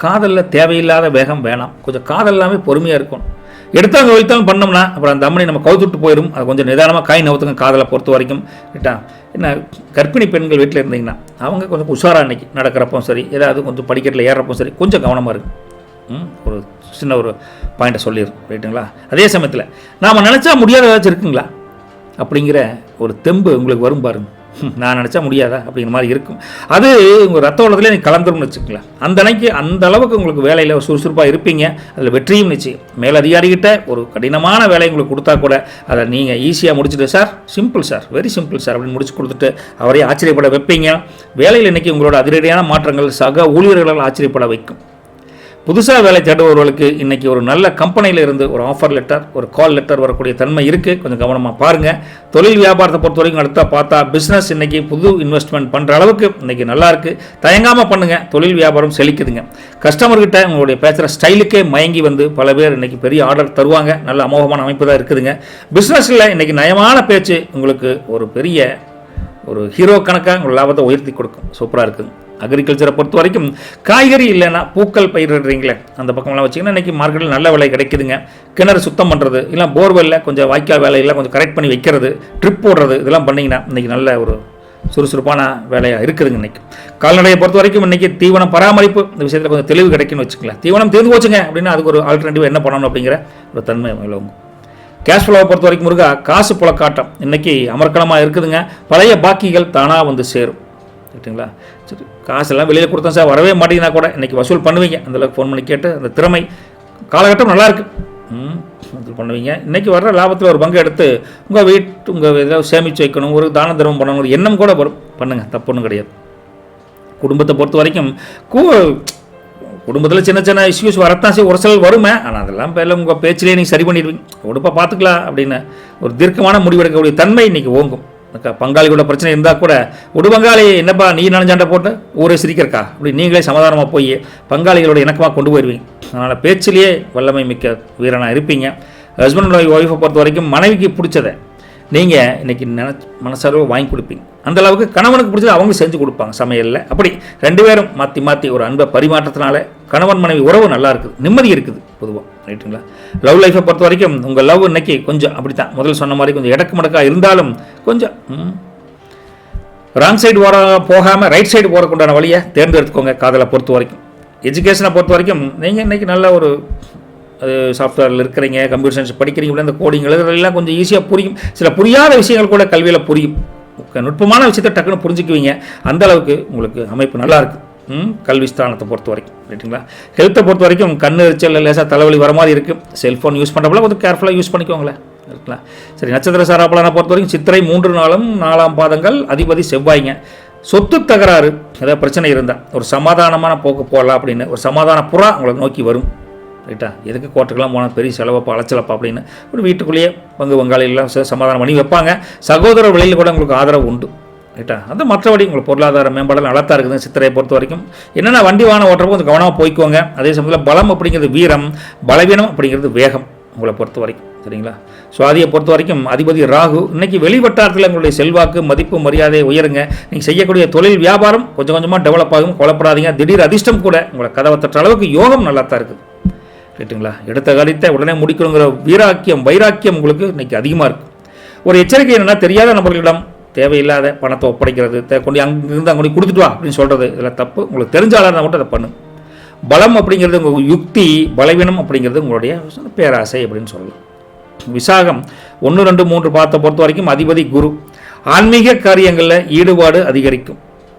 காதலில் தேவையில்லாத வேகம் வேணாம். கொஞ்சம் காதல் எல்லாமே பொறுமையாக இருக்கணும். எடுத்தாங்க வைத்தாலும் பண்ணோம்னா அப்புறம் அந்த அம்மனை நம்ம கவுத்துட்டு போயிடும். அது கொஞ்சம் நிதானமாக காய் நவுத்துங்க காதலை பொறுத்த வரைக்கும். ரைட்டா? என்ன கர்ப்பிணி பெண்கள் வீட்டில் இருந்தீங்கன்னா அவங்க கொஞ்சம் உஷாராக இன்றைக்கி நடக்கிறப்போ சரி, ஏதாவது கொஞ்சம் படிக்கட்டில் ஏறப்போ சரி, கொஞ்சம் கவனமாக இருக்கும். ஒரு சின்ன ஒரு பாயிண்ட்டை சொல்லிடும். ரைட்டுங்களா? அதே சமயத்தில் நாம் நினச்சா முடியாத ஏதாச்சும் இருக்குங்களா அப்படிங்கிற ஒரு தெம்பு உங்களுக்கு வரும் பாருங்க. நான் நினச்சா முடியாதா அப்படிங்கிற மாதிரி இருக்கும். அது உங்கள் ரத்த ஓட்டத்திலே நீங்கள் கலந்துரும்னு வச்சுக்கலாம். அந்த அன்னைக்கு அந்த அளவுக்கு உங்களுக்கு வேலையில் சுறுசுறுப்பாக இருப்பீங்க. அதில் வெற்றியும் நிச்சயம். மேலதிகாரிகிட்ட ஒரு கடினமான வேலை உங்களுக்கு கொடுத்தா கூட அதை நீங்கள் ஈஸியாக முடிச்சுட்டு sir simple sir, very simple sir அப்படின்னு முடிச்சு கொடுத்துட்டு அவரே ஆச்சரியப்பட வைப்பீங்க. வேலையில் இன்றைக்கி உங்களோட அதிரடியான மாற்றங்கள் சக ஊழியர்களால் ஆச்சரியப்பட வைக்கும். புதுசாக வேலை தேடுபவர்களுக்கு இன்றைக்கி ஒரு நல்ல கம்பெனியில் இருந்து ஒரு ஆஃபர் லெட்டர், ஒரு கால் லெட்டர் வரக்கூடிய தன்மை இருக்குது. கொஞ்சம் கவனமாக பாருங்கள். தொழில் வியாபாரத்தை பொறுத்த வரைக்கும் அடுத்தா பார்த்தா பிஸ்னஸ் இன்றைக்கி புது இன்வெஸ்ட்மெண்ட் பண்ணுற அளவுக்கு இன்றைக்கி நல்லா இருக்குது. தயங்காமல் பண்ணுங்கள். தொழில் வியாபாரம் செழிக்குதுங்க. கஸ்டமர்கிட்ட உங்களுடைய பேசுகிற ஸ்டைலுக்கே மயங்கி பல பேர் இன்றைக்கி பெரிய ஆர்டர் தருவாங்க. நல்ல அமோகமான அமைப்பு தான் இருக்குதுங்க. பிஸ்னஸில் இன்றைக்கி நயமான பேச்சு உங்களுக்கு ஒரு பெரிய ஒரு ஹீரோ கணக்காக உங்கள் லாபத்தை உயர்த்தி கொடுக்கும். சூப்பராக இருக்குது. அக்ரிகல்ச்சரை பொறுத்த வரைக்கும் காய்கறி இல்லைன்னா பூக்கள் பயிரிடுறீங்களே அந்த பக்கம்லாம் வச்சிங்கன்னா இன்றைக்கி மார்க்கெட்டில் நல்ல விலை கிடைக்குதுங்க. கிணறு சுத்தம் பண்ணுறது, இல்லை போர்வெல்லில் கொஞ்சம் வாய்க்கால் வேலையெல்லாம் கொஞ்சம் கரெக்ட் பண்ணி வைக்கிறது, ட்ரிப் போடுறது, இதெல்லாம் பண்ணிங்கன்னா இன்றைக்கி நல்ல ஒரு சுறுசுறுப்பான வேலையாக இருக்குதுங்க. இன்றைக்கி கால்நடையை பொறுத்த வரைக்கும் இன்றைக்கி தீவனம் பராமரிப்பு இந்த விஷயத்தில் கொஞ்சம் தெளிவு கிடைக்குன்னு வச்சுக்கலாம். தீவனம் தீர்ந்து போச்சுங்க அப்படின்னா அதுக்கு ஒரு ஆல்டர்னேட்டிவ் என்ன பண்ணணும் அப்படிங்கிற ஒரு தன்மை உள்ளவங்க. கேஷ் ஃப்ளோவை பொறுத்த வரைக்கும் முருகா காசு புழக்காட்டம் இன்றைக்கி அமர்க்கலமாக இருக்குதுங்க. பழைய பாக்கிகள் தானாக சேரும். ரைட்டுங்களா? சரி, காசெல்லாம் வெளியில் கொடுத்தேன் சார் வரவே மாட்டேங்கன்னா கூட இன்றைக்கி வசூல் பண்ணுவீங்க. அந்தளவுக்கு ஃபோன் பண்ணி கேட்டு அந்த திறமை காலகட்டம் நல்லாயிருக்கு வசூல் பண்ணுவீங்க. இன்றைக்கி வர்ற லாபத்தில் ஒரு பங்கு எடுத்து உங்கள் ஏதாவது சேமித்து வைக்கணும், ஒரு தான தர்மம் பண்ணணும், ஒரு எண்ணம் கூட வரும். பண்ணுங்கள், தப்பு ஒன்றும் கிடையாது. குடும்பத்தை பொறுத்த வரைக்கும் குடும்பத்தில் சின்ன சின்ன இஷ்யூஸ் வரத்தான் ஒரு சில வருமே. ஆனால் அதெல்லாம் பேரில் உங்கள் பேச்சிலே நீங்கள் சரி பண்ணிடுவீங்க. உடுப்பா பார்த்துக்கலாம் அப்படின்னு ஒரு தீர்க்கமான முடிவெடுக்கக்கூடிய தன்மை இன்றைக்கி ஓங்கும். பங்காளிகளோட பிரச்சனை இருந்தால் கூட ஒரு பங்காளி என்னப்பா நீ நனைஞ்சாண்ட போட்டு ஊரே சிரிக்கிறக்கா அப்படி நீங்களே சமாதானமாக போய் பங்காளிகளோட இணக்கமாக கொண்டு போயிடுவீங்க. அதனால் பேச்சிலேயே வல்லமை மிக்க வீரனாக இருப்பீங்க. ஹஸ்பண்ட் ஒய்ஃபை பொறுத்த வரைக்கும் மனைவிக்கு பிடிச்சதை நீங்கள் இன்றைக்கி மனசார்வ வாங்கி கொடுப்பீங்க. அந்தளவுக்கு கணவனுக்கு பிடிச்சது அவங்க செஞ்சு கொடுப்பாங்க சமையலில். அப்படி 2 பேரும் மாற்றி மாற்றி ஒரு அன்பை பரிமாற்றத்தினால கணவன் மனைவி உறவு நல்லா இருக்குது, நிம்மதி இருக்குது பொதுவாக. ரைட்டுங்களா? லவ் லைஃப்பை பொறுத்த வரைக்கும் உங்கள் லவ் இன்றைக்கி கொஞ்சம் அப்படி தான், முதல் சொன்ன மாதிரி கொஞ்சம் இடக்கு மடக்காக இருந்தாலும் கொஞ்சம் ராங் சைடு போகாமல் ரைட் சைடு போகிறக்குண்டான வழியை தேர்ந்தெடுத்துக்கோங்க காதலை பொறுத்த வரைக்கும். எஜுகேஷனை பொறுத்த வரைக்கும் நீங்கள் இன்றைக்கி நல்ல ஒரு சாஃப்ட்வேரில் இருக்கிறீங்க, கம்ப்யூட்டர் சயின்ஸ் படிக்கிறீங்க, இந்த கோடிங் எழுதுறதெல்லாம் கொஞ்சம் ஈஸியாக புரியும். சில புரியாத விஷயங்கள் கூட கல்வியில் புரியும். நுட்பமான விஷயத்தை டக்குன்னு புரிஞ்சுக்குவீங்க. அந்தளவுக்கு உங்களுக்கு அமைப்பு நல்லாயிருக்கு கல்வி ஸ்தானத்தை பொறுத்த வரைக்கும். ரைட்டுங்களா? ஹெல்த்தை பொறுத்த வரைக்கும் கண் எரிச்சல், லேசாக தலைவலி வர மாதிரி இருக்குது. செல்ஃபோன் யூஸ் பண்ணுறப்பல கொஞ்சம் கேர்ஃபுல்லாக யூஸ் பண்ணிக்கோங்களேன். இருக்கலாம். சரி, நட்சத்திர சாராப்பலான பொறுத்த வரைக்கும் சித்திரை 3 நாளும் 4ஆம் பாதங்கள், அதிபதி செவ்வாய்ங்க. சொத்து தகராறு ஏதாவது பிரச்சனை இருந்தால் ஒரு சமாதானமான போக்கு போகலாம் அப்படின்னு ஒரு சமாதான புறா உங்களை நோக்கி வரும். ரைட்டா? எதுக்கு கோர்ட்டுக்கெல்லாம் போனால் பெரிய செலவப்பா அலைச்சலப்பா அப்படின்னு ஒரு வீட்டுக்குள்ளேயே பங்காளியெல்லாம் சமாதானம் பண்ணி வைப்பாங்க. சகோதர வழியில் கூட உங்களுக்கு ஆதரவு உண்டு. ரைட்டா? அந்த மற்றபடி உங்களுக்கு பொருளாதார மேம்பாடு நல்லா தான் இருக்குது சித்திரையை பொறுத்த வரைக்கும். என்னென்னா வண்டி வாகனம் ஓட்டுறப்போ கொஞ்சம் கவனமாக போய்க்கோங்க. அதே சமயத்தில் பலம் அப்படிங்கிறது வீரம், பலவீனம் அப்படிங்கிறது வேகம் உங்களை பொறுத்த வரைக்கும். சரிங்களா? சுவாதியை பொறுத்த வரைக்கும் அதிபதி ராகு. இன்றைக்கி வெளிவட்டாரத்தில் உங்களுடைய செல்வாக்கு, மதிப்பு, மரியாதை உயருங்க. நீங்கள் செய்யக்கூடிய தொழில் வியாபாரம் கொஞ்சம் கொஞ்சமாக டெவலப் ஆகும். குழப்படாதீங்க. திடீர் அதிர்ஷ்டம் கூட உங்களை கதவை தட்டுற அளவுக்கு யோகம் நல்லா தான் இருக்குது. ரைட்டுங்களா? எடுத்த காரியத்தை உடனே முடிக்கணுங்கிற வைராக்கியம் உங்களுக்கு இன்றைக்கி அதிகமாக இருக்குது. ஒரு எச்சரிக்கை என்னென்னா, தெரியாத நபர்களிடம் தேவையில்லாத பணத்தை ஒப்படைக்கிறது, கொண்டு அங்கிருந்து அங்கே கொடுத்துட்டு வா அப்படின்னு சொல்கிறது, இதில் தப்பு. உங்களுக்கு தெரிஞ்சாலும் மட்டும் அதை பண்ணு. பலம் அப்படிங்கிறது உங்கள் யுக்தி, பலவீனம் அப்படிங்கிறது உங்களுடைய பேராசை அப்படின்னு சொல்லலாம். விசாகம் 1, 2, 3 பார்த்த பொறுத்த வரைக்கும் அதிபதி குரு. ஆன்மீக காரியங்களில் ஈடுபாடு அதிகரிக்கும்.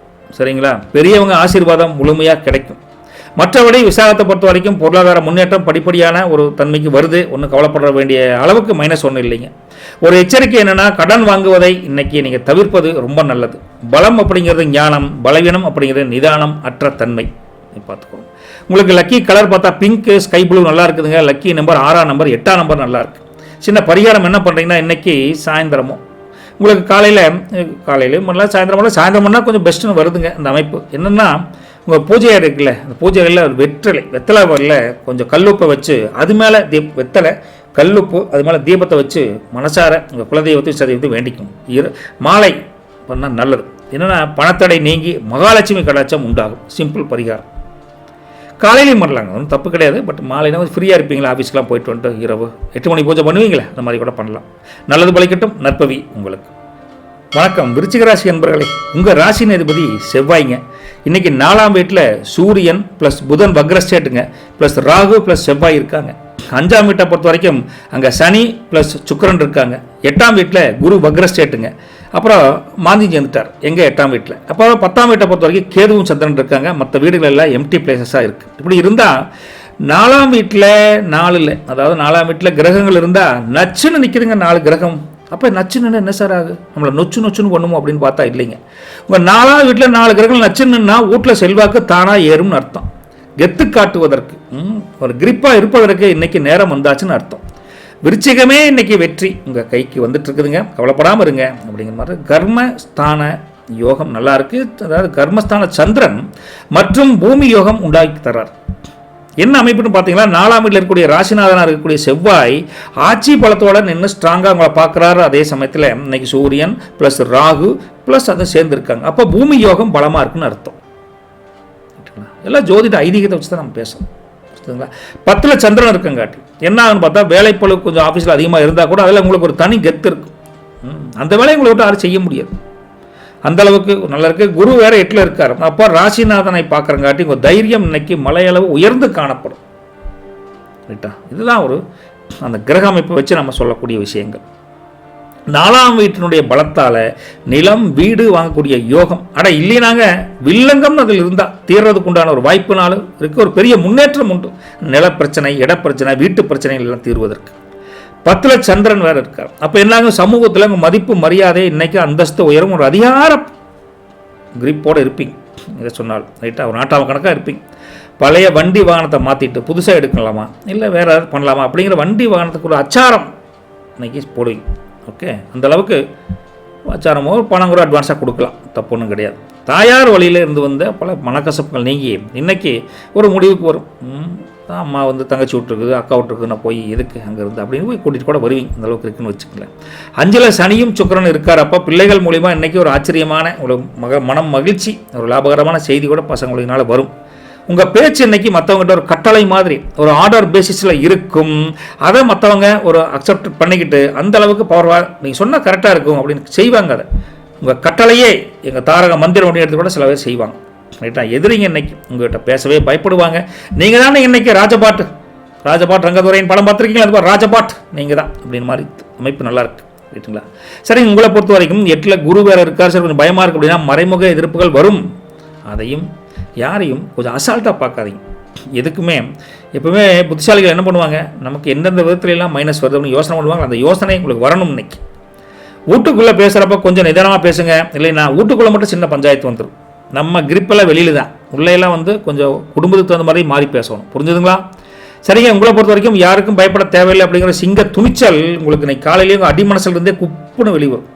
சரிங்களா? பெரியவங்க ஆசீர்வாதம் முழுமையாக கிடைக்கும். மற்றபடி விசாகத்தை பொறுத்த வரைக்கும் பொருளாதார முன்னேற்றம் படிப்படியான ஒரு தன்மைக்கு வருது. ஒன்றும் கவலைப்பட வேண்டிய அளவுக்கு -1 இல்லைங்க. ஒரு எச்சரிக்கை என்னென்னா, கடன் வாங்குவதை இன்றைக்கி நீங்கள் தவிர்ப்பது ரொம்ப நல்லது. பலம் அப்படிங்கிறது ஞானம், பலவீனம் அப்படிங்கிறது நிதானம் அற்ற தன்மை. பார்த்துக்கோங்க. உங்களுக்கு லக்கி கலர் பார்த்தா பிங்க், ஸ்கை ப்ளூ நல்லா இருக்குதுங்க. லக்கி நம்பர் 6ஆம் நம்பர், 8ஆம் நம்பர் நல்லா இருக்குது. சின்ன பரிகாரம் என்ன பண்ணுறீங்கன்னா, இன்றைக்கி சாயந்தரமும் உங்களுக்கு காலையிலையும் பண்ணலாம், சாயந்தரம்னா கொஞ்சம் பெஸ்ட்டுன்னு வருதுங்க இந்த அமைப்பு. என்னென்னா, உங்கள் பூஜை இருக்குல்ல, அந்த பூஜைகளில் வெத்தலை கொஞ்சம் கல்லுப்பை வச்சு அது மேலே வெத்தலை கல்லுப்பு அது மேலே தீபத்தை வச்சு மனசார உங்கள் குலதெய்வத்தை சதவீதத்தை வேண்டிக்கும். மாலை பண்ணால் நல்லது. என்னென்னா, பணத்தடை நீங்கி மகாலட்சுமி கடாட்சம் உண்டாகும். சிம்பிள் பரிகாரம். காலையிலையும் பண்ணலாங்க, ஒன்றும் தப்பு கிடையாது. பட் மாலைனா கொஞ்சம் ஃப்ரீயாக இருப்பீங்களா, ஆஃபீஸ்க்கெலாம் போயிட்டு வந்துட்டு இரவு 8 மணி பூஜை பண்ணுவீங்களே, அந்த மாதிரி கூட பண்ணலாம். நல்லது பலிக்கட்டும். நற்பவி உங்களுக்கு. வணக்கம் விருச்சிக ராசி அன்பர்களே. உங்கள் ராசி அதிபதி செவ்வாய்ங்க. இன்றைக்கி 4ஆம் வீட்டில் சூரியன் ப்ளஸ் புதன் வக்ரஸ்டேட்டுங்க, ப்ளஸ் ராகு ப்ளஸ் செவ்வாய் இருக்காங்க. 5ஆம் வீட்டை பொறுத்த வரைக்கும் அங்கே சனி ப்ளஸ் சுக்கிரன் இருக்காங்க. 8ஆம் வீட்டில் குரு வக்ரஸ்டேட்டுங்க. அப்புறம் மாந்தி சேர்ந்துட்டார் எங்கே 8ஆம் வீட்டில். அப்புறம் 10ஆம் வீட்டை பொறுத்த வரைக்கும் கேதுவும் சந்திரன் இருக்காங்க. மற்ற வீடுகள் எல்லாம் எம்டி பிளேசஸாக இருக்குது. இப்படி இருந்தால் 4ஆம் வீட்டில் 4 அதாவது 4ஆம் வீட்டில் கிரகங்கள் இருந்தால் நச்சுன்னு நிற்கிதுங்க 4 கிரகம். அப்போ நச்சுன்னு என்ன சார் ஆகு, நம்மளை நொச்சுன்னு பண்ணுமோ அப்படின்னு பார்த்தா இல்லைங்க. உங்கள் 4ஆம் வீட்டில் 4 கிரகங்கள் நச்சுன்னா வீட்டில் செல்வாக்கு தானாக ஏறும்னு அர்த்தம். கெத்து காட்டுவதற்கு, ஒரு கிரிப்பாக இருப்பதற்கு இன்னைக்கு நேரம் வந்தாச்சுன்னு அர்த்தம். விருச்சிகமே இன்னைக்கு வெற்றி உங்கள் கைக்கு வந்துட்டு இருக்குதுங்க. கவலைப்படாமல் இருங்க அப்படிங்கிற மாதிரி. கர்மஸ்தான யோகம் நல்லா இருக்கு. அதாவது கர்மஸ்தான சந்திரன் மற்றும் பூமி யோகம் உண்டாக்கி தர்றார். என்ன அமைப்புன்னு பார்த்தீங்கன்னா, 4ஆம் வீட்டில் இருக்கக்கூடிய ராசிநாதனாக இருக்கக்கூடிய செவ்வாய் ஆட்சி பலத்தோட நின்று ஸ்ட்ராங்காக உங்களை பார்க்குறாரு. அதே சமயத்தில் இன்னைக்கு சூரியன் ப்ளஸ் ராகு ப்ளஸ் அதை சேர்ந்துருக்காங்க. அப்போ பூமி யோகம் பலமாக இருக்குன்னு அர்த்தம். எல்லாம் ஜோதிட ஐதீகத்தை வச்சு தான் நம்ம பேசணும். சரிங்களா? 10ல் சந்திரன் இருக்குங்காட்டி என்ன ஆகுன்னு பார்த்தா, வேலைப்பளு கொஞ்சம் ஆஃபீஸில் அதிகமாக இருந்தால் கூட அதில் உங்களுக்கு ஒரு தனி கெத்து இருக்கும். அந்த வேலையை உங்களை விட்டு யாரும் செய்ய முடியாது. அந்த அளவுக்கு நல்லா இருக்குது. குரு வேற 8ல் இருக்கார். அப்போ ராசிநாதனை பார்க்குறங்காட்டி உங்கள் தைரியம் இன்னைக்கு மலையளவு உயர்ந்து காணப்படும். ரைட்டா? இதுதான் ஒரு அந்த கிரக அமைப்பை வச்சு நம்ம சொல்லக்கூடிய விஷயங்கள். 4ஆம் வீட்டினுடைய பலத்தால் நிலம் வீடு வாங்கக்கூடிய யோகம். இல்லைனாங்க வில்லங்கம் அதில் இருந்தால் தீர்றதுக்கு உண்டான ஒரு வாய்ப்புனாலும் இருக்குது. ஒரு பெரிய முன்னேற்றம் உண்டு. நிலப்பிரச்சனை, இடப்பிரச்சனை, வீட்டு பிரச்சனைகள் எல்லாம் தீர்வதற்கு. 10ல் சந்திரன் வேறு இருக்கார். அப்போ என்னாங்க, சமூகத்தில் உங்கள் மதிப்பு மரியாதை இன்னைக்கு அந்தஸ்து உயரும். ஒரு அதிகார கிரிப்போடு இருப்பீங்க. இதை சொன்னாலும் ரைட்டாக ஒரு நாட்டாம கணக்காக இருப்பீங்க. பழைய வண்டி வாகனத்தை மாற்றிட்டு புதுசாக எடுக்கலாமா, இல்லை வேறு ஏதாவது பண்ணலாமா அப்படிங்கிற வண்டி வாகனத்துக்கு ஒரு அச்சாரம் இன்னைக்கு போடுவீங்க. ஓகே, அந்த அளவுக்கு அச்சாரமோ பணம் கூட அட்வான்ஸாக கொடுக்கலாம், தப்பு ஒன்றும் கிடையாது. தாயார் வழியில் இருந்து வந்த பல மனக்கசப்புகள் நீங்கி இன்றைக்கி ஒரு முடிவுக்கு வரும். அம்மா வந்து தங்கச்சி விட்டுருக்குது, அக்கா விட்டுருக்கு, நான் போய் எதுக்கு அங்கே இருந்து அப்படின்னு போய் கூட்டிகிட்டு கூட வருவீங்க. அந்த அளவுக்கு இருக்குன்னு வச்சுக்கல. 5ல் சனியும் சுக்கிரனும் இருக்கார். அப்போ பிள்ளைகள் மூலிமா இன்றைக்கி ஒரு ஆச்சரியமான ஒரு மனம் மகிழ்ச்சி, ஒரு லாபகரமான செய்தி கூட பசங்களுக்குனால வரும். உங்கள் பேச்சு இன்றைக்கி மற்றவங்ககிட்ட ஒரு கட்டளை மாதிரி ஒரு ஆர்டர் பேசிஸில் இருக்கும். அதை மற்றவங்க ஒரு அக்செப்ட் பண்ணிக்கிட்டு அந்த அளவுக்கு பவர்வாக நீங்கள் சொன்னால் கரெக்டாக இருக்கும் அப்படின்னு செய்வாங்க. அதை உங்கள் கட்டளையே எங்கள் தாரக மந்திரம் அப்படின்னு எடுத்து கூட சில பேர் செய்வாங்க. ரைட்டா? எதிரிங்க இன்னைக்கு உங்கள்கிட்ட பேசவே பயப்படுவாங்க. நீங்கள் தானே இன்னைக்கு ராஜபாட்டு ரங்கதுரையின் படம் பார்த்துருக்கீங்களா? அது ராஜபாட் நீங்கள் தான் அப்படின்னு மாதிரி அமைப்பு நல்லாயிருக்கு. ரைட்டுங்களா? சரி, உங்களை பொறுத்த வரைக்கும் 8ல் குரு வேறு இருக்கார். சரி, கொஞ்சம் பயமாக இருக்குது அப்படின்னா மறைமுக எதிர்ப்புகள் வரும். அதையும் யாரையும் கொஞ்சம் அசால்ட்டாக பார்க்காதீங்க. எதுக்குமே எப்பவுமே புத்திசாலிகள் என்ன பண்ணுவாங்க, நமக்கு எந்தெந்த விதத்துலலாம் மைனஸ் வருது அப்படின்னு யோசனை பண்ணுவாங்க. அந்த யோசனை உங்களுக்கு வரணும். இன்னைக்கு வீட்டுக்குள்ளே பேசுகிறப்ப கொஞ்சம் நிதானமாக பேசுங்க. இல்லைன்னா வீட்டுக்குள்ளே மட்டும் சின்ன பஞ்சாயத்து வந்துடும். நம்ம கிரிப்பெல்லாம் வெளியில் தான், உள்ளேயெல்லாம் வந்து கொஞ்சம் குடும்பத்துக்கு தகுந்த மாதிரி மாறி பேசணும். புரிஞ்சுதுங்களா? சரிங்க. உங்களை பொறுத்த வரைக்கும் யாருக்கும் பயப்பட தேவையில்லை அப்படிங்கிற சிங்க துணிச்சல் உங்களுக்கு இன்னைக்கு காலையிலேயே உங்கள் அடிமனசில் இருந்தே குப்புன்னு வெளிவரும்.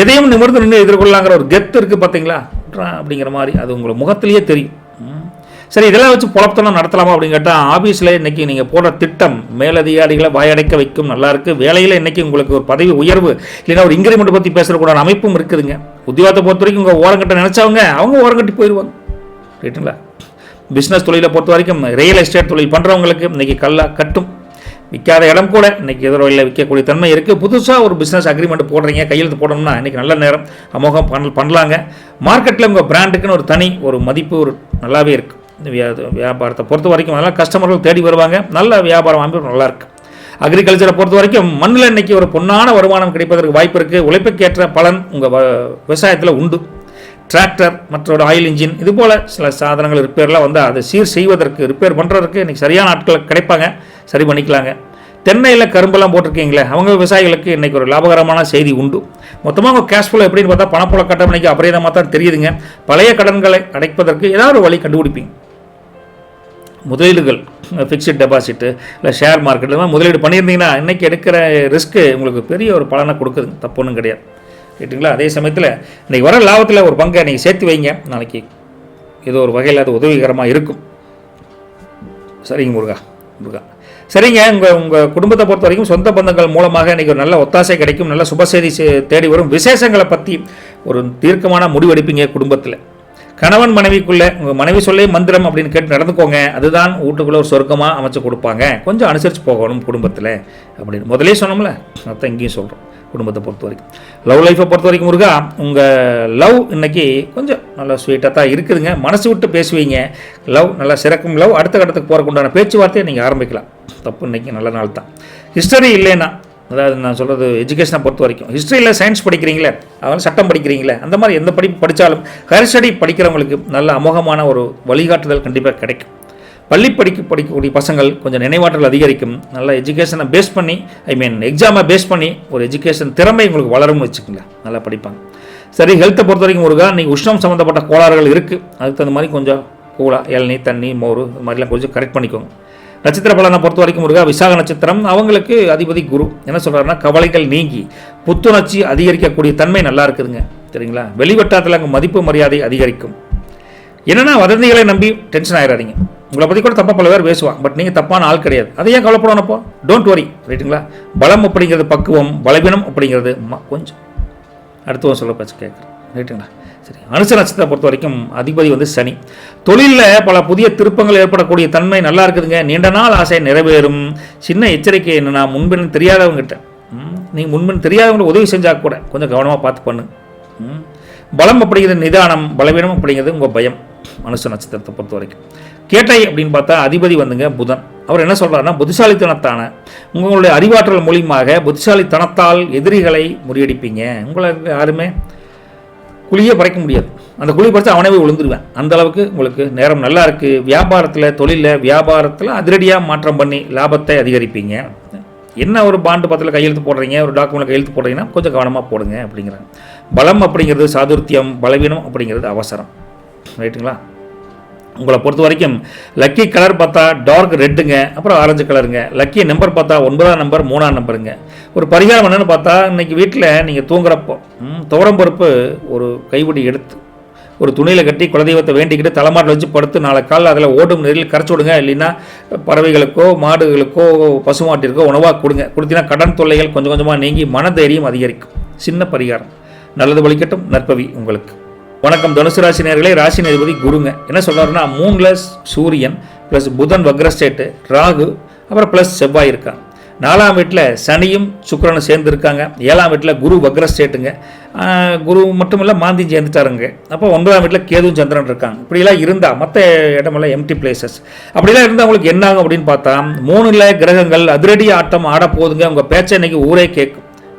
எதையும் நிமிர்ந்து நின்று எதிர்கொள்ளலாங்கிற ஒரு கெத்து இருக்குது பார்த்தீங்களா அப்படிங்கிற மாதிரி அது உங்களை முகத்திலேயே தெரியும். சரி, இதெல்லாம் வச்சு பொழப்பத்தெல்லாம் நடத்தலாமா அப்படின்னு கேட்டால், ஆஃபீஸில் இன்றைக்கி நீங்கள் போடுற திட்டம் மேலதிகாரிகளை வாயடைக்க வைக்கும். நல்லாயிருக்கு. வேலையில் இன்றைக்கி உங்களுக்கு ஒரு பதவி உயர்வு இல்லைன்னா ஒரு இன்க்ரிமெண்ட் பற்றி பேசுகிறக்கூடாத அமைப்பும் இருக்குதுங்க. உத்தியோகத்தை பொறுத்த வரைக்கும் உங்கள் ஓரங்கட்ட நினச்சவங்க அவங்க ஓரங்கட்டி போயிடுவாங்க. ரைட்டுங்களா? பிஸ்னஸ் தொழிலை பொறுத்த வரைக்கும் ரியல் எஸ்டேட் தொழில் பண்ணுறவங்களுக்கு இன்றைக்கி கட்டும். விற்காத இடம் கூட இன்றைக்கி எதிர்வழியில் விற்கக்கூடிய தன்மை இருக்குது. புதுசாக ஒரு பிஸ்னஸ் அக்ரிமெண்ட் போடுறீங்க, கையெழுத்து போடணும்னா இன்றைக்கி நல்ல நேரம், அமோகம் பண்ணலாங்க. மார்க்கெட்டில் உங்கள் பிராண்டுக்குன்னு ஒரு தனி ஒரு மதிப்பு ஒரு நல்லாவே இருக்குது. வியாபாரத்தை பொறுத்த வரைக்கும் அதெல்லாம் கஸ்டமர்கள் தேடி வருவாங்க. நல்ல வியாபாரம் அமைப்பு நல்லாயிருக்கு. அக்ரிகல்ச்சரை பொறுத்த வரைக்கும் மண்ணில் இன்றைக்கி ஒரு பொன்னான வருமானம் கிடைப்பதற்கு வாய்ப்பு இருக்குது. உழைப்புக்கேற்ற பலன் உங்கள் விவசாயத்தில் உண்டு. டிராக்டர் மற்றோட ஆயில் இன்ஜின் இது போல் சில சாதனங்கள் ரிப்பேர்லாம் வந்து அதை சீர் செய்வதற்கு ரிப்பேர் பண்ணுறதுக்கு இன்றைக்கி சரியான ஆட்கள் கிடைப்பாங்க. சரி பண்ணிக்கலாங்க. தென்னையில் கரும்பெல்லாம் போட்டிருக்கீங்களே, அவங்க விவசாயிகளுக்கு இன்றைக்கி ஒரு லாபகரமான செய்தி உண்டு. மொத்தமாக உங்கள் கேஷ் ஃப்ளோ எப்படின்னு பார்த்தா பணப்புழ கட்டம் இன்றைக்கி அபரிதமாக தான் தெரியுதுங்க. பழைய கடன்களை அடைப்பதற்கு ஏதாவது ஒரு வழி கண்டுபிடிப்பீங்க. முதலீடுகள் ஃபிக்ஸட் டெபாசிட்டு இல்லை ஷேர் மார்க்கெட் இதெல்லாம் முதலீடு பண்ணியிருந்தீங்கன்னா இன்றைக்கி எடுக்கிற ரிஸ்க்கு உங்களுக்கு பெரிய ஒரு பலனை கொடுக்குதுங்க. தப்பு ஒன்றும் கிடையாது. ரைட்டுங்களா? அதே சமயத்தில் இன்றைக்கி வர லாபத்தில் ஒரு பங்கை நீங்கள் சேர்த்து வைங்க. நாளைக்கு ஏதோ ஒரு வகையில் அது உதவிகரமாக இருக்கும். சரிங்க முருகா. சரிங்க. உங்கள் குடும்பத்தை பொறுத்த வரைக்கும் சொந்த பந்தங்கள் மூலமாக இன்றைக்கி ஒரு நல்ல ஒத்தாசை கிடைக்கும். நல்ல சுப செய்தி தேடி வரும். விசேஷங்களை பற்றி ஒரு தீர்க்கமான முடிவெடுப்பீங்க குடும்பத்தில். கணவன் மனைவிக்குள்ளே உங்கள் மனைவி சொல்லே மந்திரம் அப்படின்னு கேட்டு நடந்துக்கோங்க. அதுதான் வீட்டுக்குள்ளே ஒரு சொர்க்கமாக அமைச்சு கொடுப்பாங்க. கொஞ்சம் அனுசரித்து போகணும் குடும்பத்தில் அப்படின்னு முதலே சொன்னோம்ல, அதான் இங்கேயும் சொல்கிறோம். குடும்பத்தை பொறுத்த வரைக்கும் லவ் லைஃப்பை பொறுத்த வரைக்கும் முருகா, உங்கள் லவ் இன்றைக்கி கொஞ்சம் நல்லா ஸ்வீட்டாக தான் இருக்குதுங்க. மனசு விட்டு பேசுவீங்க. லவ் நல்லா சிறக்கும். லவ் அடுத்த கட்டத்துக்கு போகிறக்கு உண்டான பேச்சுவார்த்தையை நீங்கள் ஆரம்பிக்கலாம். தப்பு இன்றைக்கி நல்ல நாள் தான். ஹிஸ்டரி இல்லைன்னா, அதாவது நான் சொல்கிறது எஜுகேஷனை பொறுத்த வரைக்கும் ஹிஸ்ட்ரியில் சயின்ஸ் படிக்கிறீங்களே, அதனால் சட்டம் படிக்கிறீங்களே, அந்த மாதிரி எந்த படிப்பு படித்தாலும் ஹையர் ஸ்டடி படிக்கிறவங்களுக்கு நல்ல அமோகமான ஒரு வழிகாட்டுதல் கண்டிப்பாக கிடைக்கும். பள்ளி படிக்கக்கூடிய பசங்கள் கொஞ்சம் நினைவாற்றல் அதிகரிக்கும். நல்ல எஜுகேஷனை பேஸ் பண்ணி எக்ஸாமை பேஸ் பண்ணி ஒரு எஜுகேஷன் திறமை உங்களுக்கு வளரும்னு வச்சுக்கோங்க. நல்லா படிப்பாங்க. சரி, ஹெல்த்தை பொறுத்த வரைக்கும் முருகா, நீங்கள் உஷ்ணம் சம்மந்தப்பட்ட கோளாறுகள் இருக்குது. அதுக்கு தகுந்த மாதிரி கொஞ்சம் கூலாக இளநீ தண்ணி மோர் இது மாதிரிலாம் கொஞ்சம் கரெக்ட் பண்ணிக்கோங்க. நட்சத்திர பலனை பொறுத்த வரைக்கும் முருகா, விசாக நட்சத்திரம் அவங்களுக்கு அதிபதி குரு என்ன சொல்கிறாருன்னா, கவலைகள் நீங்கி புத்துணர்ச்சி அதிகரிக்கக்கூடிய தன்மை நல்லா இருக்குதுங்க. சரிங்களா? வெளிவட்டாரத்தில் அங்கே மதிப்பு மரியாதை அதிகரிக்கும். என்னென்னா வதந்திகளை நம்பி டென்ஷன் ஆகிடாதீங்க. உங்களை பற்றி கூட தப்பாக பல பேர் பேசுவான், பட் நீங்கள் தப்பான ஆள் கிடையாது. அதை ஏன் கவலைப்படணும்ப்போ? Don't worry. ரைட்டுங்களா? பலம் அப்படிங்கிறது பக்குவம், பலவீனம் அப்படிங்கிறது கொஞ்சம் அடுத்தவன் சொல்ல பேச்சு கேட்குறேன். ரைட்டுங்களா? சரி, அனுச நட்சத்திரத்தை பொறுத்த வரைக்கும் அதிபதி வந்து சனி. தொழிலில் பல புதிய திருப்பங்கள் ஏற்படக்கூடிய தன்மை நல்லா இருக்குதுங்க. நீண்ட நாள் ஆசை நிறைவேறும். சின்ன எச்சரிக்கை என்னென்னா, முன்பின் தெரியாதவங்ககிட்ட நீங்கள் முன்பின் தெரியாதவங்களை உதவி செஞ்சால் கூட கொஞ்சம் கவனமாக பார்த்து பண்ணு. பலம் அப்படிங்கிறது நிதானம், பலவீனம் அப்படிங்கிறது உங்கள் பயம். அனுச நட்சத்திரத்தை பொறுத்த வரைக்கும் கேட்டை அப்படின்னு பார்த்தா அதிபதி வந்துங்க புதன். அவர் என்ன சொல்கிறாருன்னா, புத்திசாலித்தனத்தான உங்களுடைய அறிவாற்றல் மூலியமாக புத்திசாலித்தனத்தால் எதிரிகளை முறியடிப்பீங்க. உங்களை யாருமே குழியே பறைக்க முடியாது. அந்த குழி பறித்து அவனே போய் விழுந்துருவேன். அந்த அளவுக்கு உங்களுக்கு நேரம் நல்லா இருக்குது. வியாபாரத்தில் தொழிலில் வியாபாரத்தில் அதிரடியாக மாற்றம் பண்ணி லாபத்தை அதிகரிப்பீங்க. என்ன ஒரு பாண்டு பத்திரத்தில் கையெழுத்து போடுறீங்க, ஒரு டாக்குமெண்ட் கையெழுத்து போடுறீங்கன்னா கொஞ்சம் கவனமாக போடுங்க அப்படிங்கிறாங்க. பலம் அப்படிங்கிறது சாதுர்த்தியம், பலவீனம் அப்படிங்கிறது அவசரம். ரைட்டுங்களா? உங்களை பொறுத்த வரைக்கும் லக்கி கலர் பார்த்தா டார்க் ரெட்டுங்க, அப்புறம் ஆரஞ்சு கலருங்க. லக்கி நம்பர் பார்த்தா 9ஆம் நம்பர் 3ஆம் நம்பருங்க. ஒரு பரிகாரம் என்னென்னு பார்த்தா, இன்றைக்கி வீட்டில் நீங்கள் தூங்குறப்போ துவரம்பருப்பு ஒரு கைப்பிடி எடுத்து ஒரு துணியில் கட்டி குலதெய்வத்தை வேண்டிக்கிட்டு தலைமாட்டில் வச்சு படுத்து நாளை காலில் அதில் ஓடும் நெறியில் கரைச்சி விடுங்க. இல்லைன்னா பறவைகளுக்கோ மாடுகளுக்கோ பசுமாட்டிற்கோ உணவாக கொடுங்க. கொடுத்தீங்கன்னா கடன் தொல்லைகள் கொஞ்சம் கொஞ்சமாக நீங்கி மனதைரியம் அதிகரிக்கும். சின்ன பரிகாரம். நல்லது வலிக்கட்டும். நற்பவி உங்களுக்கு. வணக்கம் தனுசு ராசி நேயர்களே. ராசி அதிபதி குருங்க என்ன சொல்கிறாருன்னா 3ல் சூரியன் ப்ளஸ் புதன் வக்ரஸ்டேட்டு, ராகு, அப்புறம் ப்ளஸ் செவ்வாய் இருக்காங்க. 4ஆம் வீட்டில் சனியும் சுக்கிரனும் சேர்ந்து இருக்காங்க. 7ஆம் வீட்டில் குரு வக்ரஸ்டேட்டுங்க. குரு மட்டும் இல்லை மாந்தி சேர்ந்துட்டாருங்க. அப்போ 9ஆம் வீட்டில் கேதுவும் சந்திரன் இருக்காங்க. இப்படிலாம் இருந்தால் மற்ற இடமெல்லாம் எம்டி பிளேசஸ் அப்படிலாம் இருந்தால் உங்களுக்கு என்ன ஆகும் அப்படின்னு பார்த்தா 3ல் கிரகங்கள் அதிரடி ஆட்டம் ஆட போகுதுங்க. உங்கள் பேச்சை இன்னைக்கு ஊரே கேட்கும்.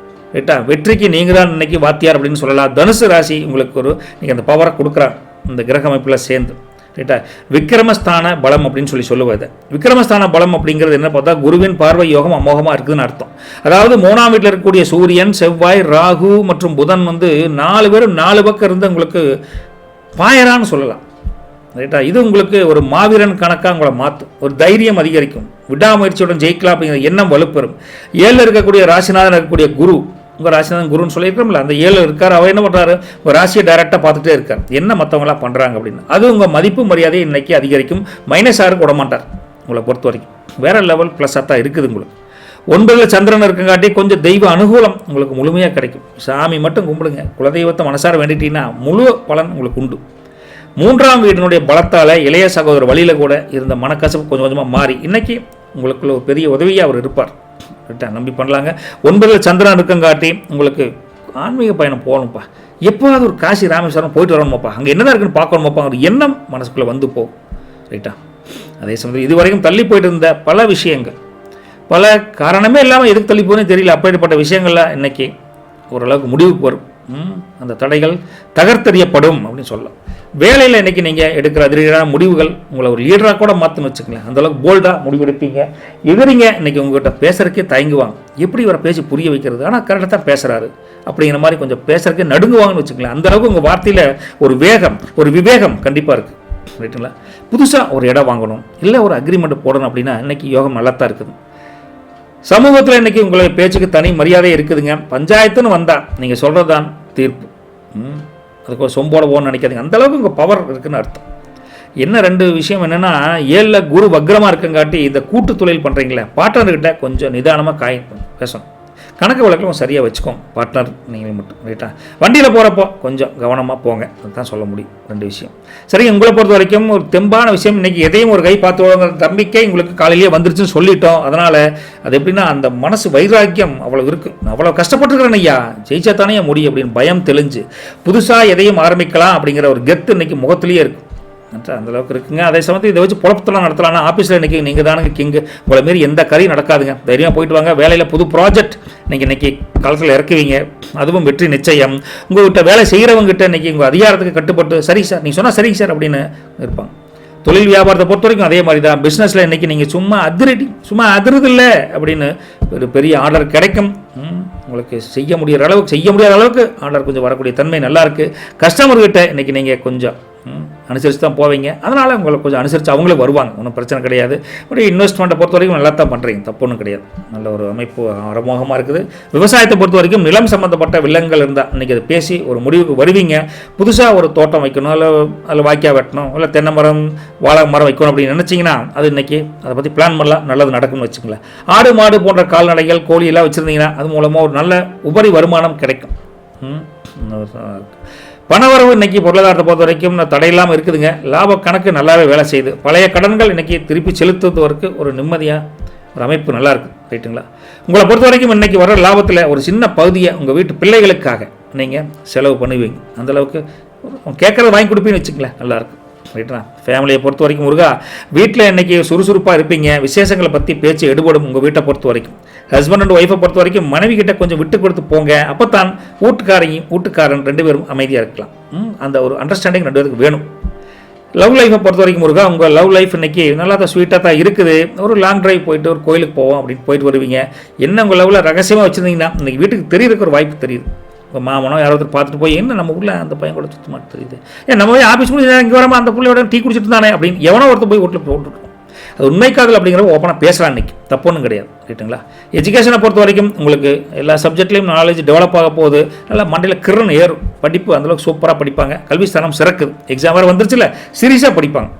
ரைட்டா? வெற்றிக்கு நீங்கள் தான் இன்னைக்கு வாத்தியார் அப்படின்னு சொல்லலாம். தனுசு ராசி உங்களுக்கு ஒரு நீங்கள் அந்த பவரை கொடுக்குறாங்க இந்த கிரக அமைப்பில் சேர்ந்து. ரைட்டா? விக்ரமஸ்தான பலம் அப்படின்னு சொல்லுவது. விக்ரமஸ்தான பலம் அப்படிங்கிறது என்ன பார்த்தா குருவின் பார்வை யோகம் அமோகமாக இருக்குதுன்னு அர்த்தம். அதாவது 3ஆம் வீட்டில் இருக்கக்கூடிய சூரியன், செவ்வாய், ராகு மற்றும் புதன் 4 பேரும் 4 பக்கம் இருந்து உங்களுக்கு பாயரான்னு சொல்லலாம். ரைட்டா? இது உங்களுக்கு ஒரு மாவீரன் கணக்காக உங்களை மாற்றும். ஒரு தைரியம் அதிகரிக்கும். விடாமுயற்சியுடன் ஜெயிக்கலாம் அப்படிங்கிற எண்ணம் வலுப்பெறும். 7ல் இருக்கக்கூடிய ராசிநாதன் இருக்கக்கூடிய குரு, உங்கள் ராசிநாதன் குருன்னு சொல்லியிருக்கிறோம்ல, அந்த 7 இருக்கார். அவர் என்ன பண்ணுறாரு, ஒரு ராசியை டைரெக்டாக பார்த்துட்டே இருக்கார் என்ன மற்றவங்களாம் பண்ணுறாங்க அப்படின்னு. அது உங்கள் மதிப்பு மரியாதையை இன்னைக்கு அதிகரிக்கும். -6 விட மாட்டார் உங்களை பொறுத்த வரைக்கும். வேற லெவல் ப்ளஸ்ஸாக தான் இருக்குது உங்களுக்கு. 9ல் சந்திரன் இருக்கங்காட்டி கொஞ்சம் தெய்வ அனுகூலம் உங்களுக்கு முழுமையாக கிடைக்கும். சாமி மட்டும் கும்பிடுங்க. குலதெய்வத்தை மனசார வேண்டிட்டீங்கன்னா முழு பலன் உங்களுக்கு உண்டு. 3ஆம் வீட்டினுடைய பலத்தால் இளைய சகோதரர் வழியில் கூட இருந்த மனக்கசப்பு கொஞ்சம் கொஞ்சமாக மாறி இன்னைக்கு உங்களுக்குள்ள ஒரு பெரிய உதவியாக அவர் இருப்பார். நம்பி பண்ணலாங்க. 9ல் சந்திரன் இருக்கங்காட்டி உங்களுக்கு ஆன்மீக பயணம் போகணும்ப்பா, எப்போது ஒரு காசி ராமேஸ்வரம் போயிட்டு வரணுமாப்பா, அங்கே என்னதான் இருக்குன்னு பார்க்கணுமாப்பா, ஒரு எண்ணம் மனசுக்குள்ளே வந்து போகும். ரைட்டா? அதே சமயத்தில் இதுவரைக்கும் தள்ளி போயிட்டு இருந்த பல விஷயங்கள், பல காரணமே இல்லாமல் எதுக்கு தள்ளி போகுதுன்னு தெரியல, அப்படிப்பட்ட விஷயங்கள்லாம் இன்னைக்கு ஓரளவுக்கு முடிவுக்கு வரும். அந்த தடைகள் தகர்த்தெறியப்படும் அப்படின்னு சொல்லலாம். வேலையில் இன்றைக்கி நீங்கள் எடுக்கிற அதிரடியான முடிவுகள் உங்களை ஒரு லீடராக கூட மாற்றுன்னு வச்சுக்கலாம். அந்தளவுக்கு போல்டாக முடிவெடுப்பீங்க. எதிரிங்க இன்றைக்கி உங்கள்கிட்ட பேசுகிறக்கே தயங்குவாங்க. எப்படி இவரை பேசி புரிய வைக்கிறது, ஆனால் கரெக்டாக தான் பேசுகிறாரு அப்படிங்கிற மாதிரி கொஞ்சம் பேசுகிறக்கே நடுங்குவாங்கன்னு வச்சுக்கலாம். அந்தளவுக்கு உங்கள் வார்த்தையில் ஒரு வேகம், ஒரு விவேகம் கண்டிப்பாக இருக்குது. ரைட்டுங்களா? புதுசாக ஒரு இடம் வாங்கணும், இல்லை ஒரு அக்ரிமெண்ட் போடணும் அப்படின்னா இன்றைக்கி யோகம் நல்லா தான் இருக்குது. சமூகத்தில் இன்றைக்கி உங்களுடைய பேச்சுக்கு தனி மரியாதை இருக்குதுங்க. பஞ்சாயத்துன்னு வந்தால் நீங்கள் சொல்கிறது தான் தீர்ப்பு. அதுக்கு ஒரு சொம்போட போகணும்னு நினைக்காதீங்க. அந்தளவுக்கு உங்கள் பவர் இருக்குதுன்னு அர்த்தம். என்ன 2 விஷயம் என்னென்னா 7ல் குரு வக்ரமாக இருக்குங்காட்டி இந்த கூட்டு தொழில் பண்ணுறீங்களே பார்ட்னர்கிட்ட கொஞ்சம் நிதானமாக பேசணும். கணக்கு வழக்கில் சரியாக வச்சுக்கோங்க பார்ட்னர் நீங்கள் மட்டும். ரைட்டா? வண்டியில் போகிறப்போ கொஞ்சம் கவனமாக போங்க. அதுதான் சொல்ல முடியும். 2 விஷயம். சரி, உங்களை பொறுத்த வரைக்கும் ஒரு தெம்பான விஷயம் இன்றைக்கி எதையும் ஒரு கை பார்த்து தம்பிக்கை உங்களுக்கு காலையிலேயே வந்துருச்சுன்னு சொல்லிட்டோம். அதனால் அது எப்படின்னா அந்த மனசு வைராக்கியம் அவ்வளோ இருக்குது. அவ்வளோ கஷ்டப்பட்டுருக்கிறேன் ஐயா, ஜெயிச்சா தானே முடியும் அப்படின்னு பயம் தெளிஞ்சு புதுசாக எதையும் ஆரம்பிக்கலாம் அப்படிங்கிற ஒரு கெத்து இன்றைக்கி முகத்திலேயே இருக்குது. அந்தளவுக்கு இருக்குங்க. அதே சமயத்தில் இதை வச்சு பொழப்பத்தெல்லாம் நடத்தலாம்னா ஆஃபீஸில் இன்றைக்கி நீங்கள் தானுங்க கிங்கு. உங்களை மாரி எந்த கரையும் நடக்காதுங்க. தைரியமாக போயிட்டு வாங்க. வேலையில் புது ப்ராஜெக்ட் நீங்கள் இன்றைக்கி காலத்தில் இறக்குவீங்க. அதுவும் வெற்றி நிச்சயம். உங்கள்கிட்ட வேலை செய்கிறவங்ககிட்ட இன்றைக்கி உங்கள் அதிகாரத்துக்கு கட்டுப்பட்டு சரி சார் நீங்கள் சொன்னால் சரிங்க சார் அப்படின்னு இருப்பாங்க. தொழில் வியாபாரத்தை பொறுத்த வரைக்கும் அதே மாதிரி தான். பிஸ்னஸில் இன்றைக்கி நீங்கள் சும்மா அதிருது இல்லை அப்படின்னு ஒரு பெரிய ஆர்டர் கிடைக்கும். உங்களுக்கு செய்ய முடியாத அளவுக்கு ஆர்டர் கொஞ்சம் வரக்கூடிய தன்மை நல்லாயிருக்கு. கஸ்டமர்கிட்ட இன்றைக்கி நீங்கள் கொஞ்சம் அனுசரித்து தான் போவீங்க. அதனால் உங்களுக்கு கொஞ்சம் அனுசரித்து அவங்களே வருவாங்க. ஒன்றும் பிரச்சனை கிடையாது. அப்படி இன்வெஸ்ட்மெண்ட்டை பொறுத்த வரைக்கும் நல்லா தான் பண்ணுறீங்க, தப்பு ஒன்றும் கிடையாது. நல்ல ஒரு அமைப்பு அமோகமாக இருக்குது. விவசாயத்தை பொறுத்த வரைக்கும் நிலம் சம்மந்தப்பட்ட வில்லங்கள் இருந்தால் இன்றைக்கி அதை பேசி ஒரு முடிவுக்கு வருவீங்க. புதுசாக ஒரு தோட்டம் வைக்கணும், இல்லை அதில் வாய்க்கா வெட்டணும், இல்லை தென்னை மரம் வாழை மரம் வைக்கணும் அப்படின்னு நினச்சிங்கன்னா அது இன்றைக்கி அதை பற்றி பிளான் பண்ணலாம். நல்லது நடக்கும்னு வச்சுங்களேன். ஆடு மாடு போன்ற கால்நடைகள் கோழியெல்லாம் வச்சுருந்தீங்கன்னா அது மூலமாக ஒரு நல்ல உபரி வருமானம் கிடைக்கும். பணவரவு இன்றைக்கி பொருளாதாரத்தை பொறுத்த வரைக்கும் தடையில்லாமல் இருக்குதுங்க. லாப கணக்கு நல்லாவே வேலை செய்யுது. பழைய கடன்கள் இன்றைக்கி திருப்பி செலுத்துவதற்கு ஒரு நிம்மதியாக ஒரு அமைப்பு நல்லா இருக்குது. ரைட்டுங்களா? உங்களை பொறுத்த வரைக்கும் இன்றைக்கி வர லாபத்தில் ஒரு சின்ன பகுதியை உங்கள் வீட்டு பிள்ளைகளுக்காக நீங்கள் செலவு பண்ணுவீங்க. அந்தளவுக்கு கேட்குறத வாங்கி கொடுப்பீங்கன்னு வச்சுங்களேன், நல்லாயிருக்கும். ரைட்டா? ஃபேமிலியை பொறுத்த வரைக்கும் முருகா வீட்டில் இன்றைக்கி சுறுசுறுப்பாக இருப்பீங்க. விசேஷங்களை பற்றி பேச்சு எடுபடும் உங்கள் வீட்டை பொறுத்த வரைக்கும். ஹஸ்பண்ட் அண்ட் ஒய்ஃபை பொறுத்த வரைக்கும் மனைவி கிட்ட கொஞ்சம் விட்டு கொடுத்து போங்க. அப்போ தான் வீட்டுக்காரன் 2 பேரும் அமைதியாக இருக்கலாம். அந்த ஒரு அண்டர்ஸ்டாண்டிங் 2 பேருக்கு வேணும். லவ் லைஃப்பை பொறுத்த வரைக்கும் முருகா உங்கள் லவ் லைஃப் இன்றைக்கி நல்லா தான் ஸ்வீட்டாக தான் இருக்குது. ஒரு லாங் ட்ரைவ் போயிட்டு ஒரு கோயிலுக்கு போவோம் அப்படின்னு போயிட்டு வருவீங்க. என்ன உங்கள் லவ்வில் ரகசியமாக வச்சுருந்தீங்கன்னா இன்றைக்கி வீட்டுக்கு தெரியறதுக்கு ஒரு வாய்ப்பு தெரியுது. இப்போ மாமனோ யாராவது பார்த்துட்டு போய் என்ன நம்ம ஊரில் அந்த பையன் கூட சுத்தமாக தெரியுது, நம்ம போய் ஆஃபீஸ் முடிஞ்சு இங்கே வராமல் அந்த பிள்ளையோட டீ குடிச்சிட்டு தானே அப்படின்னு எவனோ ஒருத்தர் போய் வீட்டில் போட்டுருக்கோம். அது உண்மை காதல் அப்படிங்கிறத ஓப்பனாக பேசலாம் இன்றைக்கி, தப்புன்னு கிடையாது. ரைட்டுங்களா? எஜுகேஷனை பொறுத்த வரைக்கும் உங்களுக்கு எல்லா சப்ஜெக்ட்லேயும் நாலேஜ் டெவலப் ஆக போகுது. நல்லா மண்டையில் கிருன்னு ஏறும். படிப்பு அந்தளவுக்கு சூப்பராக படிப்பாங்க. கல்வி ஸ்தானம் சிறக்குது. எக்ஸாம் வேறு வந்துருச்சுல, சீரியஸாக படிப்பாங்க.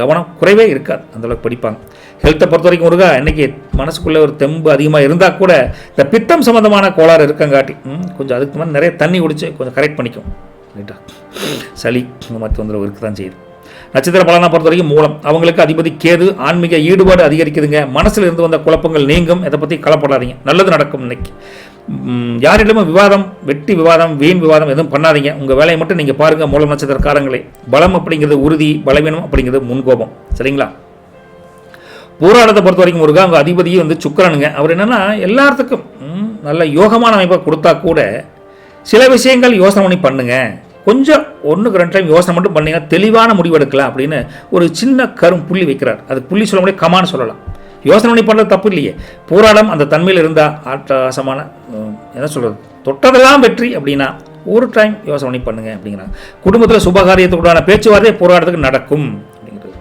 கவனம் குறைவே இருக்காது, அந்தளவுக்கு படிப்பாங்க. ஹெல்த்தை பொறுத்த வரைக்கும் முருகா இன்றைக்கி மனசுக்குள்ளே ஒரு தெம்பு அதிகமாக இருந்தால் கூட இந்த பித்தம் சம்மந்தமான கோளாறு இருக்கங்காட்டி கொஞ்சம் அதுக்கு மாதிரி நிறைய தண்ணி குடிச்சு கொஞ்சம் கரெக்ட் பண்ணிக்கும். ரைட்டா? சளி இந்த மாதிரி தொந்தரவு இருக்க தான் செய்யுது. நட்சத்திர பலனை பொறுத்த வரைக்கும் மூலம், அவங்களுக்கு அதிபதி கேது. ஆன்மீக ஈடுபாடு அதிகரிக்குதுங்க. மனசில் இருந்து வந்த குழப்பங்கள் நீங்கும். இதை பற்றி கவலைப்படாதீங்க, நல்லது நடக்கும். இன்னைக்கு யாரிடமும் விவாதம், வெட்டி விவாதம், வீண் விவாதம் எதுவும் பண்ணாதீங்க. உங்கள் வேலையை மட்டும் நீங்கள் பாருங்கள். மூலம் நட்சத்திரக்காரங்களே, பலம் அப்படிங்கிறது உறுதி, பலவீனம் அப்படிங்கிறது முன்கோபம். சரிங்களா? போராட்டத்தை பொறுத்த வரைக்கும் முருகா அவங்க அதிபதியும் வந்து சுக்கிரனுங்க. அவர் என்னென்னா எல்லாத்துக்கும் நல்ல யோகமான அமைப்பை கொடுத்தா கூட சில விஷயங்கள் யோசனை பண்ணி பண்ணுங்க. கொஞ்சம் 1-2 டைம் யோசனை மட்டும் பண்ணிங்கன்னா தெளிவான முடிவு எடுக்கலாம் அப்படின்னு ஒரு சின்ன புள்ளி வைக்கிறார். அது புள்ளி சொல்ல முடியாது, கமான்னு சொல்லலாம். யோசனை பண்ணி பண்ணுறது தப்பு இல்லையே. போராடம் அந்த தன்மையில் இருந்தால் ஆட்டாசமான என்ன சொல்கிறது, தொட்டதெல்லாம் வெற்றி அப்படின்னா ஒரு டைம் யோசனை பண்ணி பண்ணுங்க அப்படிங்கிறாங்க. குடும்பத்தில் சுபகாரியத்துக்குடான பேச்சுவார்த்தை போராட்டத்துக்கு நடக்கும் அப்படிங்கிறது.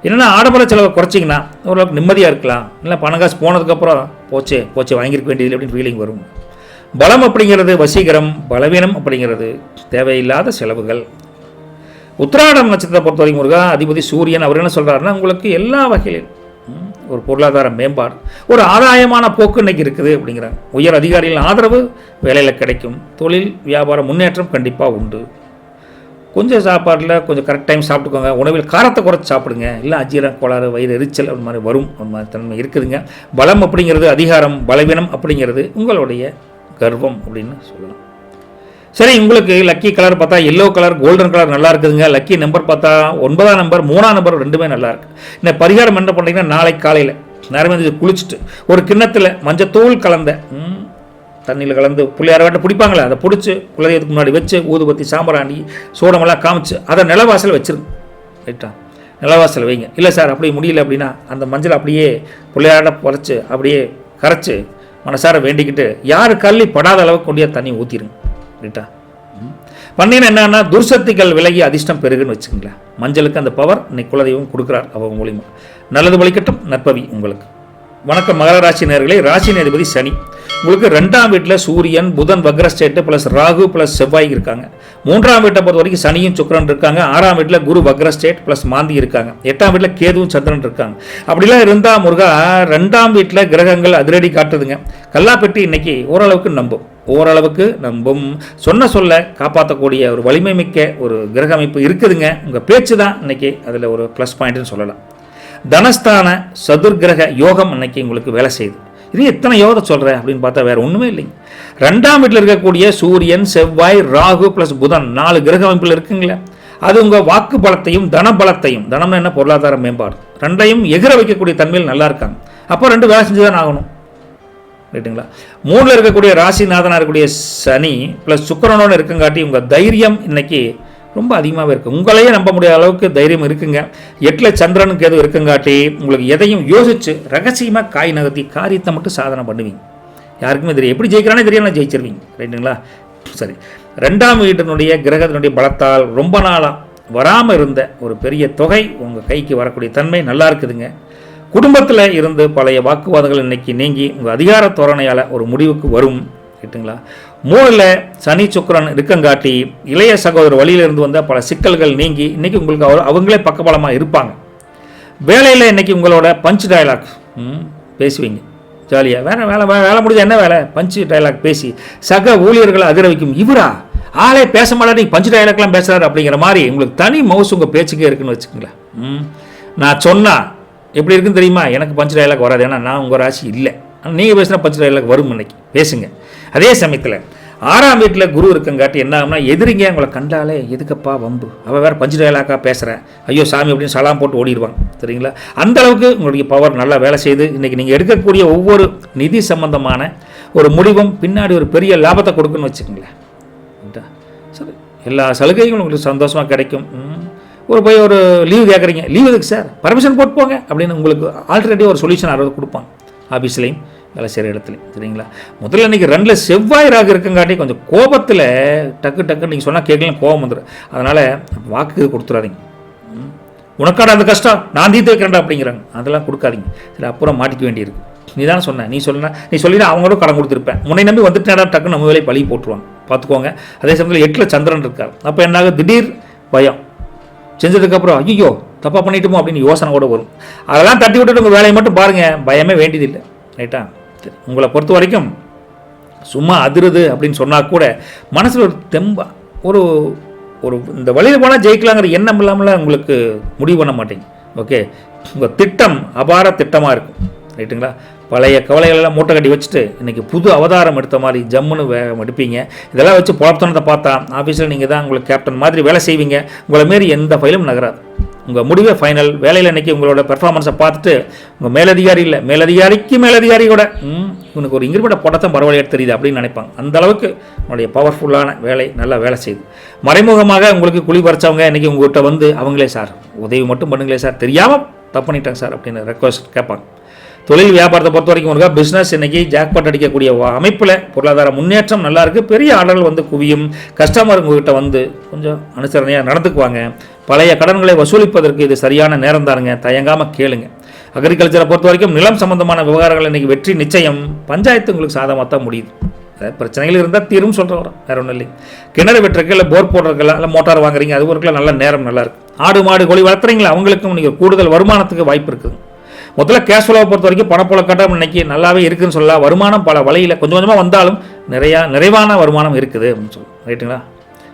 என்னென்னா ஆடம்பர செலவை குறைச்சிங்கன்னா ஓரளவுக்கு நிம்மதியாக இருக்கலாம். இல்லை பணம் காசு போனதுக்கப்புறம் போச்சே வாங்கியிருக்க வேண்டியது அப்படின்னு ஃபீலிங் வரும். பலம் அப்படிங்கிறது வசீகரம், பலவீனம் அப்படிங்கிறது தேவையில்லாத செலவுகள். உத்திராடம் நட்சத்திரத்தை பொறுத்த வரைக்கும் முருகா அதிபதி சூரியன். அவர் என்ன சொல்கிறாருன்னா உங்களுக்கு எல்லா வகையிலும் ஒரு பொருளாதார மேம்பாடு, ஒரு ஆதாயமான போக்கு இன்னைக்கு இருக்குது அப்படிங்கிறாங்க. உயர் அதிகாரிகளின் ஆதரவு வேலையில் கிடைக்கும். தொழில் வியாபார முன்னேற்றம் கண்டிப்பாக உண்டு. கொஞ்சம் சாப்பாட்டில் கொஞ்சம் கரெக்ட் டைம் சாப்பிட்டுக்கோங்க. உணவில் காரத்தை குறைச்சி சாப்பிடுங்க. இல்லை அஜீரண கோளாறு, வயிறு எரிச்சல் அது மாதிரி வரும். அது மாதிரி தன்மை இருக்குதுங்க. பலம் அப்படிங்கிறது அதிகாரம், பலவீனம் அப்படிங்கிறது உங்களுடைய கர்வம் அப்படின்னு சொல்லலாம். சரி, உங்களுக்கு லக்கி கலர் பார்த்தா எல்லோ கலர், கோல்டன் கலர் நல்லா இருக்குதுங்க. லக்கி நம்பர் பார்த்தா 9ஆம் நம்பர், 3ஆம் நம்பர் ரெண்டுமே நல்லா இருக்கு. இந்த பரிகாரம் என்ன பண்ணுறீங்கன்னா நாளைக்கு காலையில் நேரமே வந்து குளிச்சுட்டு ஒரு கிண்ணத்தில் மஞ்சத்தூள் கலந்த தண்ணியில் கலந்து பிள்ளையார வாட்டை பிடிப்பாங்களே, அதை பிடிச்சி குலதெய்வத்துக்கு முன்னாடி வச்சு ஊதுபத்தி சாம்பிராணி சூடமெல்லாம் காமிச்சு அதை நிலவாசல் வச்சிருங்க. ரைட்டா? நிலவாசல் வைங்க. இல்லை சார் அப்படி முடியல அப்படின்னா அந்த மஞ்சள் அப்படியே பிள்ளையார பறிச்சு அப்படியே கரைச்சி மனசார வேண்டிக்கிட்டு யார் கல்லி படாத அளவுக்கு கொண்டியா தண்ணி ஊற்றிடுங்க. ரைட்டா? பண்ணினா என்னன்னா துர்சக்திகள் விலகி அதிர்ஷ்டம் பெருகுன்னு வச்சுக்கங்களேன். மஞ்சளுக்கு அந்த பவர் இன்னைக்கு குலதெய்வம் கொடுக்குறார் அவங்க மூலிமா. நல்லது வலிக்கட்டும், நற்பவி உங்களுக்கு. வணக்கம் மகர ராசி நேயர்களே. ராசி அதிபதி சனி. உங்களுக்கு 2ஆம் வீட்டில் சூரியன், புதன் வக்ர ஸ்டேட்டு ப்ளஸ் ராகு ப்ளஸ் செவ்வாய் இருக்காங்க. 3ஆம் வீட்டை பொறுத்த வரைக்கும் சனியும் சுக்கிரன் இருக்காங்க. 6ஆம் வீட்டில் குரு வக்ர ஸ்டேட் ப்ளஸ் மாந்தி இருக்காங்க. 8ஆம் வீட்டில் கேதுவும் சந்திரன் இருக்காங்க. அப்படிலாம் இருந்தால் முருகா 2ஆம் வீட்டில் கிரகங்கள் அதிரடி காட்டுதுங்க. கல்லாப்பெட்டி இன்னைக்கு ஓரளவுக்கு நம்பும். சொல்ல காப்பாற்றக்கூடிய ஒரு வலிமை மிக்க ஒரு கிரக அமைப்பு இருக்குதுங்க. உங்கள் பேச்சு தான் இன்னைக்கு அதில் ஒரு ப்ளஸ் பாயிண்ட்னு சொல்லலாம். தனஸ்தான சதுர்கிரக யோகம் இன்னைக்கு உங்களுக்கு வேலை செய்யுது. இது எத்தனை யோகத்தை சொல்கிறேன் அப்படின்னு பார்த்தா வேறு ஒன்றுமே இல்லைங்க. 2ஆம் வீட்டில் இருக்கக்கூடிய சூரியன், செவ்வாய், ராகு ப்ளஸ் புதன் 4 கிரக அமைப்பில் இருக்குங்களே, அது உங்கள் வாக்கு பலத்தையும் தனபலத்தையும், தனம்னா என்ன பொருளாதார மேம்பாடு, ரெண்டையும் எகிர வைக்கக்கூடிய தன்மையில் நல்லா இருக்காங்க. அப்போ 2 வேலை செஞ்சு தான் ஆகணும். ரைட்டுங்களா? 3ல் இருக்கக்கூடிய ராசிநாதனாக இருக்கக்கூடிய சனி ப்ளஸ் சுக்கிரனோடு இருக்கங்காட்டி உங்கள் தைரியம் இன்னைக்கு ரொம்ப அதிகமாகவே இருக்குது. உங்களையே நம்ப முடியாத அளவுக்கு தைரியம் இருக்குங்க. 8ல் சந்திரனுக்கு எதுவும் இருக்குங்காட்டி உங்களுக்கு எதையும் யோசித்து ரகசியமாக காய் நகர்த்தி காரியத்தை மட்டும் சாதனை பண்ணுவீங்க. யாருக்குமே தெரியும், எப்படி ஜெயிக்கிறானே தெரியும், நான் ஜெயிச்சிருவீங்க. ரைட்டுங்களா? சரி, 2ஆம் வீட்டினுடைய கிரகத்தினுடைய பலத்தால் ரொம்ப நாளாக வராமல் இருந்த ஒரு பெரிய தொகை உங்கள் கைக்கு வரக்கூடிய தன்மை நல்லா இருக்குதுங்க. குடும்பத்தில் இருந்து பழைய வாக்குவாதங்கள் இன்னைக்கு நீங்கி உங்கள் அதிகார தோரணையால் ஒரு முடிவுக்கு வரும். ரைட்டுங்களா? 3ல் சனி சுக்கிரன் இருக்கங்காட்டி இளைய சகோதரர் வழியிலிருந்து வந்த பல சிக்கல்கள் நீங்கி இன்னைக்கு உங்களுக்கு அவங்களே பக்கபலமாக இருப்பாங்க. வேலையில் இன்னைக்கு உங்களோட பஞ்ச் டயலாக் பேசுவீங்க ஜாலியாக. வேலை முடிஞ்ச என்ன வேலை, பஞ்ச் டயலாக் பேசி சக ஊழியர்களை அதிர வைக்கும். இவரா ஆளே பேச மாட்டாரு, பஞ்ச் டயலாக்லாம் பேசுகிறாரு அப்படிங்கிற மாதிரி உங்களுக்கு தனி மவுஸ் உங்கள் பேச்சுக்கே இருக்குன்னு வச்சுக்கோங்களேன். நான் சொன்னால் எப்படி இருக்குன்னு தெரியுமா? எனக்கு பஞ்ச் டயலாக் வராது, ஏன்னா நான் உங்கள் ராசி இல்லை. ஆனால் நீங்கள் பேசுனா பஞ்ச் டயலாக் வரும். இன்னைக்கு பேசுங்க. அதே சமயத்தில் 6ஆம் வீட்டில் குரு இருக்கங்காட்டி என்ன ஆகும்னா எதிரிங்க உங்களை கண்டாலே எதுக்கப்பா வம்பு, அவள் வேறு பஞ்சு டயலாக்காக பேசுகிறேன், ஐயோ சாமி அப்படின்னு சலாம் போட்டு ஓடிடுவாங்க. சரிங்களா? அந்த அளவுக்கு உங்களுடைய பவர் நல்லா வேலை செய்து இன்றைக்கி நீங்கள் எடுக்கக்கூடிய ஒவ்வொரு நிதி சம்பந்தமான ஒரு முடிவும் பின்னாடி ஒரு பெரிய லாபத்தை கொடுக்குன்னு வச்சுக்கோங்களேன். சரி, எல்லா சலுகைகளும் உங்களுக்கு சந்தோஷமாக கிடைக்கும். போய் ஒரு லீவு கேட்குறீங்க, லீவ் எதுக்கு சார், பர்மிஷன் போட்டு போங்க அப்படின்னு உங்களுக்கு ஆல்ரெடி ஒரு சொல்யூஷன் யாராவது கொடுப்பாங்க. ஆஃபீஸ்லேயும் வேலை செய்கிற இடத்துலையும். சரிங்களா? முதல்ல இன்றைக்கி 2ல் செவ்வாய் ராகு இருக்கங்காட்டி கொஞ்சம் கோபத்தில் டக்கு நீங்கள் சொன்னால் கேட்கலாம், கோபம் வந்துடும். அதனால் வாக்கு கொடுத்துடாதீங்க. உனக்காட அந்த கஷ்டம் நான் தீர்த்து வைக்கிறேன்டா அப்படிங்கிறாங்க. அதெல்லாம் கொடுக்காதீங்க. சரி, அப்புறம் மாட்டிக்க வேண்டியிருக்கு. நீ தானே சொன்ன, நீ சொல்லினா அவங்களும் கடன் கொடுத்துருப்பேன், முன்னை நம்பி வந்துட்டேடா டக்குன்னு நம்ம வேலையை பழி போட்டுருவாங்க, பார்த்துக்கோங்க. அதே சமயத்தில் 8ல் சந்திரன் இருக்கார். அப்போ என்னாக திடீர் பயம், செஞ்சதுக்கப்புறம் ஐயோ தப்பாக பண்ணிட்டோமோ அப்படின்னு யோசனை கூட வரும். அதெல்லாம் தட்டி விட்டுட்டு உங்கள் வேலையை மட்டும் பாருங்கள், பயமே வேண்டியதில்லை. ரைட்டா? உங்களை பொறுத்த வரைக்கும் சும்மா அதிருது அப்படின்னு சொன்னால் கூட மனசில் ஒரு தெம்பா ஒரு ஒரு இந்த வழியில் போனால் ஜெயிக்கலாங்கிற எண்ணம் இல்லாமல் உங்களுக்கு முடிவு பண்ண மாட்டேங்க. ஓகே, உங்கள் திட்டம் அபார திட்டமாக இருக்கும். ரைட்டுங்களா? பழைய கவலைகளெல்லாம் மூட்டை கட்டி வச்சுட்டு இன்றைக்கி புது அவதாரம் எடுத்த மாதிரி ஜம்முன்னு எடுப்பீங்க. இதெல்லாம் வச்சு பொழப்பத்தனத்தை பார்த்தா ஆஃபீஸில் நீங்கள் தான் உங்களுக்கு கேப்டன் மாதிரி வேலை செய்வீங்க. உங்களை மாரி எந்த ஃபைலும் நகராது. உங்கள் முடிவே ஃபைனல். வேலையில் இன்றைக்கி உங்களோட பெர்ஃபார்மன்ஸை பார்த்துட்டு உங்கள் மேலதிகாரி இல்லை, மேலதிகாரிக்கு மேலதிகாரியோட இவனுக்கு ஒரு இன்க்ரிமெண்ட்டை போட்டதான் பரவாயில்லையா தெரியுது அப்படின்னு நினைப்பாங்க. அந்தளவுக்கு உங்களுடைய பவர்ஃபுல்லான வேலை நல்லா வேலை செய்யுது. மறைமுகமாக உங்களுக்கு குழி பறிச்சவங்க இன்றைக்கி உங்கள்கிட்ட வந்து அவங்களே சார் உதவி மட்டும் பண்ணுங்களே சார், தெரியாமல் தப்பு பண்ணிட்டாங்க சார் அப்படின்னு ரெக்வஸ்ட் கேட்பாங்க. தொழில் வியாபாரத்தை பொறுத்த வரைக்கும் உங்களுக்கு பிஸ்னஸ் இன்றைக்கி ஜாக்பாட் அடிக்கக்கூடிய அமைப்பில் பொருளாதார முன்னேற்றம் நல்லா இருக்குது. பெரிய ஆர்டர்கள் வந்து குவியும். கஸ்டமர் உங்கள்கிட்ட வந்து கொஞ்சம் அனுசரணையாக நடந்துக்குவாங்க. பழைய கடன்களை வசூலிப்பதற்கு இது சரியான நேரம் தாருங்க, தயங்காமல் கேளுங்க. அக்ரிகல்ச்சரை பொறுத்த வரைக்கும் நிலம் சம்பந்தமான விவகாரங்கள் இன்றைக்கி வெற்றி நிச்சயம். பஞ்சாயத்து உங்களுக்கு சாதகமாக தான் முடியுது. பிரச்சனைகள் இருந்தால் தீரும் சொல்கிறோம், வேற ஒன்றும் இல்லை. கிணறு வெட்டுறதுக்கு இல்லை போர் போடுறதுக்கெல்லாம் இல்லை மோட்டார் வாங்குறீங்க, அது ஒருக்கெல்லாம் நல்ல நேரம் நல்லா இருக்குது. ஆடு மாடு கோழி வளர்த்துறீங்களா, அவங்களுக்கும் நீங்கள் கூடுதல் வருமானத்துக்கு வாய்ப்பு இருக்குது. முதல்ல கேஷ் ஃப்ளோவை பொறுத்த வரைக்கும் பணப்புழக்கட்டம் இன்னைக்கு நல்லாவே இருக்குதுன்னு சொல்லலாம். வருமானம் பல வழியில் கொஞ்சம் கொஞ்சமாக வந்தாலும் நிறைவான வருமானம் இருக்குது அப்படின்னு சொல்லலாம். ரைட்டுங்களா?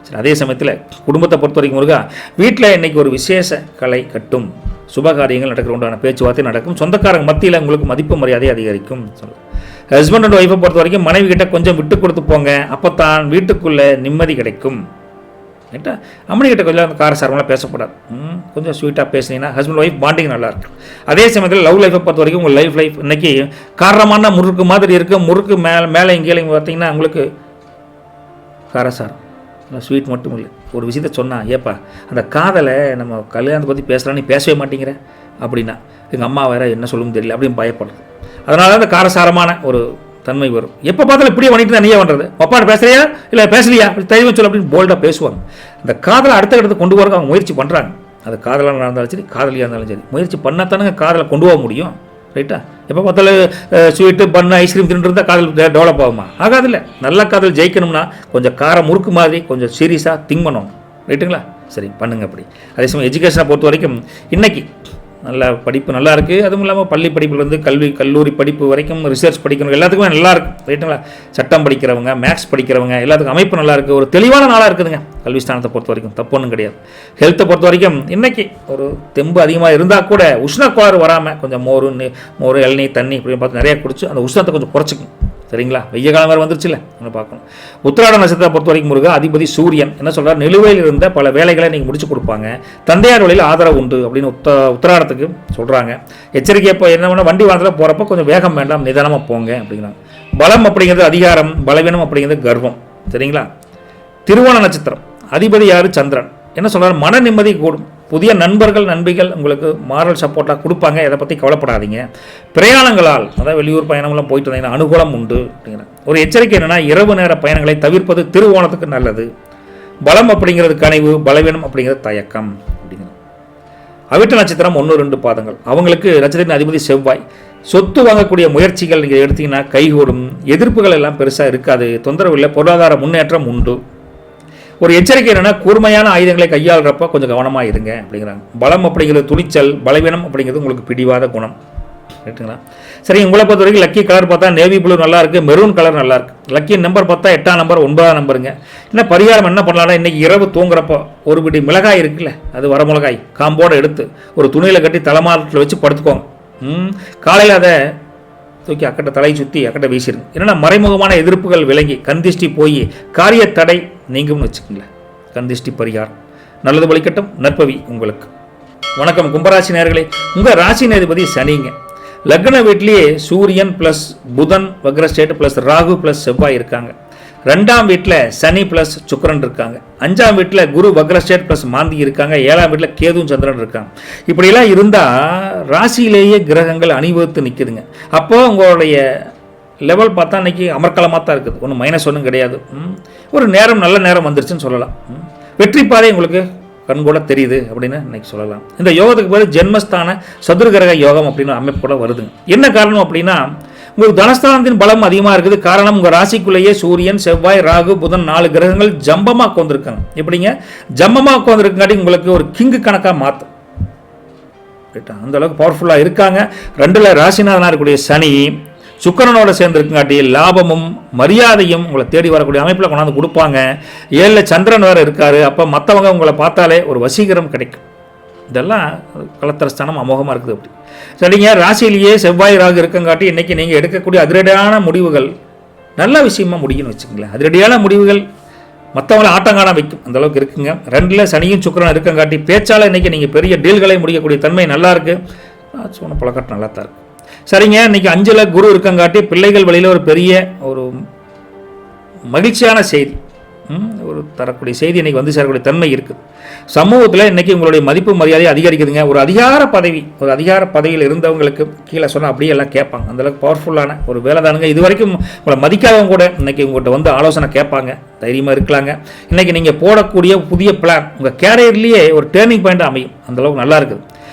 சரி, அதே சமயத்தில் குடும்பத்தை பொறுத்த வரைக்கும் முருகா வீட்டில் இன்றைக்கி ஒரு விசேஷ கலை கட்டும், சுபகாரியங்கள் நடக்கிற உண்டான பேச்சுவார்த்தை நடக்கும். சொந்தக்காரங்க மத்தியில் உங்களுக்கு மதிப்பு மரியாதை அதிகரிக்கும் சொல்லலாம். ஹஸ்பண்ட் அண்ட் ஒய்ஃபை பொறுத்த வரைக்கும் மனைவி கிட்ட கொஞ்சம் விட்டு கொடுத்து போங்க, அப்போ தான் வீட்டுக்குள்ளே நிம்மதி கிடைக்கும். ரைட்டா? அம்மனிக்கிட்ட கொஞ்சம் அந்த காரசாரமெல்லாம் பேசக்கூடாது. கொஞ்சம் ஸ்வீட்டாக பேசினீங்கன்னா ஹஸ்பண்ட் ஒய்ஃப் பாண்டிங் நல்லாயிருக்கும். அதே சமயத்தில் லவ் லைஃப்பை பொறுத்த வரைக்கும் உங்கள் லைஃப் இன்றைக்கி காரணமான முறுக்கு மாதிரி இருக்குது. முறுக்கு மேலே இங்கே பார்த்தீங்கன்னா உங்களுக்கு காரசாரம் ஸ்வீட் மட்டும் இல்லை. ஒரு விஷயத்த சொன்னால் ஏப்பா அந்த காதலை நம்ம கல்யாணத்தை பற்றி பேசலாம், நீ பேசவே மாட்டேங்கிற அப்படின்னா எங்கள் அம்மா வேறு என்ன சொல்லவும் தெரியல அப்படின்னு பயப்படுறது. அதனால தான் அந்த காரசாரமான ஒரு தன்மை வரும். எப்போ பார்த்தாலும் இப்படியே பண்ணிட்டு தான் நீயே பண்ணுறது, அப்பாட்ட பேசுறியா இல்லை பேசலையா தைரியம் சொல்லு அப்படின்னு போல்டாக பேசுவாங்க. அந்த காதலை அடுத்த இடத்துக்கு கொண்டு போகிறதுக்கு அவங்க முயற்சி பண்ணுறாங்க. அது காதலாக இருந்தாலும் சரி காதலியாக இருந்தாலும் சரி முயற்சி பண்ணாதானுங்க காதலை கொண்டு போக முடியும். ரைட்டா? எப்போ பார்த்தாலும் ஸ்வீட்டு பண்ணு ஐஸ்கிரீம் தின்னு இருந்தால் காதல் டெவலப் ஆகுமா? ஆகாதில்ல. நல்ல காதல் ஜெயிக்கணும்னா கொஞ்சம் காரம் முறுக்கு மாதிரி கொஞ்சம் சீரியஸாக திங்க் பண்ணணும். ரைட்டுங்களா? சரி, பண்ணுங்க அப்படி. அதே சமயம் எஜுகேஷனை பொறுத்த வரைக்கும் இன்றைக்கி நல்ல படிப்பு நல்லா இருக்குது. அதுவும் இல்லாமல் பள்ளி படிப்புலேருந்து கல்லூரி படிப்பு வரைக்கும் ரிசர்ச் படிக்கணும், எல்லாத்துக்குமே நல்லா இருக்கும். ரைட்டுங்களா? சட்டம் படிக்கிறவங்க, மேக்ஸ் படிக்கிறவங்க எல்லாத்துக்கும் அமைப்பு நல்லா இருக்குது. ஒரு தெளிவான நாளாக இருக்குதுங்க கல்வி ஸ்தானத்தை பொறுத்த வரைக்கும். தப்பு ஒன்றும் கிடையாது. ஹெல்த்தை பொறுத்த வரைக்கும் இன்றைக்கி ஒரு தெம்பு அதிகமாக இருந்தால் கூட உஷ்ணக்கோளாறு வராமல் கொஞ்சம் மோர் இளநீர் தண்ணி இப்படின்னு பார்த்து நிறையா குடிச்சு அந்த உஷ்ணத்தை கொஞ்சம் குறைச்சிக்கும். சரிங்களா? வெய்ய காலம் வேறு வந்துருச்சுல்ல, நம்ம பார்க்கணும். உத்திராட நட்சத்திரத்தை பொறுத்த வரைக்கும் முருகா அதிபதி சூரியன் என்ன சொல்கிறார், நிலுவையில் இருந்த பல வேலைகளை நீங்கள் முடிச்சு கொடுப்பாங்க. தந்தையார் வழியில் ஆதரவு உண்டு அப்படின்னு உத்திராடத்துக்கு சொல்கிறாங்க. எச்சரிக்கை இப்போ என்ன பண்ணால் வண்டி வாகனத்தில் போகிறப்ப கொஞ்சம் வேகம் வேண்டாம், நிதானமாக போங்க அப்படிங்கிறாங்க. பலம் அப்படிங்கிறது அதிகாரம், பலவீனம் அப்படிங்கிறது கர்வம். சரிங்களா? திருவோண நட்சத்திரம் அதிபதி யார், சந்திரன். என்ன சொல்கிறார், மன நிம்மதி கூடும். புதிய நண்பிகள் உங்களுக்கு மாரல் சப்போர்ட்டாக கொடுப்பாங்க. இதை பற்றி கவலைப்படாதீங்க. பிரயாணங்களால் அதாவது வெளியூர் பயணங்கள்லாம் போயிட்டு வந்தீங்கன்னா அனுகூலம் உண்டு அப்படிங்கிற ஒரு எச்சரிக்கை. என்னென்னா இரவு நேர பயணங்களை தவிர்ப்பது திருவோணத்துக்கு நல்லது. பலம் அப்படிங்கிறது கனிவு, பலவீனம் அப்படிங்கிறது தயக்கம் அப்படிங்கிறது. அவிட்ட நட்சத்திரம் 1-2 பாதங்கள். அவங்களுக்கு நட்சத்திரத்தின் அதிபதி செவ்வாய். சொத்து வாங்கக்கூடிய முயற்சிகள் நீங்கள் எடுத்தீங்கன்னா கைகூடும். எதிர்ப்புகள் எல்லாம் பெருசாக இருக்காது, தொந்தரவு இல்லை, பொருளாதார முன்னேற்றம் உண்டு. ஒரு எச்சரிக்கை என்னென்னா கூர்மையான ஆயுதங்களை கையாளுறப்ப கொஞ்சம் கவனமாக இருங்க அப்படிங்கிறாங்க. பலம் அப்படிங்கிறது துணிச்சல், பலவீனம் அப்படிங்கிறது உங்களுக்கு பிடிவாத குணம். ரைட்டுங்களா? சரி, உங்களை பொறுத்த வரைக்கும் லக்கி கலர் பார்த்தா நேவி ப்ளூ நல்லா இருக்குது, மெரூன் கலர் நல்லா இருக்குது. லக்கி நம்பர் பார்த்தா 8ஆம் நம்பர் 9ஆம் நம்பருங்க. என்ன பரிகாரம் என்ன பண்ணலாம்னா இன்றைக்கி இரவு தூங்குறப்போ ஒரு பிடி மிளகாய் இருக்குல்ல, அது வர மிளகாய் காம்போடு எடுத்து ஒரு துணியில் கட்டி தலைமாட்டில் வச்சு படுத்துக்கோங்க. காலையில் அதை தூக்கி அக்கட்டை தலையை சுற்றி அக்கட்டை வீசிடுங்க. என்னென்னா மறைமுகமான எதிர்ப்புகள் விலகி கந்திஷ்டி போய் காரிய தடை நீங்கும்னு வச்சுக்கோங்களேன். கந்திஷ்டி பரிகாரம் நல்லது பலிக்கட்டும். நற்பவி உங்களுக்கு. வணக்கம் கும்பராசி நேயர்களே. உங்கள் ராசி அதிபதி சனிங்க. லக்ன வீட்லேயே சூரியன் ப்ளஸ் புதன் வக்ரஸ்டேட் ப்ளஸ் ராகு ப்ளஸ் செவ்வாய் இருக்காங்க. 2ஆம் வீட்டில் சனி ப்ளஸ் சுக்கிரன் இருக்காங்க. 5ஆம் வீட்டில் குரு வக்ரஸ்டேட் ப்ளஸ் மாந்தி இருக்காங்க. 7ஆம் வீட்டில் கேதுவும் சந்திரன் இருக்காங்க. இப்படியெல்லாம் இருந்தால் ராசியிலேயே கிரகங்கள் அணிவகுத்து நிற்குதுங்க. அப்போது உங்களுடைய லெவல் பார்த்தா இன்றைக்கி அமர்க்கலமாக தான் இருக்குது, ஒன்றும் மைனஸ் ஒன்றும் கிடையாது. ஒரு நேரம் நல்ல நேரம் வந்துருச்சுன்னு சொல்லலாம். வெற்றி பாதை உங்களுக்கு கண்கூட தெரியுது அப்படின்னு இன்னைக்கு சொல்லலாம். இந்த யோகத்துக்கு பேர் ஜென்மஸ்தான சதுர்கிரக யோகம் அப்படின்னு அமைப்பு கூட வருதுங்க. என்ன காரணம் அப்படின்னா, உங்களுக்கு தனஸ்தானத்தின் பலம் அதிகமாக இருக்குது. காரணம், உங்கள் ராசிக்குள்ளேயே சூரியன், செவ்வாய், ராகு, புதன் 4 கிரகங்கள் ஜம்பமாக உட்காந்துருக்காங்க. எப்படிங்க ஜம்பமாக உட்காந்துருக்காட்டி உங்களுக்கு ஒரு கிங்கு கணக்காக மாற்றும். அந்த அளவுக்கு பவர்ஃபுல்லாக இருக்காங்க. 2ல் ராசிநாதனாக இருக்கக்கூடிய சனி சுக்கிரனோட சேர்ந்துருக்குங்காட்டி லாபமும் மரியாதையும் உங்களை தேடி வரக்கூடிய அமைப்பில் கொண்டாந்து கொடுப்பாங்க. 7ல் சந்திரன் வேறு இருக்கார். அப்போ மற்றவங்க உங்களை பார்த்தாலே ஒரு வசீகரம் கிடைக்கும். இதெல்லாம் கலத்திரஸ்தானம் அமோகமாக இருக்குது. அப்படி சரிங்க. ராசியிலேயே செவ்வாய், ராகு இருக்கங்காட்டி இன்றைக்கி நீங்கள் எடுக்கக்கூடிய அதிரடியான முடிவுகள் நல்ல விஷயமா முடியும்னு வச்சுக்கோங்களேன். அதிரடியான முடிவுகள் மற்றவங்களை ஆட்டங்கான வைக்கும், அந்தளவுக்கு இருக்குங்க. 2ல் சனியும் சுக்கிரனும் இருக்கங்காட்டி பேச்சால் இன்றைக்கி நீங்கள் பெரிய டீல்களை முடிக்கக்கூடிய தன்மை நல்லா இருக்குது. சொன்ன பழக்கட்டு நல்லா தான் இருக்குது. சரிங்க. இன்றைக்கி 5ல் குரு இருக்கங்காட்டி பிள்ளைகள் வழியில் ஒரு பெரிய ஒரு மகிழ்ச்சியான செய்தி ஒரு தரக்கூடிய செய்தி இன்றைக்கி வந்து சேரக்கூடிய தன்மை இருக்குது. சமூகத்தில் இன்றைக்கி உங்களுடைய மதிப்பு மரியாதை அதிகரிக்குதுங்க. ஒரு அதிகார பதவியில் இருந்தவங்களுக்கு கீழே சொன்னால் அப்படியே எல்லாம் கேட்பாங்க. அந்தளவுக்கு பவர்ஃபுல்லான ஒரு வேலை தானுங்க. இது வரைக்கும் உங்களை மதிக்காதவங்க கூட இன்றைக்கி உங்கள்கிட்ட வந்து ஆலோசனை கேட்பாங்க. தைரியமாக இருக்கலாங்க. இன்றைக்கி நீங்கள் போடக்கூடிய புதிய பிளான் உங்கள் கேரியர்லேயே ஒரு டேர்னிங் பாயிண்ட் அமையும். அந்தளவுக்கு நல்லா இருக்குது.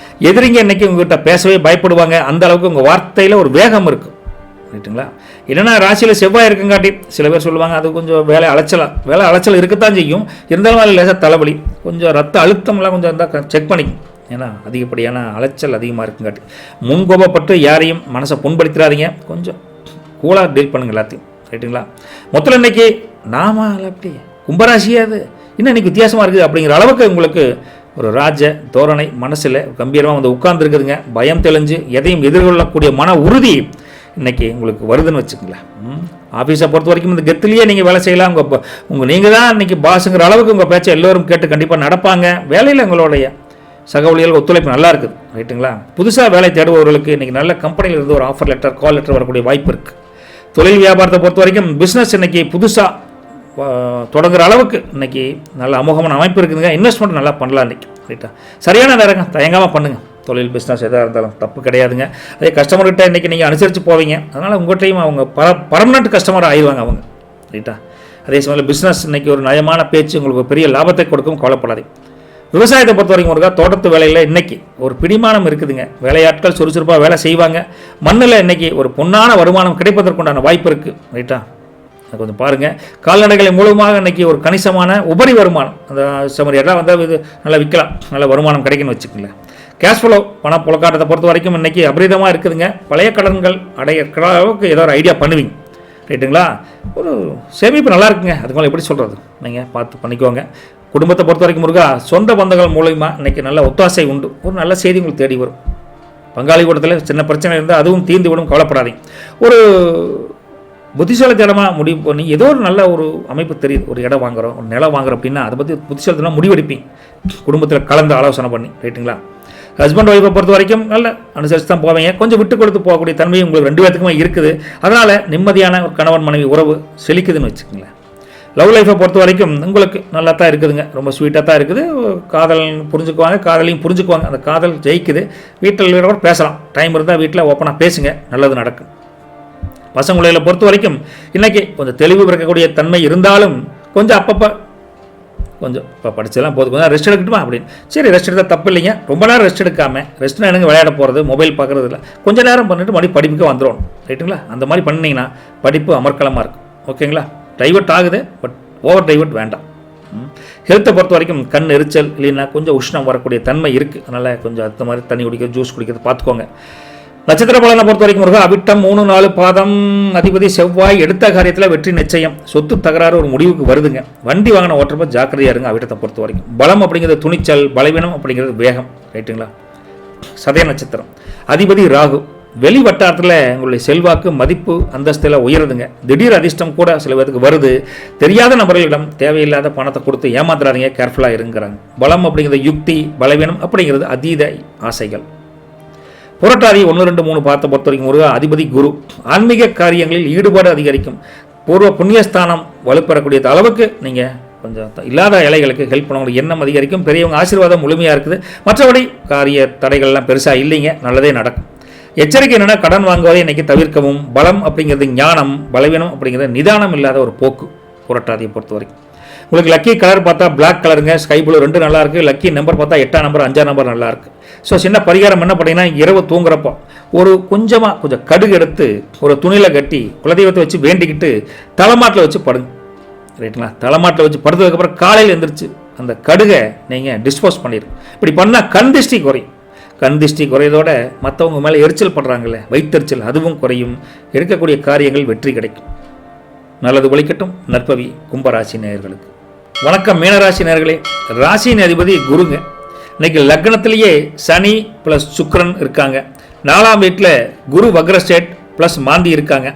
எதிரிங்க இன்றைக்கி உங்கள்கிட்ட பேசவே பயப்படுவாங்க. அந்த அளவுக்கு உங்கள் வார்த்தையில் ஒரு வேகம் இருக்கும். ரைட்டுங்களா? என்னென்னா ராசியில் செவ்வாய் இருக்குங்காட்டி சில பேர் சொல்லுவாங்க அது கொஞ்சம் வேலை அலைச்சல் இருக்கத்தான் செய்யும். இருந்தாலும் அது லேசாக தலைவலி, கொஞ்சம் ரத்த அழுத்தம்லாம் கொஞ்சம் இருந்தால் செக் பண்ணிக்கும். ஏன்னா அதிகப்படியான அலைச்சல் அதிகமாக இருக்குங்காட்டி முன்கோபப்பட்டு யாரையும் மனசை புண்படுத்திடாதீங்க. கொஞ்சம் கூலாக டீல் பண்ணுங்க எல்லாத்தையும். ரைட்டுங்களா? மொத்தம் இன்றைக்கி நாம அப்படி கும்பராசியாது இன்னும் இன்றைக்கி வித்தியாசமாக இருக்குது அப்படிங்கிற அளவுக்கு உங்களுக்கு ஒரு ராஜ தோரணை மனசில் கம்பீரமாக வந்து உட்கார்ந்துருக்குதுங்க. பயம் தெளிஞ்சு எதையும் எதிர்கொள்ளக்கூடிய மன உறுதி இன்றைக்கி உங்களுக்கு வருதுன்னு வச்சுக்கங்களேன். ஆஃபீஸை பொறுத்த வரைக்கும் இந்த கெத்துலேயே நீங்கள் வேலை செய்யலாம். நீங்கள் தான் இன்றைக்கி பாஸுங்கிற அளவுக்கு உங்கள் பேச்சை எல்லோரும் கேட்டு கண்டிப்பாக நடப்பாங்க. வேலையில் உங்களுடைய சக ஊழியர்கள் ஒத்துழைப்பு நல்லா இருக்குது. ரைட்டுங்களா? புதுசாக வேலை தேடுபவர்களுக்கு இன்றைக்கி நல்ல கம்பெனியில் இருந்து ஒரு ஆஃபர் லெட்டர், கால் லெட்டர் வரக்கூடிய வாய்ப்பு இருக்குது. தொழில் வியாபாரத்தை பொறுத்த வரைக்கும் பிஸ்னஸ் இன்றைக்கி புதுசாக தொடங்குற அளவுக்கு இன்றைக்கி நல்ல அமோகமான அமைப்பு இருக்குதுங்க. இன்வெஸ்ட்மெண்ட் நல்லா பண்ணலாம் இன்றைக்கி. ரைட்டா? சரியான நேரங்க, தயங்காமல் பண்ணுங்கள். தொழில் பிஸ்னஸ் எதாக இருந்தாலும் தப்பு கிடையாதுங்க. அதே கஸ்டமர்கிட்ட இன்றைக்கி நீங்கள் அனுசரித்து போவீங்க. அதனால் உங்கள்கிட்டையும் அவங்க பர்மனெண்ட் கஸ்டமர் ஆயிடுவாங்க அவங்க. ரைட்டா? அதே சமயத்தில் பிஸ்னஸ் இன்றைக்கி ஒரு நயமான பேச்சு உங்களுக்கு பெரிய லாபத்தை கொடுக்கும். கவலைப்படாது. விவசாயத்தை பொறுத்த வரைக்கும் இருக்கா தோட்டத்து வேலையில் இன்றைக்கி ஒரு பிடிமானம் இருக்குதுங்க. வேலையாட்கள் சுறுசுறுப்பாக வேலை செய்வாங்க. மண்ணில் இன்றைக்கி ஒரு பொன்னான வருமானம் கிடைப்பதற்குண்டான வாய்ப்பு இருக்குது. ரைட்டா? கொஞ்சம் பாருங்கள். கால்நடைகளை மூலமாக இன்றைக்கி ஒரு கணிசமான உபரி வருமானம் அந்த சமரியெல்லாம் வந்து இது நல்லா விற்கலாம். நல்ல வருமானம் கிடைக்குன்னு வச்சுக்கோங்களேன். கேஷ் ஃப்ளோ புழக்காட்டத்தை பொறுத்த வரைக்கும் இன்றைக்கி அபரிதமாக இருக்குதுங்க. பழைய கடன்கள் அடையிற அளவுக்கு ஏதோ ஒரு ஐடியா பண்ணுவீங்க. ரைட்டுங்களா? ஒரு சேமிப்பு நல்லா இருக்குங்க. அதுக்கு மேலே எப்படி சொல்கிறது, நீங்கள் பார்த்து பண்ணிக்கோங்க. குடும்பத்தை பொறுத்த வரைக்கும் முருகா சொந்த பந்தங்கள் மூலமா இன்றைக்கி நல்ல ஒத்தாசை உண்டு. ஒரு நல்ல செய்தி உங்களுக்கு தேடி வரும். பங்காளி கூட்டத்தில் சின்ன பிரச்சனை இருந்தால் அதுவும் தீர்ந்து விடும். கவலைப்படாதீங்க. ஒரு புத்திசாலித்தனமாக முடிவு பண்ணி ஏதோ ஒரு நல்ல ஒரு அமைப்பு தெரியுது. ஒரு இடம் வாங்குகிறோம், ஒரு நிலம் வாங்குறோம் அப்படின்னா அதை பற்றி புத்திசாலித்தனமாக முடிவெடுப்பீங்க. குடும்பத்தில் கலந்து ஆலோசனை பண்ணி. ரைட்டுங்களா? ஹஸ்பண்ட் ஒய்ஃபை பொறுத்த வரைக்கும் நல்ல அனுசரித்து தான் போவீங்க. கொஞ்சம் விட்டு கொடுத்து போகக்கூடிய தன்மை உங்களுக்கு 2 பேத்துக்குமே இருக்குது. அதனால் நிம்மதியான ஒரு கணவன் மனைவி உறவு செழிக்குதுன்னு வச்சுக்கோங்களேன். லவ் லைஃப்பை பொறுத்த வரைக்கும் உங்களுக்கு நல்லா தான் இருக்குதுங்க. ரொம்ப ஸ்வீட்டாக தான் இருக்குது. காதல் புரிஞ்சுக்குவாங்க, காதலையும் புரிஞ்சுக்குவாங்க. அந்த காதல் ஜெயிக்குது. வீட்டில் கூட பேசலாம். டைம் இருந்தால் வீட்டில் ஓப்பனாக பேசுங்க, நல்லது நடக்கும். பசங்களை பொறுத்த வரைக்கும் இன்றைக்கி கொஞ்சம் தெளிவு பிறக்கக்கூடிய தன்மை இருந்தாலும் கொஞ்சம் அப்பப்போ கொஞ்சம் இப்போ படிச்செல்லாம் போது கொஞ்சம் ரெஸ்ட் எடுக்கட்டுமா அப்படின்னு. சரி, ரெஸ்ட் எடுத்தால் தப்பு இல்லைங்க. ரொம்ப நேரம் ரெஸ்ட் எடுக்காமல், ரெஸ்ட்னா எனக்கு விளையாட போகிறது, மொபைல் பார்க்குறது இல்லை, கொஞ்சம் நேரம் பண்ணிவிட்டு மறுபடியும் படிப்புக்கு வந்துடும். ரைட்டுங்களா? அந்த மாதிரி பண்ணிங்கன்னா படிப்பு அமர்க்கலமாக இருக்கும். ஓகேங்களா? டைவர்ட் ஆகுது, பட் ஓவர் டைவர்ட் வேண்டாம். ஹெல்த்தை பொறுத்த வரைக்கும் கண் எரிச்சல் இல்லைன்னா கொஞ்சம் உஷ்ணம் வரக்கூடிய தன்மை இருக்குது. அதனால் கொஞ்சம் அந்த மாதிரி தண்ணி குடிக்கிறது, ஜூஸ் குடிக்கிறது பார்த்துக்கோங்க. நட்சத்திர பலனை பொறுத்த வரைக்கும் முருகா அவிட்டம் 3, 4 பாதம் அதிபதி செவ்வாய். எடுத்த காரியத்தில் வெற்றி நிச்சயம். சொத்து தகராறு ஒரு முடிவுக்கு வருதுங்க. வண்டி வாங்கின ஓட்டுறப்ப ஜாக்கிரதையாக இருங்க. அவிட்டத்தை பொறுத்த வரைக்கும் பலம் அப்படிங்கிறது துணிச்சல், பலவீனம் அப்படிங்கிறது வேகம். ரைட்டுங்களா? சதய நட்சத்திரம் அதிபதி ராகு. வெளி வட்டாரத்தில் உங்களுடைய செல்வாக்கு மதிப்பு அந்தஸ்தில் உயருதுங்க. திடீர் அதிர்ஷ்டம் கூட சில பேருக்கு வருது. தெரியாத நபர்களிடம் தேவையில்லாத பணத்தை கொடுத்து ஏமாத்துறாதீங்க. கேர்ஃபுல்லாக இருங்கிறாங்க. பலம் அப்படிங்கிறது யுக்தி, பலவீனம் அப்படிங்கிறது அதீத ஆசைகள். புரட்டாதி 1, 2, 3 பார்த்த பொறுத்த வரைக்கும் முருகா அதிபதி குரு. ஆன்மீக காரியங்களில் ஈடுபாடு அதிகரிக்கும். பூர்வ புண்ணியஸ்தானம் வலுப்பெறக்கூடிய அளவுக்கு நீங்கள் கொஞ்சம் இல்லாத இலைகளுக்கு ஹெல்ப் பண்ணவங்களுக்கு எண்ணம் அதிகரிக்கும். பெரியவங்க ஆசீர்வாதம் முழுமையாக இருக்குது. மற்றபடி காரிய தடைகள்லாம் பெருசாக இல்லைங்க. நல்லதே நடக்கும். எச்சரிக்கை என்னென்னா கடன் வாங்குவதை இன்றைக்கி தவிர்க்கவும். பலம் அப்படிங்கிறது ஞானம், பலவீனம் அப்படிங்கிறது நிதானம் இல்லாத ஒரு போக்கு புரட்டாதியை பொறுத்த வரைக்கும். உங்களுக்கு லக்கி கலர் பார்த்தா பிளாக் கலருங்க, ஸ்கை ப்ளூ 2 நல்லா இருக்குது. லக்கி நம்பர் பார்த்தா 8ஆம் நம்பர் 5ஆம் நம்பர் நல்லா இருக்குது. ஸோ சின்ன பரிகாரம் என்ன பண்ணிங்கன்னா, இரவு தூங்குறப்போ கொஞ்சம் கடுகு எடுத்து ஒரு துணியில் கட்டி குலதெய்வத்தை வச்சு வேண்டிக்கிட்டு தலைமாட்டில் வச்சு படுங்க. ரைட்டுங்களா? தலைமாட்டில் வச்சு படுத்ததுக்கப்புறம் காலையில் எழுந்திரிச்சு அந்த கடுகை நீங்கள் டிஸ்போஸ் பண்ணிடுங்க. இப்படி பண்ணால் கண் திருஷ்டி குறையும். கண் திருஷ்டி குறையதோட மற்றவங்க மேலே எரிச்சல் படுறாங்களே, வயிற்றெரிச்சல், அதுவும் குறையும். எடுக்கக்கூடிய காரியங்கள் வெற்றி கிடைக்கும். நல்லது ஒழிக்கட்டும். நற்பவி கும்பராசி நேயர்களுக்கு வணக்கம். மீனராசி நேயர்களே, ராசியின் அதிபதி குருங்க. இன்னைக்கு லக்னத்திலேயே சனி ப்ளஸ் சுக்கிரன் இருக்காங்க. 4ஆம் வீட்டில் குரு வக்ரஸ்டேட் ப்ளஸ் மாந்தி இருக்காங்க.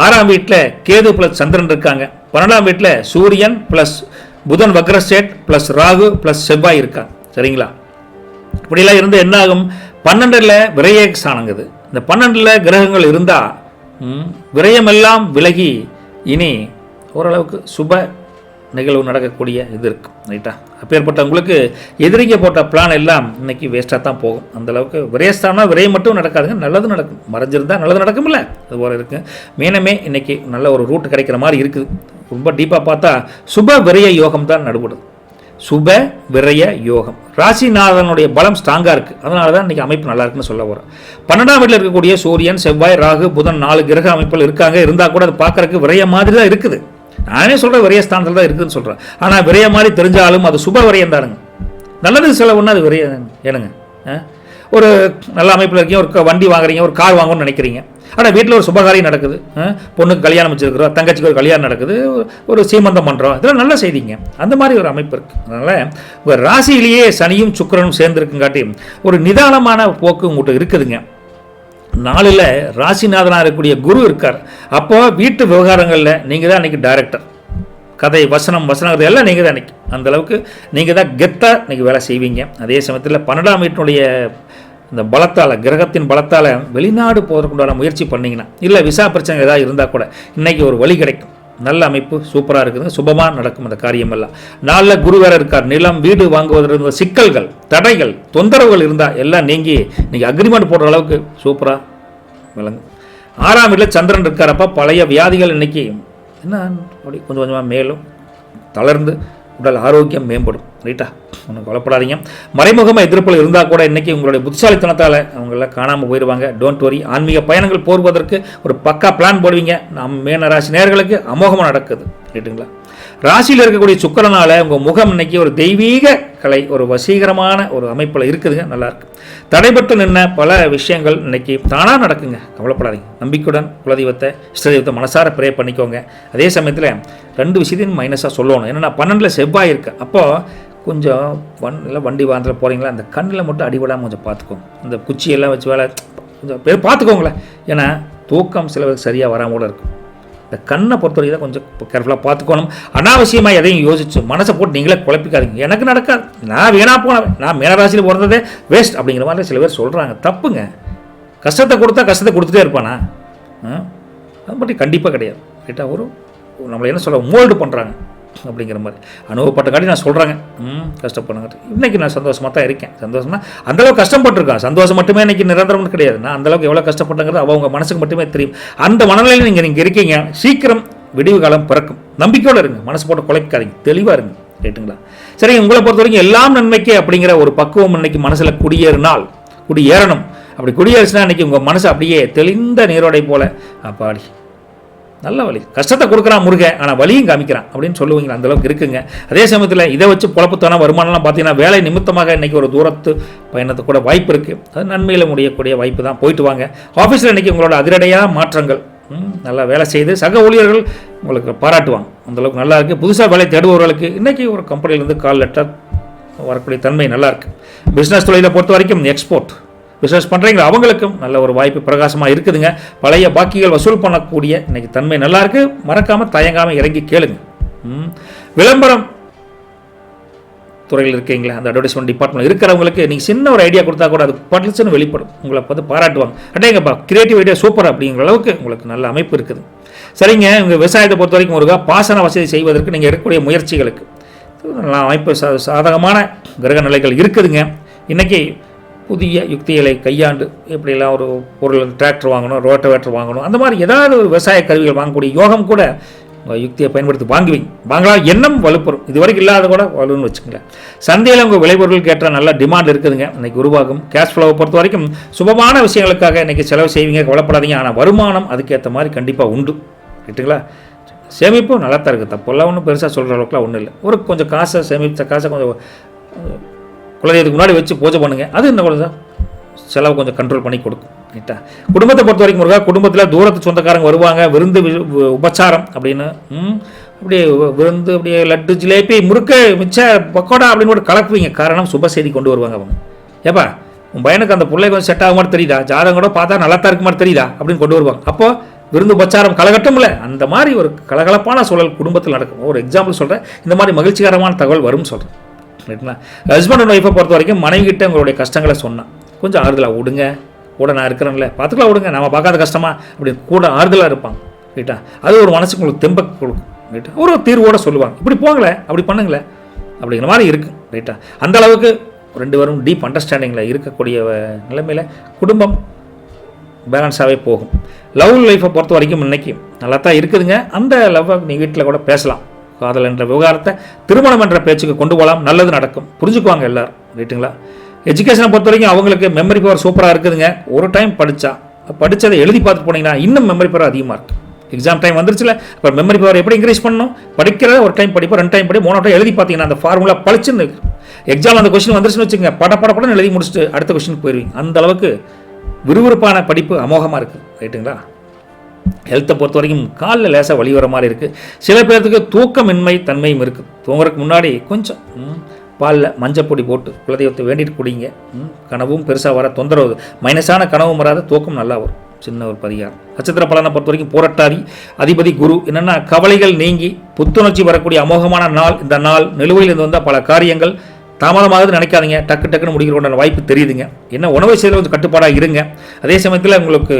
6ஆம் வீட்டில் கேது ப்ளஸ் சந்திரன் இருக்காங்க. 12ஆம் வீட்டில் சூரியன் ப்ளஸ் புதன் வக்ரஸ்டேட் ப்ளஸ் ராகு ப்ளஸ் செவ்வாய் இருக்காங்க. சரிங்களா? இப்படிலாம் இருந்து என்ன ஆகும்? 12ல் விரய ஸ்தானங்குது. இந்த 12ல் கிரகங்கள் இருந்தால் விரயமெல்லாம் விலகி இனி ஓரளவுக்கு சுப நிகழ்வு நடக்கக்கூடிய இது இருக்கும். ரைட்டா? அப்பேற்பட்ட உங்களுக்கு எதிரிங்க போட்ட பிளான் எல்லாம் இன்னைக்கு வேஸ்ட்டாக தான் போகும். அந்தளவுக்கு விரயஸ்தானா விரயம் மட்டும் நடக்காதுங்க, நல்லது நடக்கும். மறைஞ்சிருந்தால் நல்லது நடக்கும்ல, அது போல இருக்குது. மீனமே இன்னைக்கு நல்ல ஒரு ரூட் கிடைக்கிற மாதிரி இருக்குது. ரொம்ப டீப்பாக பார்த்தா சுப விரய யோகம் தான் நடுபடுது. சுப விரய யோகம். ராசிநாதனுடைய பலம் ஸ்ட்ராங்காக இருக்குது. அதனால தான் இன்றைக்கி அமைப்பு நல்லா இருக்குன்னு சொல்ல வரோம். 12ஆம் வீட்டில் இருக்கக்கூடிய சூரியன், செவ்வாய், ராகு, புதன் 4 கிரக அமைப்பில் இருக்காங்க. இருந்தால் கூட அது பார்க்குறதுக்கு விரய மாதிரி தான் இருக்குது. நானே சொல்கிறேன் விரய ஸ்தானத்தில் தான் இருக்குதுன்னு சொல்கிறேன். ஆனால் விரய மாதிரி தெரிஞ்சாலும் அது சுப விரயம் தானுங்க. நல்லது செலவுன்னா அது விரய ஏனுங்க. ஒரு நல்ல அமைப்பில் இருக்கீங்க, ஒரு வண்டி வாங்குறீங்க, ஒரு கார் வாங்கணும்னு நினைக்கிறீங்க. ஆனால் வீட்டில் ஒரு சுபகாரியம் நடக்குது, பொண்ணுக்கு கல்யாணம் வச்சுருக்கிறோம், தங்கச்சிக்கு ஒரு கல்யாணம் நடக்குது, ஒரு சீமந்தம் பண்ணுறோம், இதெல்லாம் நல்ல செய்திங்க. அந்த மாதிரி ஒரு அமைப்பு இருக்குது. அதனால் ஒரு ராசியிலேயே சனியும் சுக்கிரனும் சேர்ந்துருக்குங்காட்டி ஒரு நிதானமான போக்கு உங்கள்கிட்ட இருக்குதுங்க. 4ல் ராசிநாதனாக இருக்கக்கூடிய குரு இருக்கார். அப்போது வீட்டு விவகாரங்களில் நீங்கள் தான் அன்றைக்கி டைரக்டர். கதை வசனம் எல்லாம் நீங்கள் தான் அன்றைக்கி. அந்தளவுக்கு நீங்கள் தான் கெத்தாக இன்றைக்கி வேலை செய்வீங்க. அதே சமயத்தில் 12ஆம் வீட்டினுடைய இந்த பலத்தால், கிரகத்தின் பலத்தால் வெளிநாடு போவதற்குண்டான முயற்சி பண்ணிங்கன்னா, இல்லை விசா பிரச்சனை ஏதாவது இருந்தால் கூட இன்றைக்கி ஒரு வழி கிடைக்கும். நல்ல அமைப்பு சூப்பராக இருக்குது. சுபமாக நடக்கும் அந்த காரியமெல்லாம். 4ல் குரு வேறு இருக்கார். நிலம், வீடு வாங்குவதற்கு சிக்கல்கள், தடைகள், தொந்தரவுகள் இருந்தால் எல்லாம் நீங்கி இன்றைக்கி அக்ரிமெண்ட் போடுற அளவுக்கு சூப்பராக விளங்கும். 6ஆம் வீட்டில் சந்திரன் இருக்காரப்போ பழைய வியாதிகள் இன்றைக்கி என்ன அப்படி கொஞ்சம் கொஞ்சமாக மேலும் தளர்ந்து உடல் ஆரோக்கியம் மேம்படும். ரைட்டா? ஒன்றும் கவலைப்படாதீங்க. மறைமுகமாக எதிர்ப்பில் இருந்தால் கூட இன்றைக்கி உங்களுடைய புத்திசாலித்தனத்தால் அவங்கள காணாமல் போயிடுவாங்க. Don't worry. ஆன்மீக பயணங்கள் போடுவதற்கு ஒரு பக்கா பிளான் போடுவீங்க. நம்ம மீன ராசி நேயர்களுக்கு அமோகமாக நடக்குது. ரைட்டுங்களா? ராசியில் இருக்கக்கூடிய சுக்கிரனால் உங்கள் முகம் இன்னைக்கு ஒரு தெய்வீக கலை, ஒரு வசீகரமான ஒரு அமைப்பில் இருக்குதுங்க. நல்லாயிருக்கு. தடைபட்டு நின்ன பல விஷயங்கள் இன்னைக்கு தானாக நடக்குங்க. கவலைப்படாதீங்க. நம்பிக்கையுடன் குலதெய்வத்தை, இஷ்டதெய்வத்தை மனசார ப்ரே பண்ணிக்கோங்க. அதே சமயத்தில் 2 விஷயத்தையும் மைனஸாக சொல்லணும். என்னென்னா 12ல் செவ்வாய் இருக்கு. அப்போது கொஞ்சம் வண்டி வாகனத்தில் போகிறீங்களா, அந்த கண்ணில் மட்டும் அடிபடாமல் கொஞ்சம் பார்த்துக்கோங்க. இந்த குச்சியெல்லாம் வச்சு வேலை கொஞ்சம் பேர் பார்த்துக்கோங்களேன். ஏன்னா தூக்கம் சிலருக்கு சரியாக வராமல் கூட இருக்கும். இந்த கண்ணை பொறுத்தவரைக்கும் தான் கொஞ்சம் கேர்ஃபுல்லாக பார்த்துக்கணும். அனாவசியமாக எதையும் யோசிச்சு மனசை போட்டு நீங்களே குழப்பிக்காதீங்க. எனக்கு நடக்காது, நான் வீணாக போனேன், நான் மீனராசியில் பிறந்ததே வேஸ்ட் அப்படிங்கிற மாதிரி சில பேர் சொல்கிறாங்க. தப்புங்க. கஷ்டத்தை கொடுத்தா கஷ்டத்தை கொடுத்துட்டே இருப்பானா? அது மட்டும் கண்டிப்பாக கிடையாது. ரைட்டாக ஒரு நம்மளை என்ன சொல்ல மோல்டு பண்ணுறாங்க அப்படிங்கிற மாதிரி அனுபவப்பட்ட காட்டி நான் சொல்கிறாங்க. கஷ்டப்படுங்க. இன்றைக்கி நான் சந்தோஷமாக தான் இருக்கேன். சந்தோஷம்னா அந்தளவுக்கு கஷ்டப்பட்டுருக்கேன். சந்தோஷம் மட்டுமே இன்றைக்கி நிரந்தரம் கிடையாது. நான் அந்தளவுக்கு எவ்வளோ கஷ்டப்பட்டங்கிறது அவங்க மனசுக்கு மட்டுமே தெரியும். அந்த மனநிலையில் நீங்கள் இருக்கீங்க. சீக்கிரம் விடிவு காலம் பிறக்கும். நம்பிக்கையோடு இருங்க. மனசு போட்டு குழப்பிக்காதீங்க. தெளிவாக இருங்க. ரைட்டுங்களா? சரி, உங்களை பொறுத்த வரைக்கும் எல்லாம் நன்மைக்கு அப்படிங்கிற ஒரு பக்குவம் இன்றைக்கி மனசில் குடியேறணும். அப்படி குடியேறிச்சுன்னா இன்றைக்கி உங்கள் மனசு அப்படியே தெளிந்த நீரோடை போல் அப்பாடி நல்ல வழி. கஷ்டத்தை கொடுக்குறான் முருகன், ஆனால் வழியும் காமிக்கிறான் அப்படின்னு சொல்லுவீங்க. அந்தளவுக்கு இருக்குங்க. அதே சமயத்தில் இதை வச்சு பொழப்புத்தான வருமானம்லாம் பார்த்தீங்கன்னா வேலை நிமித்தமாக இன்றைக்கி ஒரு தூரத்து பயணத்துக்கு கூட வாய்ப்பு இருக்குது. அது நன்மையில் முடியக்கூடிய வாய்ப்பு தான். போயிட்டு வாங்க. ஆஃபீஸில் இன்றைக்கி உங்களோட அதிரடியான மாற்றங்கள், நல்லா வேலை செய்து சக ஊழியர்கள் உங்களுக்கு பாராட்டுவாங்க. அந்தளவுக்கு நல்லா இருக்குது. புதுசாக வேலை தேடுபவர்களுக்கு இன்றைக்கி ஒரு கம்பெனிலேருந்து கால் லெட்டர் வரக்கூடிய தன்மை நல்லாயிருக்கு. பிஸ்னஸ் தொழிலை பொறுத்த வரைக்கும் எக்ஸ்போர்ட் பிஸ்னஸ் பண்ணுறீங்க அவங்களுக்கும் நல்ல ஒரு வாய்ப்பு பிரகாசமாக இருக்குதுங்க. பழைய பாக்கிகள் வசூல் பண்ணக்கூடிய இன்றைக்கி தன்மை நல்லாயிருக்கு. மறக்காமல் தயங்காமல் இறங்கி கேளுங்க. விளம்பரம் துறையில் இருக்கீங்களா, அந்த அட்வர்டைஸ்மெண்ட் டிபார்ட்மெண்ட் இருக்கிறவங்களுக்கு நீங்கள் சின்ன ஒரு ஐடியா கொடுத்தா கூட அது பட்லன்னு வெளிப்படும். உங்களை பார்த்து பாராட்டுவாங்க. அட்டேங்கப்பா கிரியேட்டிவ் ஐடியா சூப்பர் அப்படிங்கிற அளவுக்கு உங்களுக்கு நல்ல அமைப்பு இருக்குது. சரிங்க, உங்கள் விவசாயத்தை பொறுத்த வரைக்கும் ஒரு பாசன வசதி செய்வதற்கு நீங்கள் எடுக்கக்கூடிய முயற்சிகளுக்கு நல்ல அமைப்பு சாதகமான கிரக நிலைகள் இருக்குதுங்க. இன்றைக்கி புதிய யுக்திகளை கையாண்டு எப்படிலாம் ஒரு பொருள் டிராக்டர் வாங்கணும், ரோட்டோவேட்டர் வாங்கணும், அந்த மாதிரி ஏதாவது ஒரு விவசாய கருவிகள் வாங்கக்கூடிய யோகம் கூட உங்கள் யுக்தியை பயன்படுத்தி வாங்கலாம், எண்ணம் வலுப்பெறும். இது வரைக்கும் இல்லாத கூட வலுன்னு வச்சுக்கங்களேன். சந்தையில் உங்கள் விளைபொருளுக்கு ஏற்ற நல்ல டிமாண்ட் இருக்குதுங்க, இன்றைக்கி உருவாகும். கேஷ் ஃப்ளோவை பொறுத்த வரைக்கும் சுபமான விஷயங்களுக்காக இன்றைக்கி செலவு செய்வீங்க, கவலைப்படாதீங்க. ஆனால் வருமானம் அதுக்கேற்ற மாதிரி கண்டிப்பாக உண்டு, ரைட்டுங்களா? சேமிப்பும் நல்லா தான் இருக்குது, தப்பெல்லாம் ஒன்றும் பெருசாக சொல்கிற அளவுக்குலாம் ஒன்றும் இல்லை. ஒரு கொஞ்சம் காசை சேமித்த காசை கொஞ்சம் குழந்தைகளுக்கு முன்னாடி வச்சு பூஜை பண்ணுங்கள், அது இன்னும் கொஞ்சம் செலவு கொஞ்சம் கண்ட்ரோல் பண்ணி கொடுக்கும், ரைட்டா? குடும்பத்தை பொறுத்த வரைக்கும் முருகா, குடும்பத்தில் தூரத்து சொந்தக்காரங்க வருவாங்க, விருந்து உபச்சாரம் அப்படின்னு அப்படியே விருந்து, அப்படியே லட்டு, ஜிலேபி, முறுக்கு, மிச்ச பக்கோடா அப்படின்னு கூட கலக்குவீங்க. காரணம் சுப செய்தி கொண்டு வருவாங்க அவங்க. ஏப்பா உன் பையனுக்கு அந்த பிள்ளை கொஞ்சம் செட் ஆக மாதிரி தெரியுதா, ஜாதகம் கூட பார்த்தா நல்லா தான் இருக்க மாதிரி தெரியுதா அப்படின்னு கொண்டு வருவாங்க. அப்போது விருந்து உபச்சாரம் கலகட்டும்ல, அந்த மாதிரி ஒரு கலகலப்பான சூழல் குடும்பத்தில் நடக்கும். ஒரு எக்ஸாம்பிள் சொல்கிறேன், இந்த மாதிரி மகிழ்ச்சிகரமான தகவல் வரும்னு சொல்கிறேன், ரைட்டுங்களா? ஹஸ்பண்ட் அண்ட் ஒய்ஃபை பொறுத்த வரைக்கும் மனைவிகிட்ட உங்களுடைய கஷ்டங்களை சொன்னால் கொஞ்சம் ஆறுதலாக விடுங்க, கூட நான் இருக்கிறேன்ல பார்த்துக்கலாம் விடுங்க, நம்ம பார்க்காத கஷ்டமா அப்படின்னு கூட ஆறுதலாக இருப்பாங்க, ரைட்டா? அது ஒரு மனசுக்கு உங்களுக்கு தெம்ப கொடுக்கும், ரைட்டா? ஒரு தீர்வோடு சொல்லுவாங்க, இப்படி போங்களே, அப்படி பண்ணுங்களேன் அப்படிங்கிற மாதிரி இருக்குது, ரைட்டா? அந்த அளவுக்கு ரெண்டு பேரும் டீப் அண்டர்ஸ்டாண்டிங்கில் இருக்கக்கூடிய நிலைமையில் குடும்பம் பேலன்ஸாகவே போகும். லவ் லைஃப்பை பொறுத்த வரைக்கும் இன்றைக்கி நல்லா தான் இருக்குதுங்க. அந்த லவ்வை நீ வீட்டில் கூட பேசலாம். காதல் என்ற விவகாரத்தை திருமணம் என்ற பேச்சுக்கு கொண்டு போகலாம், நல்லது நடக்கும், புரிஞ்சுக்குவாங்க எல்லோரும், ரைட்டுங்களா? எஜுகேஷனை பொறுத்த வரைக்கும் அவங்களுக்கு மெமரி பவர் சூப்பராக இருக்குதுங்க. ஒரு டைம் படித்ததை எழுதி பார்த்துட்டு போனீங்கன்னா இன்னும் மெமரி பவர் அதிகமாக இருக்குது. எக்ஸாம் டைம் வந்துருச்சுல, இப்போ மெமரி பவர் எப்படி இன்க்ரீஸ் பண்ணணும்? படிக்கிறத ஒரு டைம் படிப்போம், 2 டைம் படி, 3 டைம் எழுதி பார்த்தீங்கன்னா அந்த ஃபார்முலா பழிச்சுன்னு எக்ஸாம் அந்த கொஸ்டின் வந்துருச்சுன்னு வச்சுங்க, படப்படப்படன்னு எழுதி முடிச்சுட்டு அடுத்த கொஸ்டினுக்கு போயிடுவீங்க. அந்த அளவுக்கு விறுவிறுப்பான படிப்பு அமோகமாக இருக்குது, ரைட்டுங்களா? ஹெல்த்தை பொறுத்த வரைக்கும் காலில் லேசாக வலி வர மாதிரி இருக்குது. சில பேர்த்துக்கு தூக்கமின்மை தன்மையும் இருக்குது. தூங்குறதுக்கு முன்னாடி கொஞ்சம் பாலில் மஞ்சப்பொடி போட்டு குலதெய்வத்தை வேண்டிட்டு குடிங்க. கனவும் பெருசாக வர தொந்தரவு, மைனஸான கனவும் வராது, தூக்கம் நல்லா வரும். சின்ன ஒரு பரிகாரம். நட்சத்திர பலனை பொறுத்த வரைக்கும் போராட்டாதி அதிபதி குரு, என்னென்னா கவலைகள் நீங்கி புத்துணர்ச்சி வரக்கூடிய அமோகமான நாள் இந்த நாள். நிலுவையில் இருந்து வந்தால் பல காரியங்கள் தாமதமாகுது நினைக்காதீங்க, டக்குன்னு முடிக்கிறோட வாய்ப்பு தெரியுதுங்க. என்ன உணவை செய்யல கொஞ்சம் கட்டுப்பாடாக இருங்க. அதே சமயத்தில் உங்களுக்கு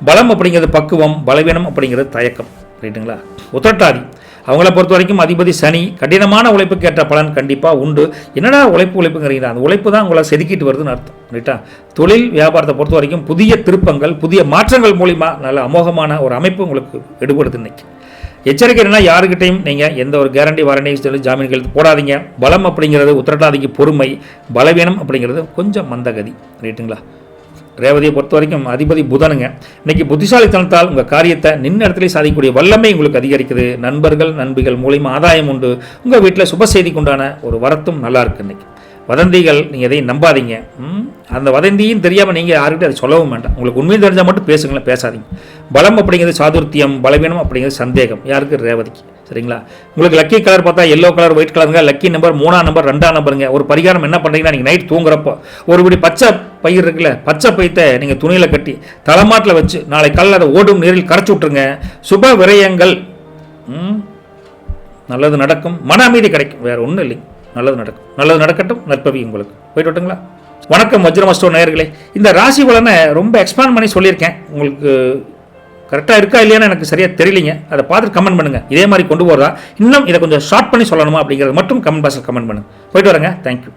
பலம் அப்படிங்கிறது பக்குவம், பலவீனம் அப்படிங்கிறது தயக்கம், ரைட்டுங்களா? உத்திரட்டாதி அவங்கள பொறுத்த வரைக்கும் அதிபதி சனி, கடினமான உழைப்புக்கு ஏற்ற பலன் கண்டிப்பாக உண்டு. என்னடா உழைப்புங்கிறீங்களா, அந்த உழைப்பு தான் உங்களை செதுக்கிட்டு வருதுன்னு அர்த்தம், ரைட்டா? தொழில் வியாபாரத்தை பொறுத்த வரைக்கும் புதிய திருப்பங்கள், புதிய மாற்றங்கள் மூலிமா நல்ல அமோகமான ஒரு அமைப்பு உங்களுக்கு எடுபடுது இன்னைக்கு. எச்சரிக்கை என்னன்னா, யாருக்கிட்டையும் நீங்கள் எந்த ஒரு கேரண்டி வாரண்டி சொல்லி ஜாமீன் கையெழுத்து போடாதீங்க. பலம் அப்படிங்கிறது உத்திரட்டாதிக்கு பொறுமை, பலவீனம் அப்படிங்கிறது கொஞ்சம் மந்தகதி, ரைட்டுங்களா? ரேவதியை பொறுத்த வரைக்கும் அதிபதி புதனுங்க. இன்றைக்கி புத்திசாலித்தனத்தால் உங்கள் காரியத்தை நின்ன இடத்துல சாதிக்கக்கூடிய வல்லமை உங்களுக்கு அதிகரிக்குது. நண்பர்கள் நண்பிகள் மூலிமா ஆதாயம் உண்டு. உங்கள் வீட்டில் சுப செய்திக்கு உண்டான ஒரு வரத்தும் நல்லா இருக்குது. இன்றைக்கி வதந்திகள் நீங்கள் எதையும் நம்பாதீங்க. அந்த வதந்தியும் தெரியாமல் நீங்கள் யாருக்கிட்ட அதை சொல்லவும் வேண்டாம். உங்களுக்கு உண்மையும் தெரிஞ்சால் மட்டும் பேசுங்களேன், பேசாதீங்க. பலம் அப்படிங்கிறது சாதுர்த்தியம், பலவீனம் அப்படிங்கிறது சந்தேகம். யாருக்கு? ரேவதிக்கு, சரிங்களா? உங்களுக்கு லக்கி கலர் பார்த்தா எல்லோ கலர், ஒயிட் கலருங்க. லக்கி நம்பர் 3ஆம் நம்பர், 2ஆம் நம்பருங்க. ஒரு பரிகாரம் என்ன பண்ணுறீங்கன்னா, நீங்கள் நைட் தூங்குறப்போ ஒரு இப்படி பச்சை பயிர் இருக்குல்ல, பச்சை பைத்தை நீங்கள் துணியில் கட்டி தலைமாட்டில் வச்சு நாளை காலையில் அதை ஓடும் நீரில் கரைச்சி விட்ருங்க. சுப விரயங்கள் நல்லது நடக்கும், மன அமைதி கிடைக்கும், வேறு ஒன்றும் இல்லைங்க. நல்லது நடக்கும், நல்லது நடக்கட்டும், நற்பவி உங்களுக்கு. போயிட்டு விட்டுங்களா? வணக்கம் வஜ்ரமஸ்டோ நேயர்களே. இந்த ராசி பலனை ரொம்ப எக்ஸ்பாண்ட் பண்ணி சொல்லியிருக்கேன். உங்களுக்கு கரெக்டாக இருக்கா இல்லையான்னு எனக்கு சரியாக தெரியலிங்க. அதை பார்த்துட்டு கமெண்ட் பண்ணுங்கள். இதே மாதிரி கொண்டு போகிறதா இன்னும் இதை கொஞ்சம் ஷார்ட் பண்ணி சொல்லணுமா அப்படிங்கிறது மட்டும் கமெண்ட் பாக்ஸில் கமெண்ட் பண்ணுங்கள். போயிட்டு வரேங்க. தேங்க்யூ.